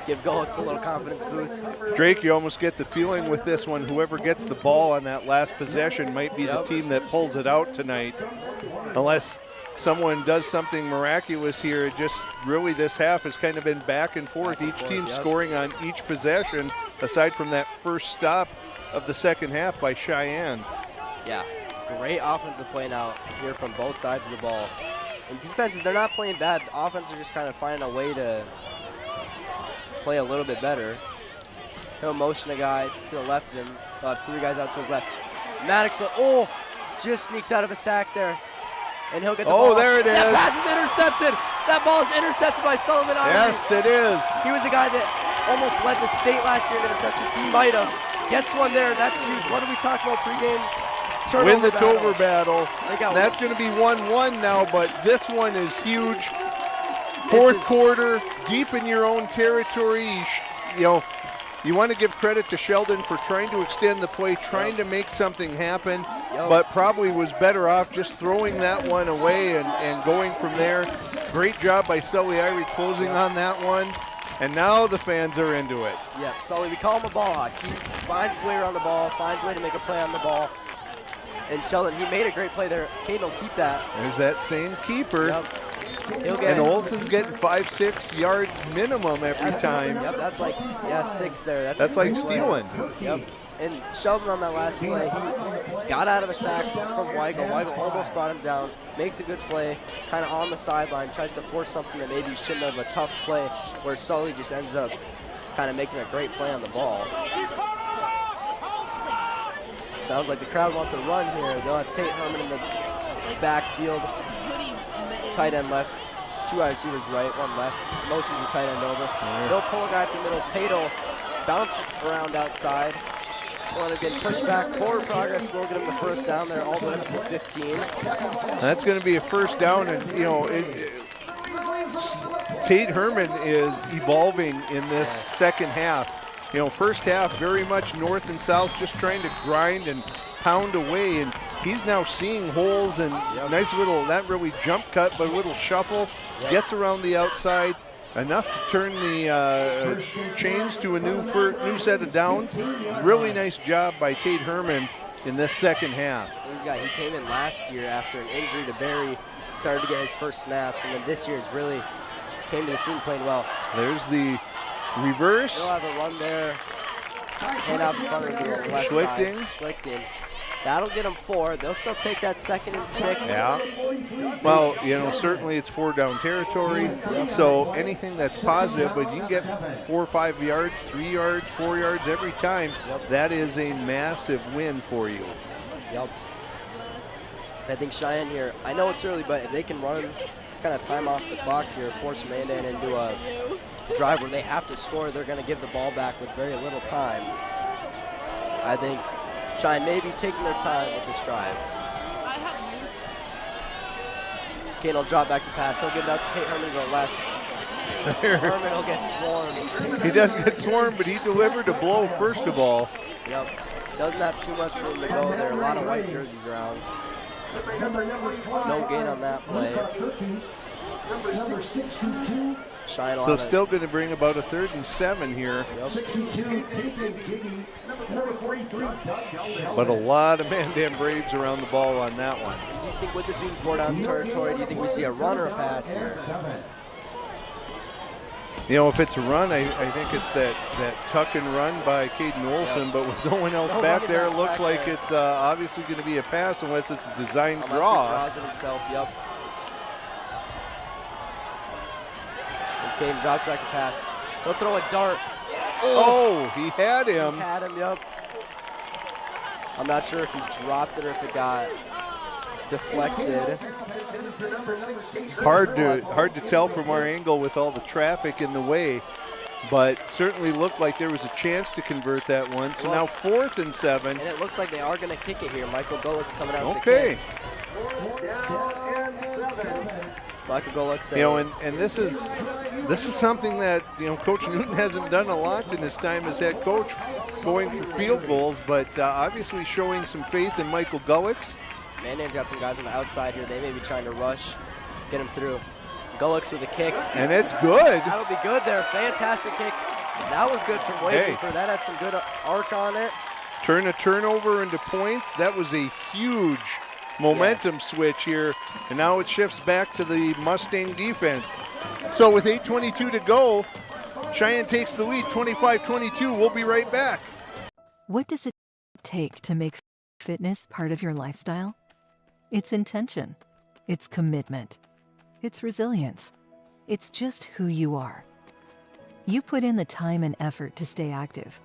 Give Gulix a little confidence boost. Drake, you almost get the feeling with this one, whoever gets the ball on that last possession might be the team that pulls it out tonight. Unless someone does something miraculous here. It just really this half has kind of been back and forth. Each team scoring on each possession, aside from that first stop of the second half by Cheyenne. Yeah, great offensive play now here from both sides of the ball. And defenses, they're not playing bad. The offense are just kind of finding a way to play a little bit better. He'll motion a guy to the left of him. He'll have 3 guys out to his left. Maddox, just sneaks out of a sack there. And he'll get the ball. Oh, there it is. That pass is intercepted. That ball is intercepted by Sullivan Ivey. Yes, it is. He was the guy that almost led the state last year in interceptions. He might have. Gets one there. That's huge. What did we talk about pregame? Win the Tover battle. got That's going to be 1-1 now, but this one is huge. Fourth quarter, deep in your own territory. You want to give credit to Sheldon for trying to extend the play, trying to make something happen, but probably was better off just throwing that one away and going from there. Great job by Sully Irie closing on that one, and now the fans are into it. Yep, Sully, we call him a ball hawk. He finds his way around the ball, finds a way to make a play on the ball. And Sheldon, he made a great play there. Caden will keep that. There's that same keeper. Yep. He'll get and Olson's getting 5-6 yards minimum every time. Yep, that's like, 6 there. That's like stealing. Yep. And Sheldon on that last play, he got out of a sack from Weigel. Weigel almost brought him down, makes a good play, kind of on the sideline, tries to force something that maybe shouldn't have, a tough play, where Sully just ends up kind of making a great play on the ball. Sounds like the crowd wants a run here. They'll have Tate Herman in the backfield. Tight end left, 2 wide receivers right, 1 left. Motions his tight end over. They'll pull a guy up the middle. Tate'll bounce around outside. We'll end up getting pushed back. Forward progress will get him the first down there, all the way up to the 15. That's going to be a first down, and Tate Herman is evolving in this second half. First half very much north and south, just trying to grind and pound away, and he's now seeing holes and nice little, not really jump cut, but a little shuffle, gets around the outside, enough to turn the chains to a new set of downs. Really nice job by Tate Herman in this second half. He came in last year after an injury to Barry, started to get his first snaps, and then this year has really came to the scene playing well. There's the reverse. He'll have a run there. Hand out in front of the left side. Schlichting. That'll get them 4. They'll still take that 2nd and 6. Yeah. Well, certainly it's 4 down territory. So anything that's positive, but you can get 4 or 5 yards, 3 yards, 4 yards every time. That is a massive win for you. Yep. I think Cheyenne here, I know it's early, but if they can run kind of time off the clock here, force Mandan into a drive where they have to score, they're going to give the ball back with very little time. I think Cheyenne may be taking their time with this drive. Kane will drop back to pass. He'll give it out to Tate Herman to the left. Herman will get swarmed. He does get swarmed, but he delivered a blow first of all. Yep. Doesn't have too much room to go there. A lot of white jerseys around. No gain on that play. So still going to bring about a 3rd and 7 here. But a lot of Mandan Braves around the ball on that one. Do you think with this being 4 down territory, do you think we see a run or a pass here? If it's a run, I think it's that tuck and run by Caden Olson, but with no one else back there, it looks like it's obviously going to be a pass unless it's a designed draw. Unless he draws it himself, yep. Caden drops back to pass. He'll throw a dart. Oh, he had him. He had him, yep. I'm not sure if he dropped it or if it got deflected. Hard to tell from our angle with all the traffic in the way, but certainly looked like there was a chance to convert that one. So now 4th and 7. And it looks like they are going to kick it here. Michael Golick's coming out to kick. Michael Golick saying, and this is something that Coach Newton hasn't done a lot in his time as head coach, going for field goals, but obviously showing some faith in Michael Gullick's. Mandan's got some guys on the outside here. They may be trying to rush, get him through. Gullick's with a kick. And it's good. That'll be good there. Fantastic kick. That was good from Wakekeeper. That had some good arc on it. Turn a turnover into points. That was a huge momentum switch here, and now it shifts back to the Mustang defense. So with 8:22 to go, Cheyenne takes the lead, 25-22. We'll be right back. What does it take to make fitness part of your lifestyle? It's intention. It's commitment. It's resilience. It's just who you are. You put in the time and effort to stay active.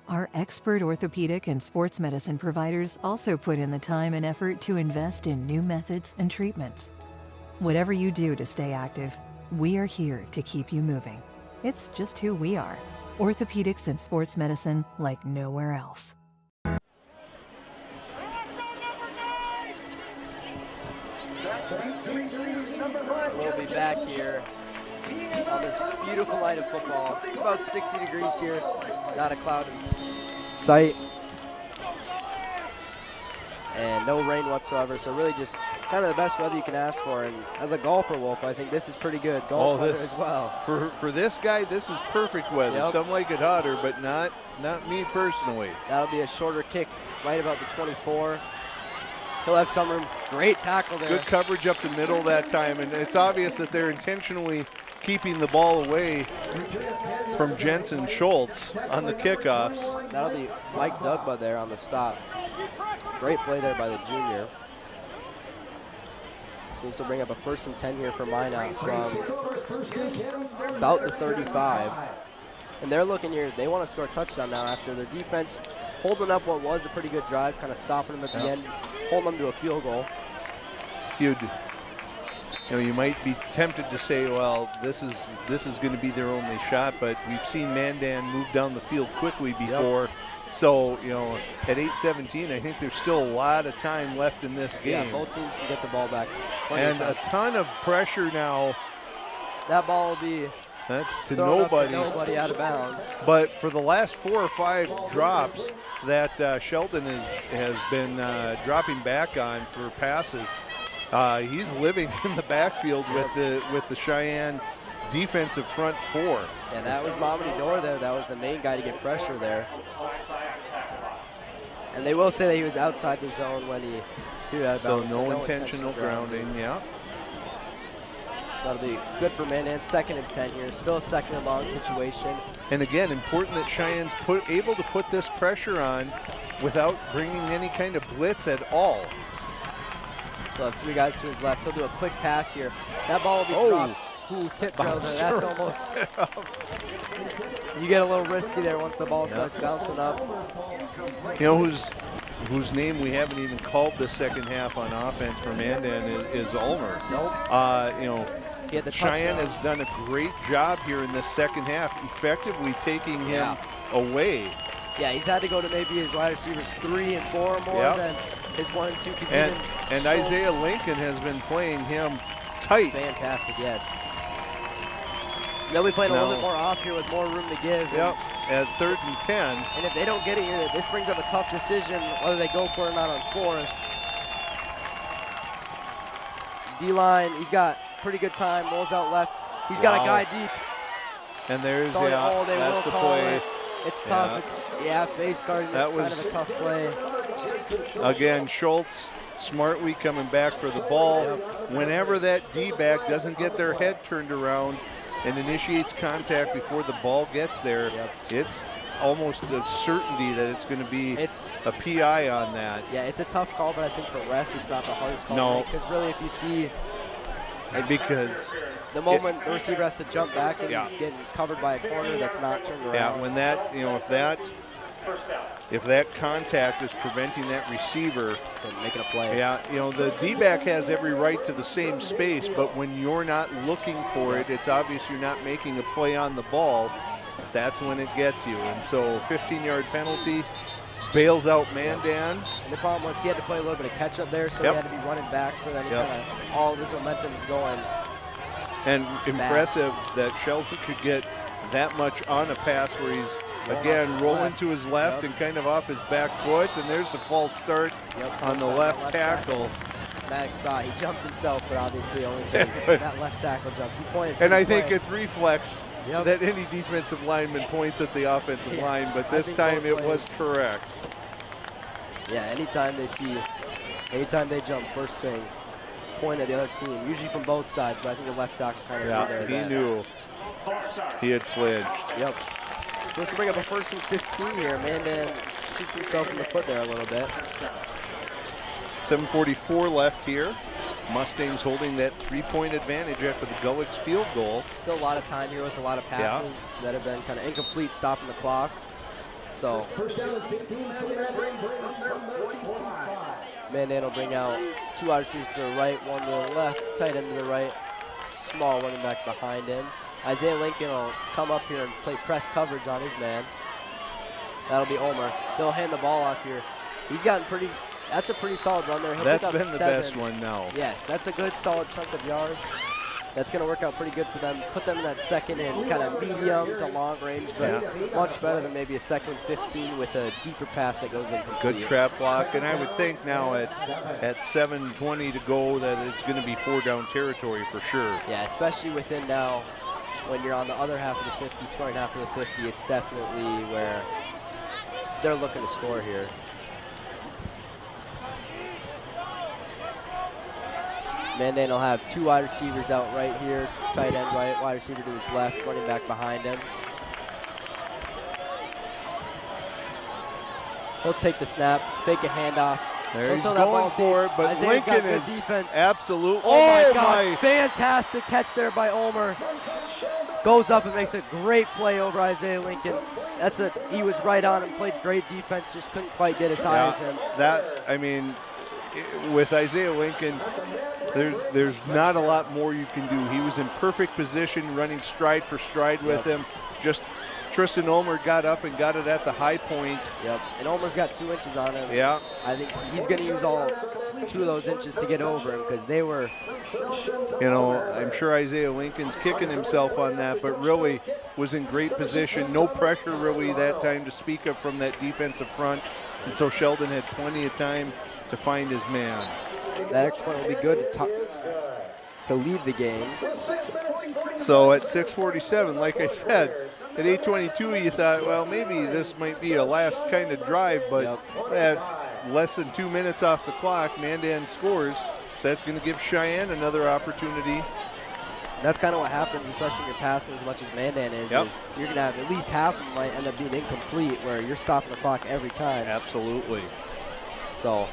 Our expert orthopedic and sports medicine providers also put in the time and effort to invest in new methods and treatments. Whatever you do to stay active, we are here to keep you moving. It's just who we are. Orthopedics and sports medicine like nowhere else. We'll be back here on this beautiful night of football. It's about 60 degrees here, not a cloud in sight, and no rain whatsoever, so really just kind of the best weather you can ask for. And as a golfer, Wolf, I think this is pretty good golf weather as well. For this guy, this is perfect weather. Yep. Some like it hotter, but not me personally. That'll be a shorter kick right about the 24. He'll have some room. Great tackle there. Good coverage up the middle that time, and it's obvious that they're intentionally keeping the ball away from Jensen Schultz on the kickoffs. That'll be Mike Dugba there on the stop. Great play there by the junior. So this will bring up a 1st and 10 here for Minot from about the 35. And they're looking here, they want to score a touchdown now after their defense holding up what was a pretty good drive, kind of stopping them at the end, holding them to a field goal. You might be tempted to say, well, this is going to be their only shot, but we've seen Mandan move down the field quickly before. Yep. So, at 8:17, I think there's still a lot of time left in this game. Yeah, both teams can get the ball back. And a ton of pressure now. That ball will be That's to thrown up nobody. to nobody out of bounds. But for the last 4 or 5 drops that Sheldon has been dropping back on for passes, he's living in the backfield with the Cheyenne defensive front 4. Yeah, that was Mamadi Dor there. That was the main guy to get pressure there. And they will say that he was outside the zone when he threw that So bounce. no intentional grounding, yeah. So that'll be good for Mandan. 2nd and 10 here. Still a 2nd and long situation. And again, important that Cheyenne's able to put this pressure on without bringing any kind of blitz at all. So he'll have 3 guys to his left. He'll do a quick pass here. That ball will be dropped. Ooh, tip drill there. That's almost. You get a little risky there once the ball starts bouncing up. You know whose name we haven't even called the second half on offense for Mandan is Ulmer. Nope. He had the Cheyenne touchdown. has done a great job here in this second half, effectively taking him away. Yeah, he's had to go to maybe his wide receivers 3 and 4 more than his 1 and 2. And Isaiah Lincoln has been playing him tight. Fantastic, yes. They'll be playing a little bit more off here with more room to give. Yep, at 3rd and 10. And if they don't get it here, this brings up a tough decision whether they go for it or not on 4th. D-line, he's got pretty good time, rolls out left. He's got a guy deep. And there's, They that's the will call play. it. It's tough. It's face guarding. That's kind of a tough play. Again, Schultz smartly coming back for the ball. Whenever that D-back doesn't get their head turned around and initiates contact before the ball gets there, it's almost a certainty that it's going to be a PI on that. Yeah, it's a tough call, but I think for refs, it's not the hardest call. No. Because really, if you see, because the moment the receiver has to jump back and he's getting covered by a corner that's not turned around. Yeah, when that, if that contact is preventing that receiver from making a play. Yeah, the D-back has every right to the same space, but when you're not looking for it, it's obvious you're not making a play on the ball. That's when it gets you. And so 15-yard penalty, bails out Mandan. And the problem was he had to play a little bit of catch-up there, so he had to be running back, so then he kind of, all of his momentum's going. And impressive that Sheldon could get that much on a pass where he's, again, rolling to his left and kind of off his back foot, and there's a false start on the left tackle. Maddox saw it. He jumped himself, but obviously only because that left tackle jumped. He pointed. And I think it's reflex that any defensive lineman points at the offensive line, but this time it was correct. Yeah, anytime they see Anytime they jump, first thing, point at the other team, usually from both sides, but I think the left tackle kind of knew there. He knew. He had flinched. Yep. So this will bring up a 1st and 15 here. Mandan shoots himself in the foot there a little bit. 7:44 left here. Mustangs holding that 3-point advantage after the Gullick's field goal. Still a lot of time here with a lot of passes that have been kind of incomplete, stopping the clock. So Mandan will bring out 2 wide receivers to the right, 1 to the left, tight end to the right, small running back behind him. Isaiah Lincoln will come up here and play press coverage on his man. That'll be Omer. He'll hand the ball off here. He's gotten pretty, that's a pretty solid run there. He'll That's pick up been the 7. best one now. Yes, that's a good solid chunk of yards. That's going to work out pretty good for them. Put them in that 2nd and kind of medium to long range, but much better than maybe a 2nd and 15 with a deeper pass that goes incomplete. Good trap block, and I would think now at 7:20 to go that it's going to be 4-down territory for sure. Yeah, especially within now when you're on the other half of the 50, scoring half of the 50, it's definitely where they're looking to score here. Mandan will have 2 wide receivers out right here, tight end right, wide receiver to his left, running back behind him. He'll take the snap, fake a handoff. There he's going for it, but Isaiah's Lincoln got good is defense. absolute. Oh my God, fantastic catch there by Omer. Goes up and makes a great play over Isaiah Lincoln. He was right on him, played great defense, just couldn't quite get as high as him. With Isaiah Lincoln, there's not a lot more you can do. He was in perfect position, running stride for stride with him. Just Tristan Omer got up and got it at the high point. Yep, and Omer's got 2 inches on him. Yeah. I think he's going to use all 2 of those inches to get over him because they were. I'm sure Isaiah Lincoln's kicking himself on that, but really was in great position. No pressure really that time to speak of from that defensive front, and so Sheldon had plenty of time to find his man. That extra point will be good to lead the game. So at 6:47, like I said, at 8:22 you thought, well, maybe this might be a last kind of drive, but at less than 2 minutes off the clock, Mandan scores. So that's going to give Cheyenne another opportunity. That's kind of what happens, especially when you're passing as much as Mandan is you're going to have at least half of them might end up being incomplete where you're stopping the clock every time. Absolutely. So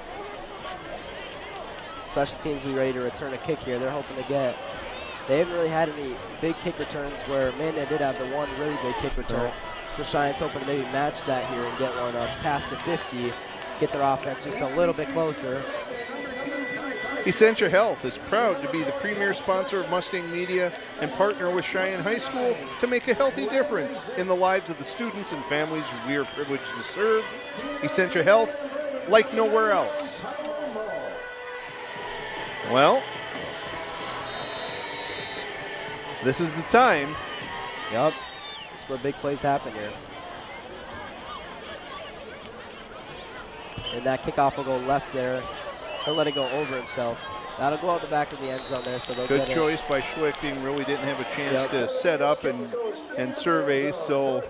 special teams will be ready to return a kick here. They're hoping to get. They haven't really had any big kick returns where Mandan did have the one really big kick return. So Cheyenne's hoping to maybe match that here and get one up past the 50, get their offense just a little bit closer. Essentia Health is proud to be the premier sponsor of Mustang Media and partner with Cheyenne High School to make a healthy difference in the lives of the students and families we are privileged to serve. Essentia Health, like nowhere else. Well, this is the time. Yep, that's where big plays happen here. And that kickoff will go left there. He'll let it go over himself. That'll go out the back of the end zone there, so they'll Good get choice by Schlichting. Really didn't have a chance to set up and survey, so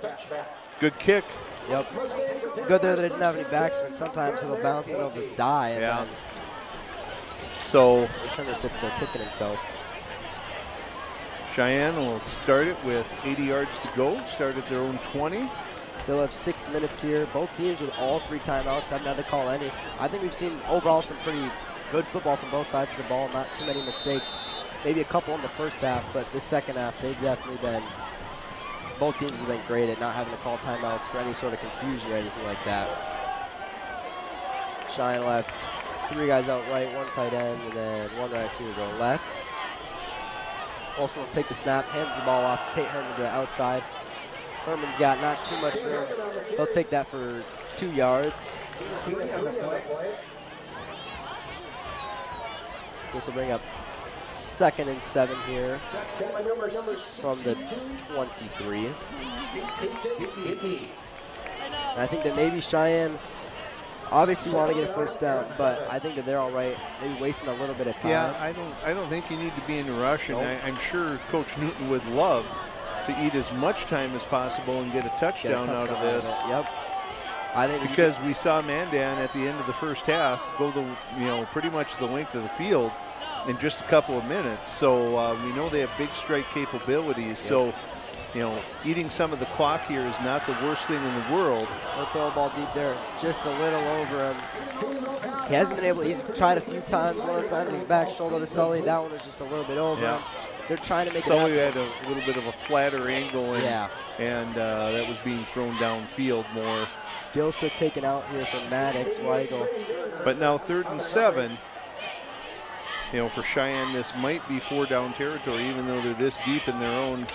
good kick. Yep. Good there that it didn't have any backsmen. Sometimes it'll bounce and it'll just die. And then so the returner sits there kicking himself. Cheyenne will start it with 80 yards to go. Start at their own 20. They'll have 6 minutes here. Both teams with all 3 timeouts. Haven't had to call any. I think we've seen overall some pretty good football from both sides of the ball. Not too many mistakes. Maybe a couple in the first half, but the second half they've definitely been. Both teams have been great at not having to call timeouts for any sort of confusion or anything like that. Cheyenne will have 3 guys out right, 1 tight end, and then 1 right receiver to the left. Also will take the snap, hands the ball off to Tate Herman to the outside. Herman's got not too much room. He'll take that for 2 yards. So this will bring up 2nd and 7 here from the 23. And I think that maybe Cheyenne obviously want to get a first down, but I think that they're all right. Maybe wasting a little bit of time. Yeah, I don't think you need to be in a rush, and I'm sure Coach Newton would love to eat as much time as possible and get a touchdown out of this. Yep. I think because we saw Mandan at the end of the first half go pretty much the length of the field in just a couple of minutes. So we know they have big strike capabilities. Yep. So, eating some of the clock here is not the worst thing in the world. He'll throw a ball deep there, just a little over him. He hasn't been able, he's tried a few times. One of the times his back shoulder to Sully. That one was just a little bit over him. They're trying to make Sully had a little bit of a flatter angle, and that was being thrown downfield more. Gilsa taken out here from Maddox, Weigel. But now 3rd and 7. For Cheyenne, this might be 4-down territory, even though they're this deep in their own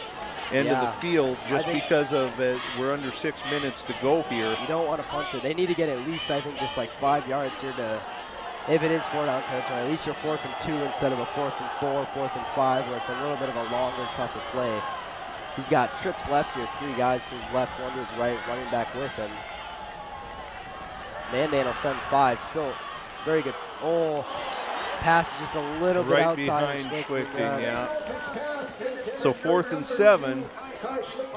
end of the field, just because of we're under 6 minutes to go here. You don't want to punt it. They need to get at least, I think, just like 5 yards here to, if it is 4-down territory, at least you're 4th and 2 instead of a 4th and 4, 4th and 5, where it's a little bit of a longer, tougher play. He's got trips left here, 3 guys to his left, 1 to his right, running back with him. Mandan will send 5, still very good. Oh, pass is just a little bit outside. Behind Schlichting, So 4th and 7.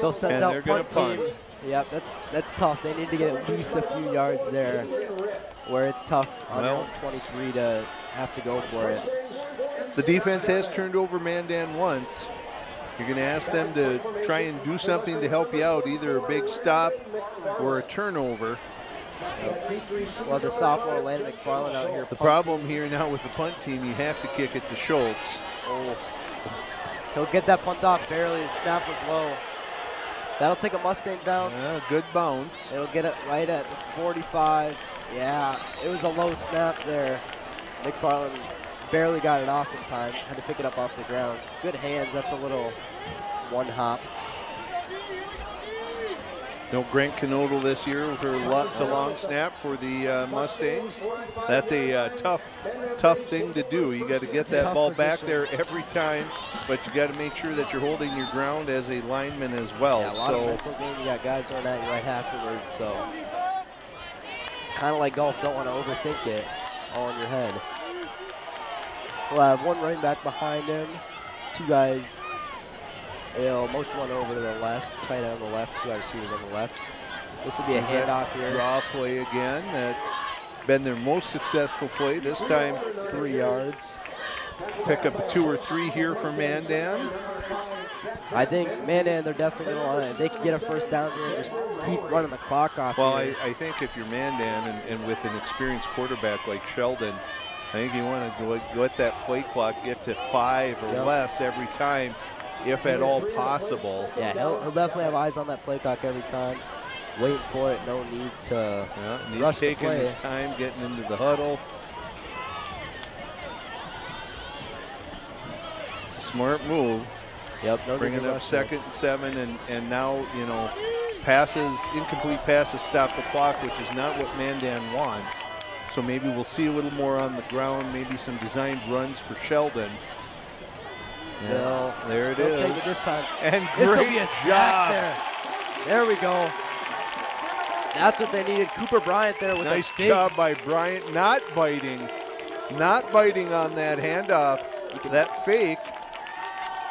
They'll send and out they're going to punt. Yep, that's tough. They need to get at least a few yards there, where it's tough on their own 23 to have to go for it. The defense has turned over Mandan once. You're going to ask them to try and do something to help you out, either a big stop or a turnover. Well, the sophomore Landon McFarland out here. The problem here now with the punt team, you have to kick it to Schultz. Oh, he'll get that punt off barely. The snap was low. That'll take a Mustang bounce. Yeah, good bounce. It'll get it right at the 45. Yeah, it was a low snap there. McFarland barely got it off in time. Had to pick it up off the ground. Good hands. That's a little one hop. No Grant Knodel this year for long snap for the Mustangs. That's a tough thing to do. You got to get that ball back there every time, but you got to make sure that you're holding your ground as a lineman as well. Yeah, a lot of mental game. You got guys running at you right afterwards, so kind of like golf, don't want to overthink it all in your head. We'll have 1 running back behind him, 2 guys. They'll motion one over to the left, tight end on the left, 2 wide receivers on the left. This will be a handoff here. Draw play again. That's been their most successful play. This time 3 yards. Pick up a 2 or 3 here for Mandan. I think Mandan, they're definitely going to want it. If they could get a first down here and just keep running the clock off. Well, here. I think if you're Mandan and with an experienced quarterback like Sheldon, I think you want to let that play clock get to 5 or less every time, if at all possible. Yeah, he'll definitely have eyes on that play clock every time. Waiting for it, no need to and rush he's taking the play. his time getting into the huddle. It's a smart move. Yep, no bringing need to up rush 2nd and 7, and now, incomplete passes stop the clock, which is not what Mandan wants. So maybe we'll see a little more on the ground, maybe some designed runs for Sheldon. Yeah, there it they'll is. Take it this time. And this will great be a sack there. There we go. That's what they needed. Cooper Bryant there with nice a big job by Bryant, not biting on that handoff, that fake.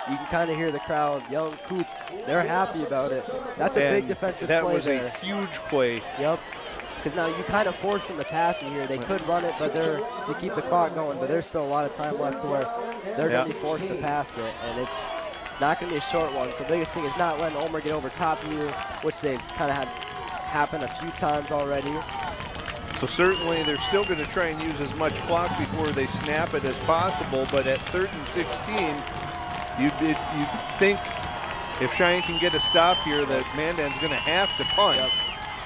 You can kind of hear the crowd yelling, "Coop!" They're happy about it. That's a big defensive play. That was there. a huge play. Yep. Because now you kind of force them to pass it here. They could run it, but they're to keep the clock going. But there's still a lot of time left to where they're going to be forced to pass it, and it's not going to be a short one. So the biggest thing is not letting Ulmer get over top of you, which they've kind of had happen a few times already. So certainly they're still going to try and use as much clock before they snap it as possible. But at 3rd and 16, you'd think if Cheyenne can get a stop here that Mandan's going to have to punt. Yep.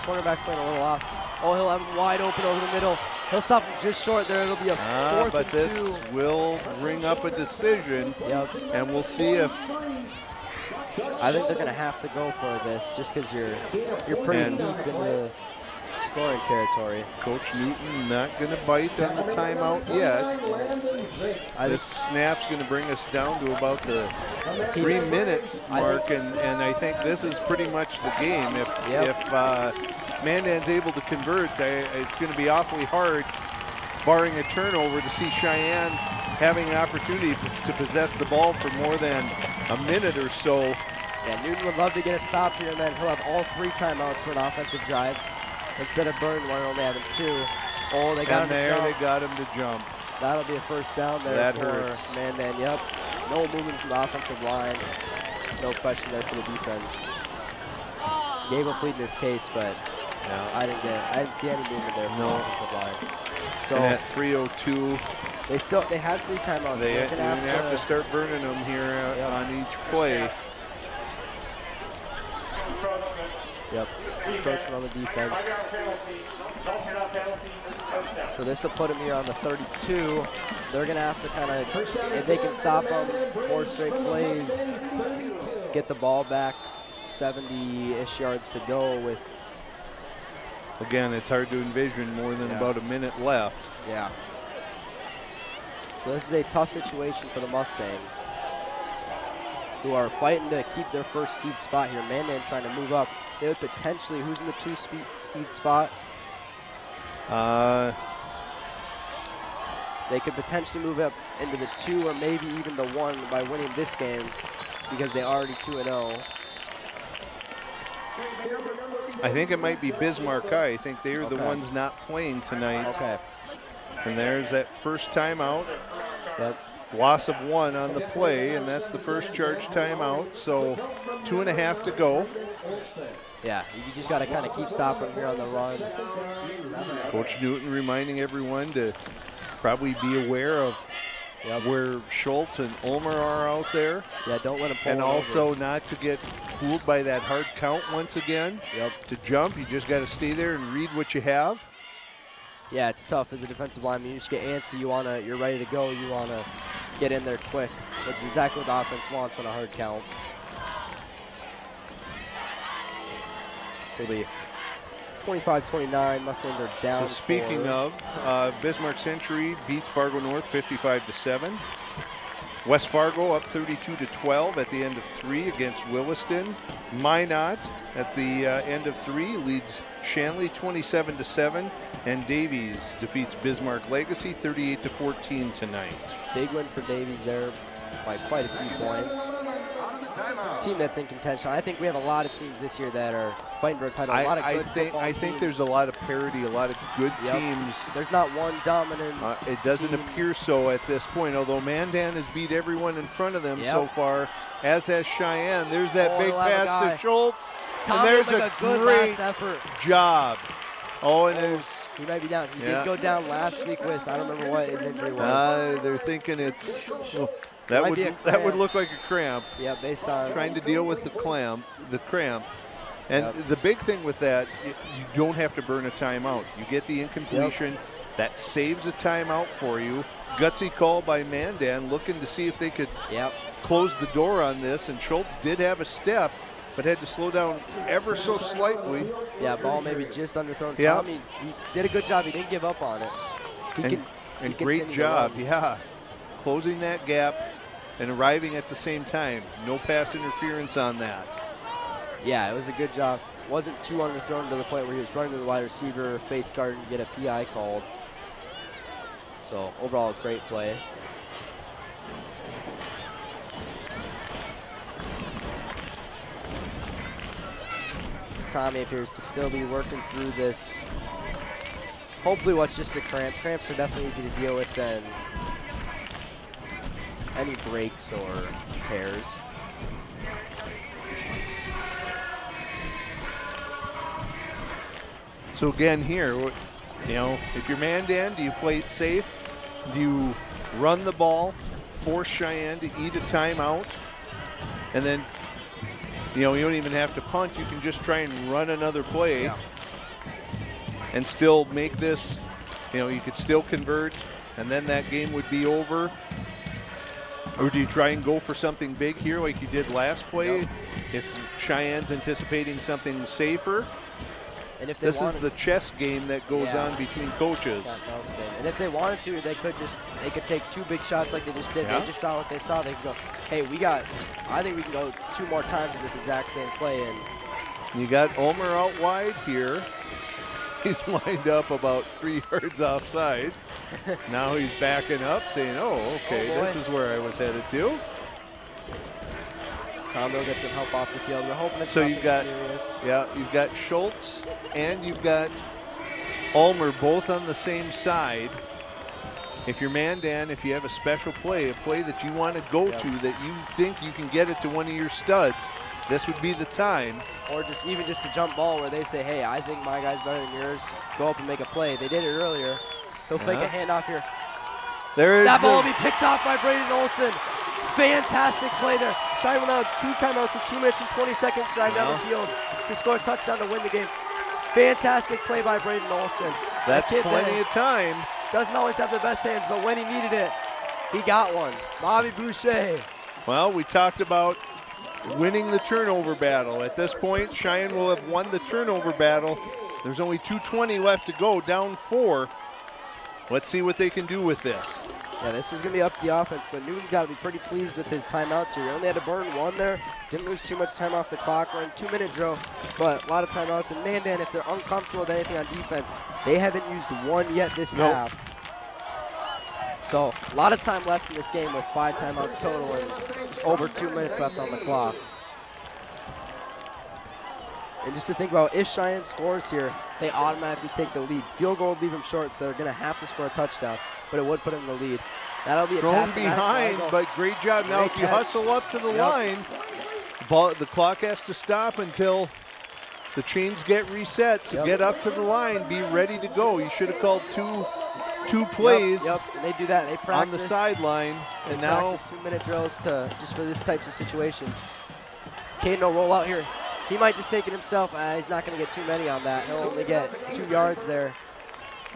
Quarterback's playing a little off. Oh, he'll have him wide open over the middle. He'll stop him just short there. It'll be a 4th but and this 2. will ring up a decision. Yep. And we'll see if. I think they're going to have to go for this just because you're pretty deep in the scoring territory. Coach Newton not going to bite on the timeout yet. This snap's going to bring us down to about the 3-minute mark, and I think this is pretty much the game. If Mandan's able to convert, it's going to be awfully hard, barring a turnover, to see Cheyenne having an opportunity to possess the ball for more than a minute or so. Yeah, Newton would love to get a stop here, and then he'll have all 3 timeouts for an offensive drive. Instead of burn one, only having 2. Oh, they got him to jump. They got him to jump. That'll be a first down there That for hurts. Mandan. Yep. No movement from the offensive line. No question there for the defense. Gave up lead in this case, but Yeah. I didn't see any movement there from the offensive line. So And at 3:02, they had 3 timeouts. they're They're going to have to start burning them here on each play. Yep. Encroachment on the defense. So this will put them here on the 32. They're going to have to kind of, if they can stop them, 4 straight plays, get the ball back, 70-ish yards to go with. Again, it's hard to envision more than about a minute left. Yeah. So this is a tough situation for the Mustangs, who are fighting to keep their first seed spot here. Mandan trying to move up. They would potentially, who's in the 2 seed spot? They could potentially move up into the 2 or maybe even the 1 by winning this game because they already 2-0. I think it might be Bismarck High. I think they're the ones not playing tonight. Okay. And there's that first timeout. Yep. Loss of 1 on the play, and that's the first charge timeout. So 2.5 to go. Yeah, you just got to kind of keep stopping here on the run. Coach Newton reminding everyone to probably be aware of where Schultz and Ulmer are out there. Yeah, don't let them pull And it also over. not to get fooled by that hard count once again. Yep. To jump, you just got to stay there and read what you have. Yeah, it's tough as a defensive lineman. You just get antsy. You're ready to go. You want to get in there quick, which is exactly what the offense wants on a hard count. So the 25-29 Mustangs are down. So speaking of, Bismarck Century beats Fargo North 55-7. West Fargo up 32-12 at the end of 3 against Williston. Minot at the end of 3 leads Shanley 27-7, and Davies defeats Bismarck Legacy 38-14 tonight. Big win for Davies there by quite a few points. Team that's in contention. I think we have a lot of teams this year that are fighting for a title. A lot of good football I think teams. there's a lot of parity, a lot of good teams. There's not one dominant It doesn't team. appear so at this point, although Mandan has beat everyone in front of them so far, as has Cheyenne. There's that big pass to Schultz, and there's a good great last effort. job. Oh, and there's... He might be down. He did go down last week with, I don't remember what his injury was. They're thinking it's... Might be a that would cramp. look like a cramp. Yeah, based on... Trying to deal with the cramp. And the big thing with that, you don't have to burn a timeout. You get the incompletion. That saves a timeout for you. Gutsy call by Mandan, looking to see if they could close the door on this. And Schultz did have a step, but had to slow down ever so slightly. Yeah, ball maybe just underthrown. Yeah. Tommy, he did a good job. He didn't give up on it. And great job, closing that gap and arriving at the same time. No pass interference on that. Yeah, it was a good job. Wasn't too underthrown to the point where he was running to the wide receiver, face guard, and get a PI called. So overall, great play. Tommy appears to still be working through this. Hopefully what's just a cramp. Cramps are definitely easy to deal with than any breaks or tears. So again here, if you're Mandan, do you play it safe? Do you run the ball, force Cheyenne to eat a timeout, and then, you don't even have to punt. You can just try and run another play and still make this, you could still convert, and then that game would be over. Or do you try and go for something big here like you did last play if Cheyenne's anticipating something safer? And if they This is the chess game that goes on between coaches. And if they wanted to, they could take 2 big shots like they just did. They just saw what they saw. They could go, hey, I think we can go 2 more times with this exact same play. And you got Ulmer out wide here. He's lined up about 3 yards off sides. Now he's backing up saying, okay, this is where I was headed to. Tomville gets some help off the field. We're hoping it's So nothing you've got, serious. yeah, you've got Schultz and you've got Ulmer both on the same side. If you're Mandan, if you have a special play, a play that you want to go to that you think you can get it to one of your studs, this would be the time. Or just even just a jump ball where they say, hey, I think my guy's better than yours. Go up and make a play. They did it earlier. He'll fake a handoff here. There is That ball will be picked off by Braden Olson. Fantastic play there. Cheyenne will now have 2 timeouts with 2 minutes and 20 seconds drive down the field to score a touchdown to win the game. Fantastic play by Braden Olson. That's plenty of time. Doesn't always have the best hands, but when he needed it, he got one. Bobby Boucher. Well, we talked about winning the turnover battle. At this point, Cheyenne will have won the turnover battle. There's only 2:20 left to go, down 4. Let's see what they can do with this. Yeah, this is going to be up to the offense, but Newton's got to be pretty pleased with his timeouts here. He only had to burn 1 there. Didn't lose too much time off the clock. We're in 2-minute drill, but a lot of timeouts. And Mandan, if they're uncomfortable with anything on defense, they haven't used 1 yet this half. So a lot of time left in this game with 5 timeouts total and over 2 minutes left on the clock. And just to think about, if Cheyenne scores here, they automatically take the lead. Field goal would leave them short, so they're going to have to score a touchdown, but it would put them in the lead. That'll be a Thrown pass behind, but great job. Now, if you hustle up to the line, the clock has to stop until the chains get reset. So get up to the line, be ready to go. You should have called two plays. And they do that. They practice on the sideline, and now practice 2-minute drills just for this types of situations. Caden will roll out here. He might just take it himself. He's not going to get too many on that. He'll only get 2 yards there.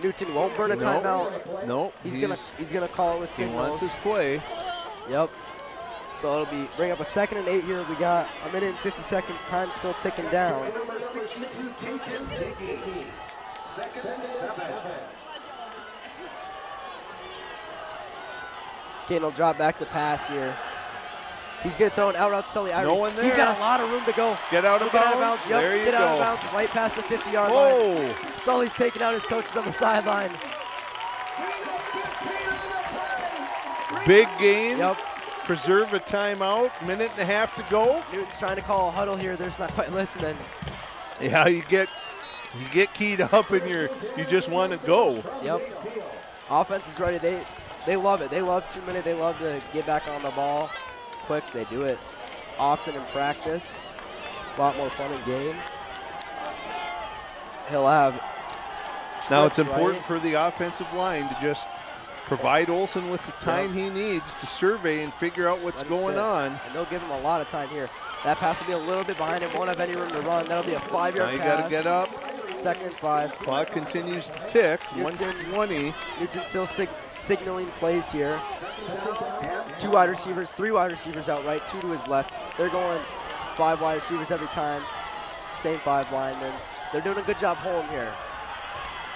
Newton won't burn a timeout. Nope. He's gonna call it with signals. He wants his play. Yep. So it'll be bring up a 2nd and 8 here. We got 1 minute and 50 seconds. Time still ticking down. Caden will drop back to pass here. He's going to throw an out route to Sully. No one there. He's got a lot of room to go. Get out of bounds. Yep, There you get out of go. bounds right past the 50-yard line. Sully's taking out his coaches on the sideline. Big gain. Yep. Preserve a timeout. 1.5 minutes to go. Newton's trying to call a huddle here. They're just not quite listening. Yeah, you get keyed up and you just want to go. Yep. Offense is ready. They love it. They love 2 minutes. They love to get back on the ball quick. They do it often in practice. A lot more fun in game. He'll have. Now it's important for the offensive line to just provide Olson with the time he needs to survey and figure out what's going on. And they'll give him a lot of time here. That pass will be a little bit behind him. Won't have any room to run. That'll be a 5-yard pass. Now you got to get up. 2nd and 5. Clock continues to tick. 1:20. Newton still signaling plays here. 2 wide receivers, 3 wide receivers out right, 2 to his left. They're going 5 wide receivers every time. Same 5 linemen. They're doing a good job holding here.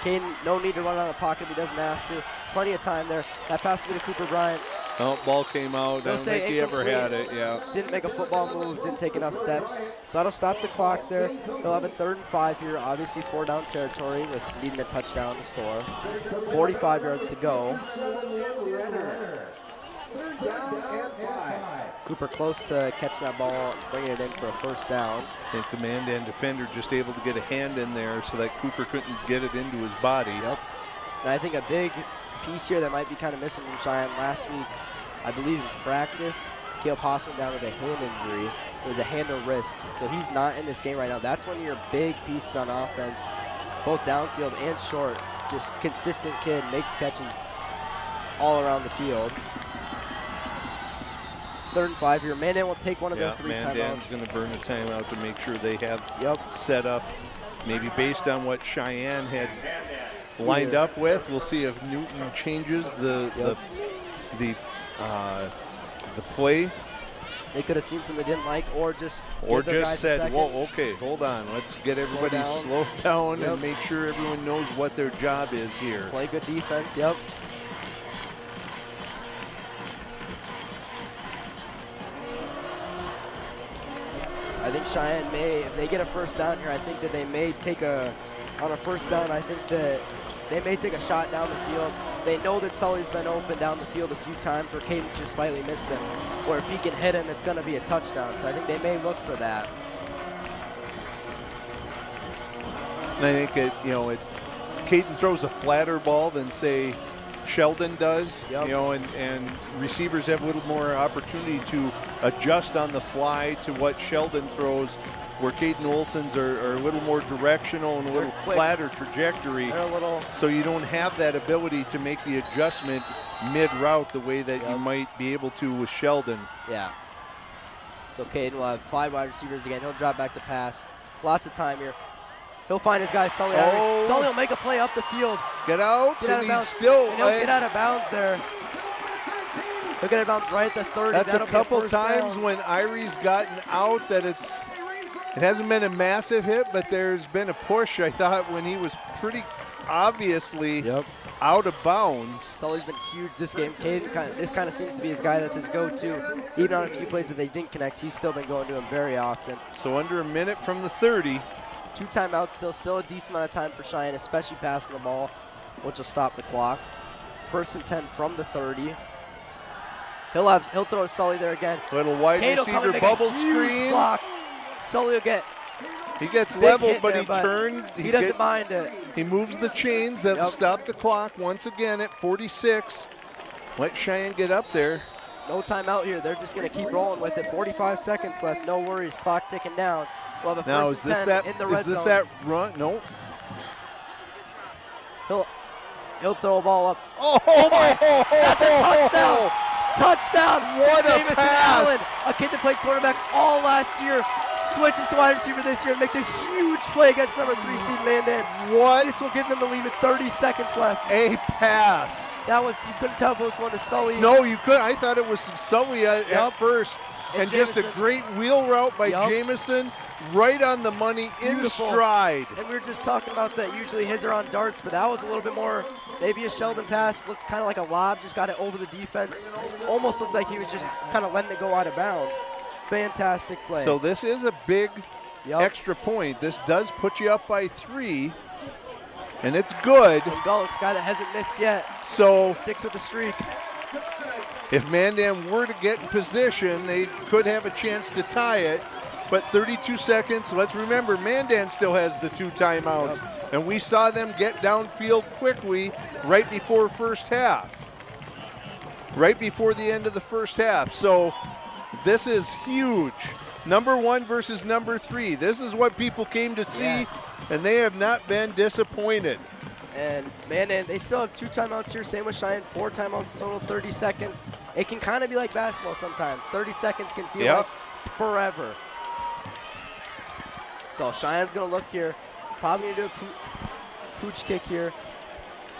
Caden, no need to run out of the pocket if he doesn't have to. Plenty of time there. That pass will be to Cooper Bryant. Oh, ball came out. I don't think he ever had it, Didn't make a football move, didn't take enough steps. So that'll stop the clock there. They'll have a 3rd and 5 here, obviously 4-down territory with needing a touchdown to score. 45 yards to go. Cooper close to catching that ball, bringing it in for a 1st down. I think the Mandan defender just able to get a hand in there so that Cooper couldn't get it into his body. Yep. And I think a big piece here that might be kind of missing from Cheyenne last week, I believe in practice, Caleb Haas went down with a hand injury. It was a hand or wrist, so he's not in this game right now. That's one of your big pieces on offense, both downfield and short. Just consistent kid, makes catches all around the field. 3rd and 5 here. Mandan will take one of their 3 timeouts. Mandan's going to burn a timeout to make sure they have set up, maybe based on what Cheyenne had lined up with. We'll see if Newton changes the play. They could have seen something they didn't like, or just said, "Whoa, okay, hold on. Let's get everybody slow down and make sure everyone knows what their job is here." Play good defense. Yep. I think Cheyenne may, if they get a 1st down here, I think that they may take on a 1st down, I think that they may take a shot down the field They know that Sully's been open down the field a few times where Caden's just slightly missed him. Where if he can hit him, it's going to be a touchdown. So I think they may look for that. And I think Caden throws a flatter ball than, say, Sheldon does, Yep. and receivers have a little more opportunity to adjust on the fly to what Sheldon throws, where Caden Olsen's are a little more directional and a little quick. flatter trajectory. They're a little, So you don't have that ability to make the adjustment mid-route the way that you might be able to with Sheldon. yeah. So Caden will have 5 wide receivers again. He'll drop back to pass. Lots of time here. He'll find his guy, Sully. Oh. Sully will make a play up the field. Get out, Get out and of he's bounds. still. And he'll get out of bounds there. He'll get out of bounds right at the 30. That's That'll a be couple first times down. when Irie's gotten out that it hasn't been a massive hit, but there's been a push, I thought, when he was pretty obviously out of bounds. Sully's been huge this game. Caden, this kind of seems to be his guy that's his go-to. Even on a few plays that they didn't connect, he's still been going to him very often. So under a minute from the 30. 2 timeouts still a decent amount of time for Cheyenne, especially passing the ball, which will stop the clock. 1st and 10 from the 30. He'll throw Sully there again. Little wide Cade will come and receiver make bubble a huge screen. block. Sully will get He gets big leveled, hit but there, he turns. He doesn't mind it. He moves the chains that will stop the clock once again at 46. Let Cheyenne get up there. No timeout here. They're just going to keep rolling with it. 45 seconds left. No worries. Clock ticking down. We'll have a Now, first is this and 10 that? in the red Is this zone. that run? No. He'll throw a ball up. Oh, my! That's a touchdown! Touchdown! What a Jamison pass! Allen, a kid that played quarterback all last year, switches to wide receiver this year and makes a huge play against number 3 seed Mandan. What This will give them the lead with 30 seconds left. a pass! That was, you couldn't tell if it was going to Sully. No, you could. I thought it was Sully at first. And just a Jamison. great wheel route by Jamison, right on the money, Beautiful. in stride. And we were just talking about that usually his are on darts, but that was a little bit more, maybe a Sheldon pass, looked kind of like a lob, just got it over the defense. Almost looked like he was just kind of letting it go out of bounds. Fantastic play. So this is a big extra point. This does put you up by 3, and it's good. And Gullick's guy that hasn't missed yet. So Sticks with the streak. if Mandan were to get in position, they could have a chance to tie it. But 32 seconds, let's remember, Mandan still has the 2 timeouts. And we saw them get downfield quickly right before first half. Right before the end of the first half. So this is huge. Number 1 versus number 3. This is what people came to see, and they have not been disappointed. And Mandan, they still have 2 timeouts here, same with Cheyenne, 4 timeouts total, 30 seconds. It can kind of be like basketball sometimes. 30 seconds can feel like forever. So Cheyenne's going to look here. Probably going to do a pooch kick here.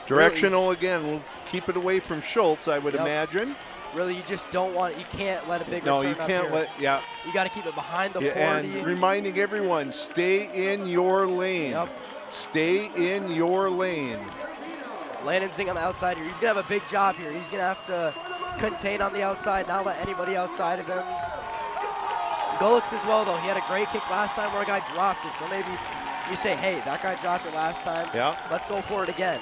Directional again. We'll keep it away from Schultz, I would imagine. Really, you just don't want it. You can't let a big No, return you up can't here. let, You got to keep it behind the 40. And reminding everyone, stay in your lane. Stay in your lane. Landon Zing on the outside here. He's going to have a big job here. He's going to have to contain on the outside, not let anybody outside of him. Gullick's as well, though. He had a great kick last time where a guy dropped it. So maybe you say, hey, that guy dropped it last time. Let's go for it again.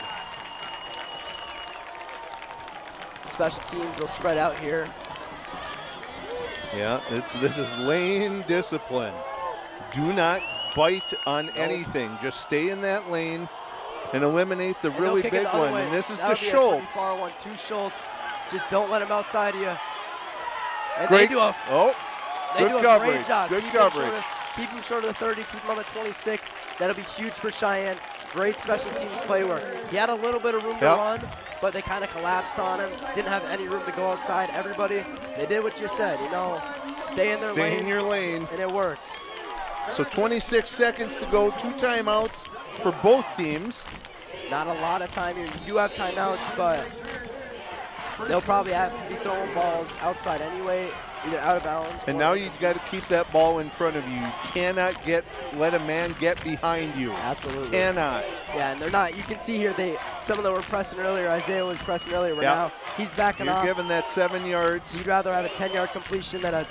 Special teams will spread out here. Yeah, this is lane discipline. Do not bite on anything. Just stay in that lane and eliminate the really big one. And this is to Schultz. Far one to Schultz. Just don't let him outside of you. And Great. they do a Good coverage. great job. Good Keep coverage. Keep him short of the 30, keep him on the 26. That'll be huge for Cheyenne. Great special teams play work. He had a little bit of room to run, but they kind of collapsed on him. Didn't have any room to go outside. Everybody, they did what you said, stay in their Stay lanes, in your lane. and it works. So 26 seconds to go, 2 timeouts for both teams. Not a lot of time here. You do have timeouts, but they'll probably be throwing balls outside anyway, either out of bounds. And now you've got to keep that ball in front of you. You cannot let a man get behind you. Absolutely. Cannot. Yeah, and they're not. You can see here, some of them were pressing earlier. Isaiah was pressing earlier, but now he's backing off. You're giving that 7 yards. He'd rather have a 10-yard completion than a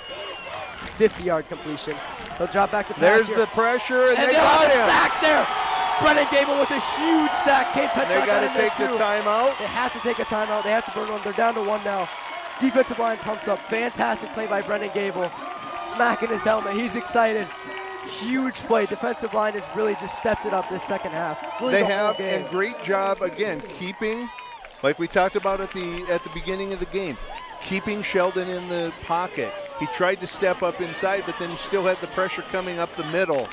50-yard completion. He'll drop back to pass There's here. the pressure, and they they'll have got a him. sack there. Brennan Gable with a huge sack. Kate Petrock They got to take the timeout. They have to take a timeout. They have to burn one. They're down to 1 now. Defensive line pumped up. Fantastic play by Brennan Gable. Smacking his helmet. He's excited. Huge play. Defensive line has really just stepped it up this second half. Really They the whole have, game. and great job again keeping, like we talked about at the beginning of the game, keeping Sheldon in the pocket. He tried to step up inside, but then still had the pressure coming up the middle.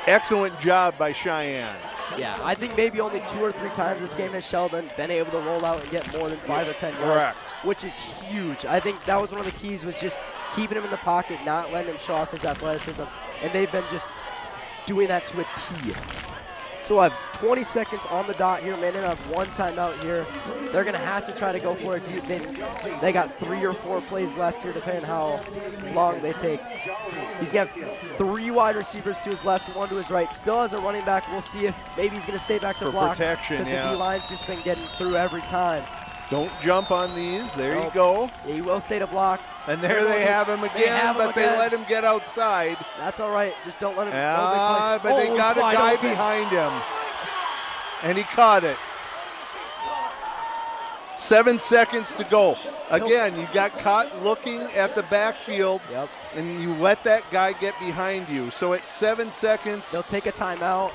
Excellent job by Cheyenne. Yeah, I think maybe only 2 or 3 times this game has Sheldon been able to roll out and get more than 5 or 10 yards. Correct. Which is huge. I think that was one of the keys, was just keeping him in the pocket, not letting him show off his athleticism. And they've been just doing that to a T. So we'll have 20 seconds on the dot here. Mandan have 1 timeout here. They're going to have to try to go for it deep. They got 3 or 4 plays left here, depending on how long they take. He's got 3 wide receivers to his left, 1 to his right. Still has a running back. We'll see if maybe he's going to stay back to For block. protection, because yeah. the D-line's just been getting through every time. Don't jump on these. There you Nope. go. He will stay to block. And there they have him again, but they again. let him get outside. That's all right. Just don't let him. But they got a guy behind him. And he caught it. 7 seconds to go. Again, you got caught looking at the backfield, Yep. and you let that guy get behind you. So at 7 seconds, They'll take a timeout.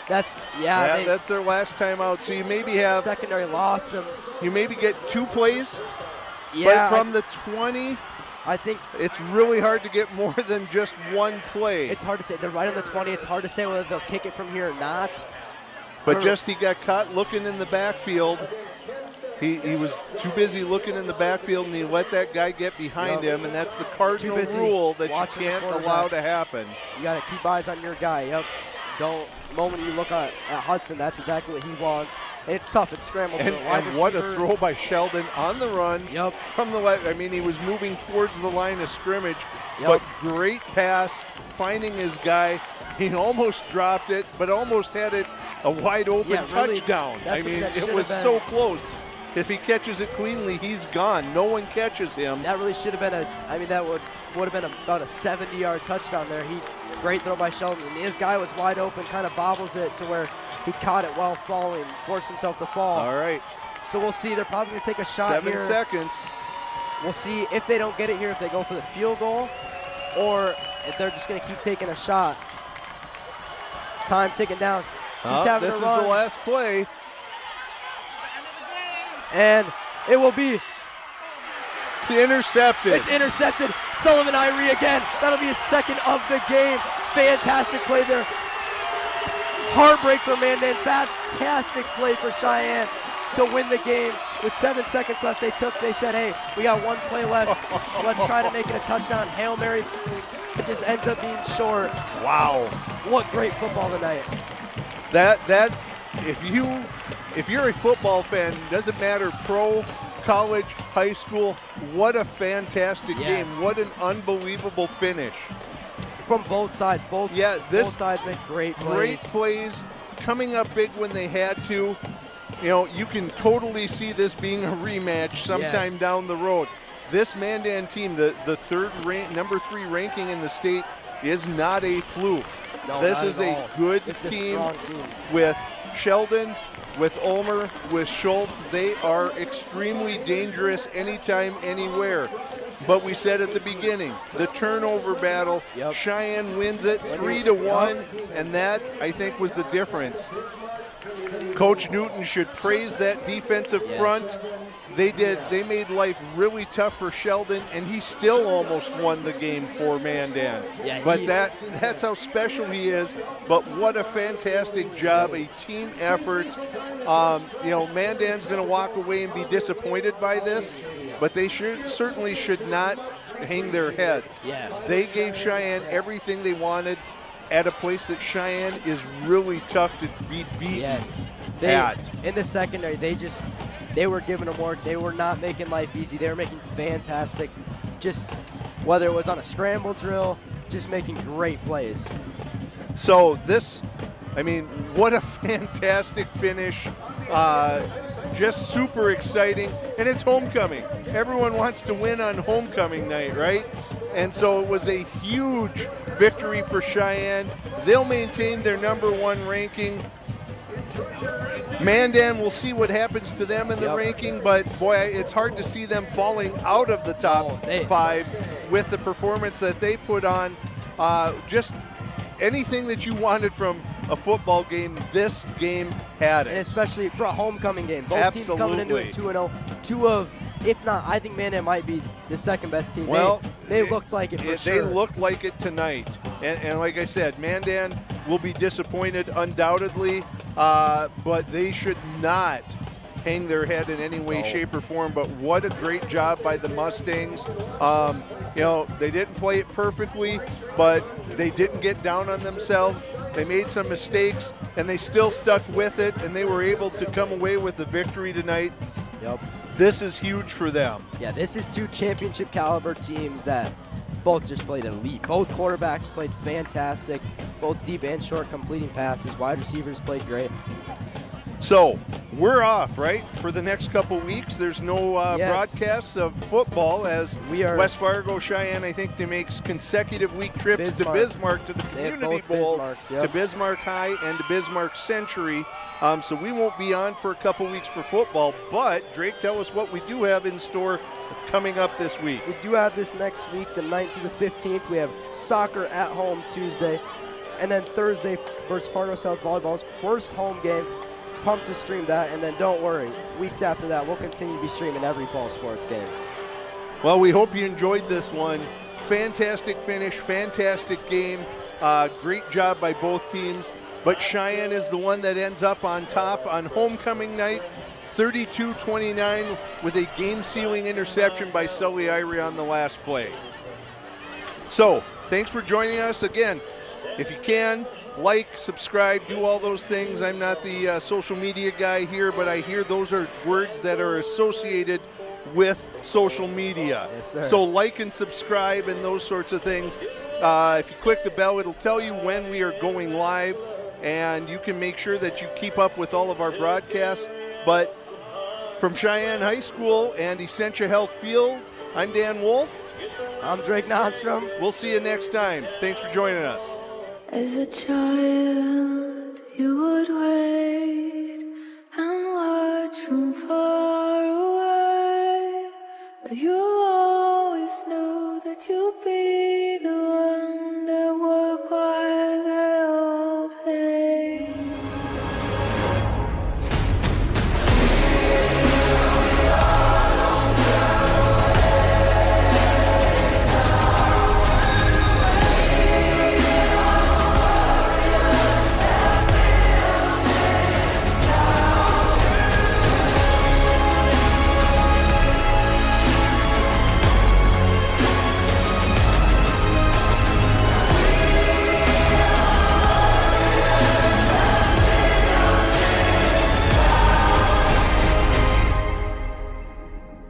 That's that's their last timeout. So you maybe have, secondary lost him. you maybe get 2 plays, Yeah, but from the 20, I think it's really hard to get more than just 1 play. it's hard to say. They're right on the 20. It's hard to say whether they'll kick it from here or not. But just he got caught looking in the backfield. He was too busy looking in the backfield, and he let that guy get behind him, and that's the cardinal rule that you watching the can't quarterback. allow to happen. You got to keep eyes on your guy. Yep. Don't. The moment you look at Hudson, that's exactly what he wants. And it's tough. It's scrambled. And, for a wide and what a receiver. throw by Sheldon on the run Yep. from the left. I mean, he was moving towards the line of scrimmage, Yep. but great pass, finding his guy. He almost dropped it, but almost had it a wide open Yeah, really, touchdown. I that's what mean, that it should was have so been. close. If he catches it cleanly, he's gone. No one catches him. That really should have been that would have been about a 70-yard touchdown there. Great throw by Sheldon. And his guy was wide open, kind of bobbles it to where he caught it while falling, forced himself to fall. All right. So we'll see. They're probably going to take a shot 7 here. seconds. We'll see if they don't get it here, if they go for the field goal, or if they're just going to keep taking a shot. Time ticking down. He's having This a is run. the last play. And it will be. Intercepted. It's intercepted. Sullivan Irie again. That'll be his 2nd of the game. Fantastic play there. Heartbreak for Mandan. Fantastic play for Cheyenne to win the game. With 7 seconds left, they said, hey, we got 1 play left. Let's try to make it a touchdown. Hail Mary. It just ends up being short. Wow. What great football tonight. That if you're a football fan, doesn't matter pro, college, high school, what a fantastic Yes. game. What an unbelievable finish. From both sides. Both sides make great plays. Great plays, coming up big when they had to. You know, you can totally see this being a rematch sometime Yes. down the road. This Mandan team, the number 3 ranking in the state, is not a fluke. No, This not is at a all. good This is a team strong team. with Sheldon, with Ulmer, with Schultz. They are extremely dangerous anytime, anywhere. But we said at the beginning, the turnover battle, Yep. Cheyenne wins it 3-1, and that, I think, was the difference. Coach Newton should praise that defensive front. They made life really tough for Sheldon, and he still almost won the game for Mandan. Yeah, but that's how special he is. But what a fantastic job, a team effort. Mandan's going to walk away and be disappointed by this, but they certainly should not hang their heads. Yeah. They gave Cheyenne everything they wanted at a place that Cheyenne is really tough to be beaten at. In the secondary, they were giving them work. They were not making life easy. They were making fantastic, just whether it was on a scramble drill, just making great plays. So what a fantastic finish. Just super exciting. And it's homecoming. Everyone wants to win on homecoming night, right? And so it was a huge victory for Cheyenne. They'll maintain their #1 ranking. Mandan, we'll see what happens to them in the ranking, but boy, it's hard to see them falling out of the top 5 with the performance that they put on. Just anything that you wanted from a football game, this game had it. And especially for a homecoming game. Both teams coming into it 2-0. Two of, if not, I think Mandan might be the second best team. Well, they looked like it for sure. They looked like it tonight. And like I said, Mandan will be disappointed undoubtedly, but they should not hang their head in any way, shape, or form. But what a great job by the Mustangs. You know, they didn't play it perfectly, but they didn't get down on themselves. They made some mistakes, and they still stuck with it, and they were able to come away with the victory tonight. Yep. This is huge for them. Yeah, this is 2 championship caliber teams that both just played elite. Both quarterbacks played fantastic, both deep and short completing passes. Wide receivers played great. So we're off, right, for the next couple weeks. There's no broadcasts of football as West Fargo, Cheyenne, I think, to make consecutive week trips to Bismarck, to the Community Bowl, to Bismarck High, and to Bismarck Century. So we won't be on for a couple weeks for football. But, Drake, tell us what we do have in store coming up this week. We do have this next week, the 9th through the 15th. We have soccer at home Tuesday. And then Thursday versus Fargo South Volleyball's first home game. Pumped to stream that, and then don't worry, weeks after that we'll continue to be streaming every fall sports game. Well, we hope you enjoyed this one. Fantastic finish, fantastic game, great job by both teams, but Cheyenne is the one that ends up on top on homecoming night, 32-29, with a game-sealing interception by Sully Irie on the last play. So thanks for joining us again. If you can, like, subscribe, do all those things. I'm not the social media guy here, but I hear those are words that are associated with social media. Yes, sir. So like and subscribe and those sorts of things. If you click the bell, it'll tell you when we are going live, and you can make sure that you keep up with all of our broadcasts. But from Cheyenne High School and Essentia Health Field, I'm Dan Wolf. I'm Drake Nostrom. We'll see you next time. Thanks for joining us. As a child, you would wait and watch from far away, but you always knew that you'd be the one that would while they all play.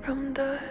From dusk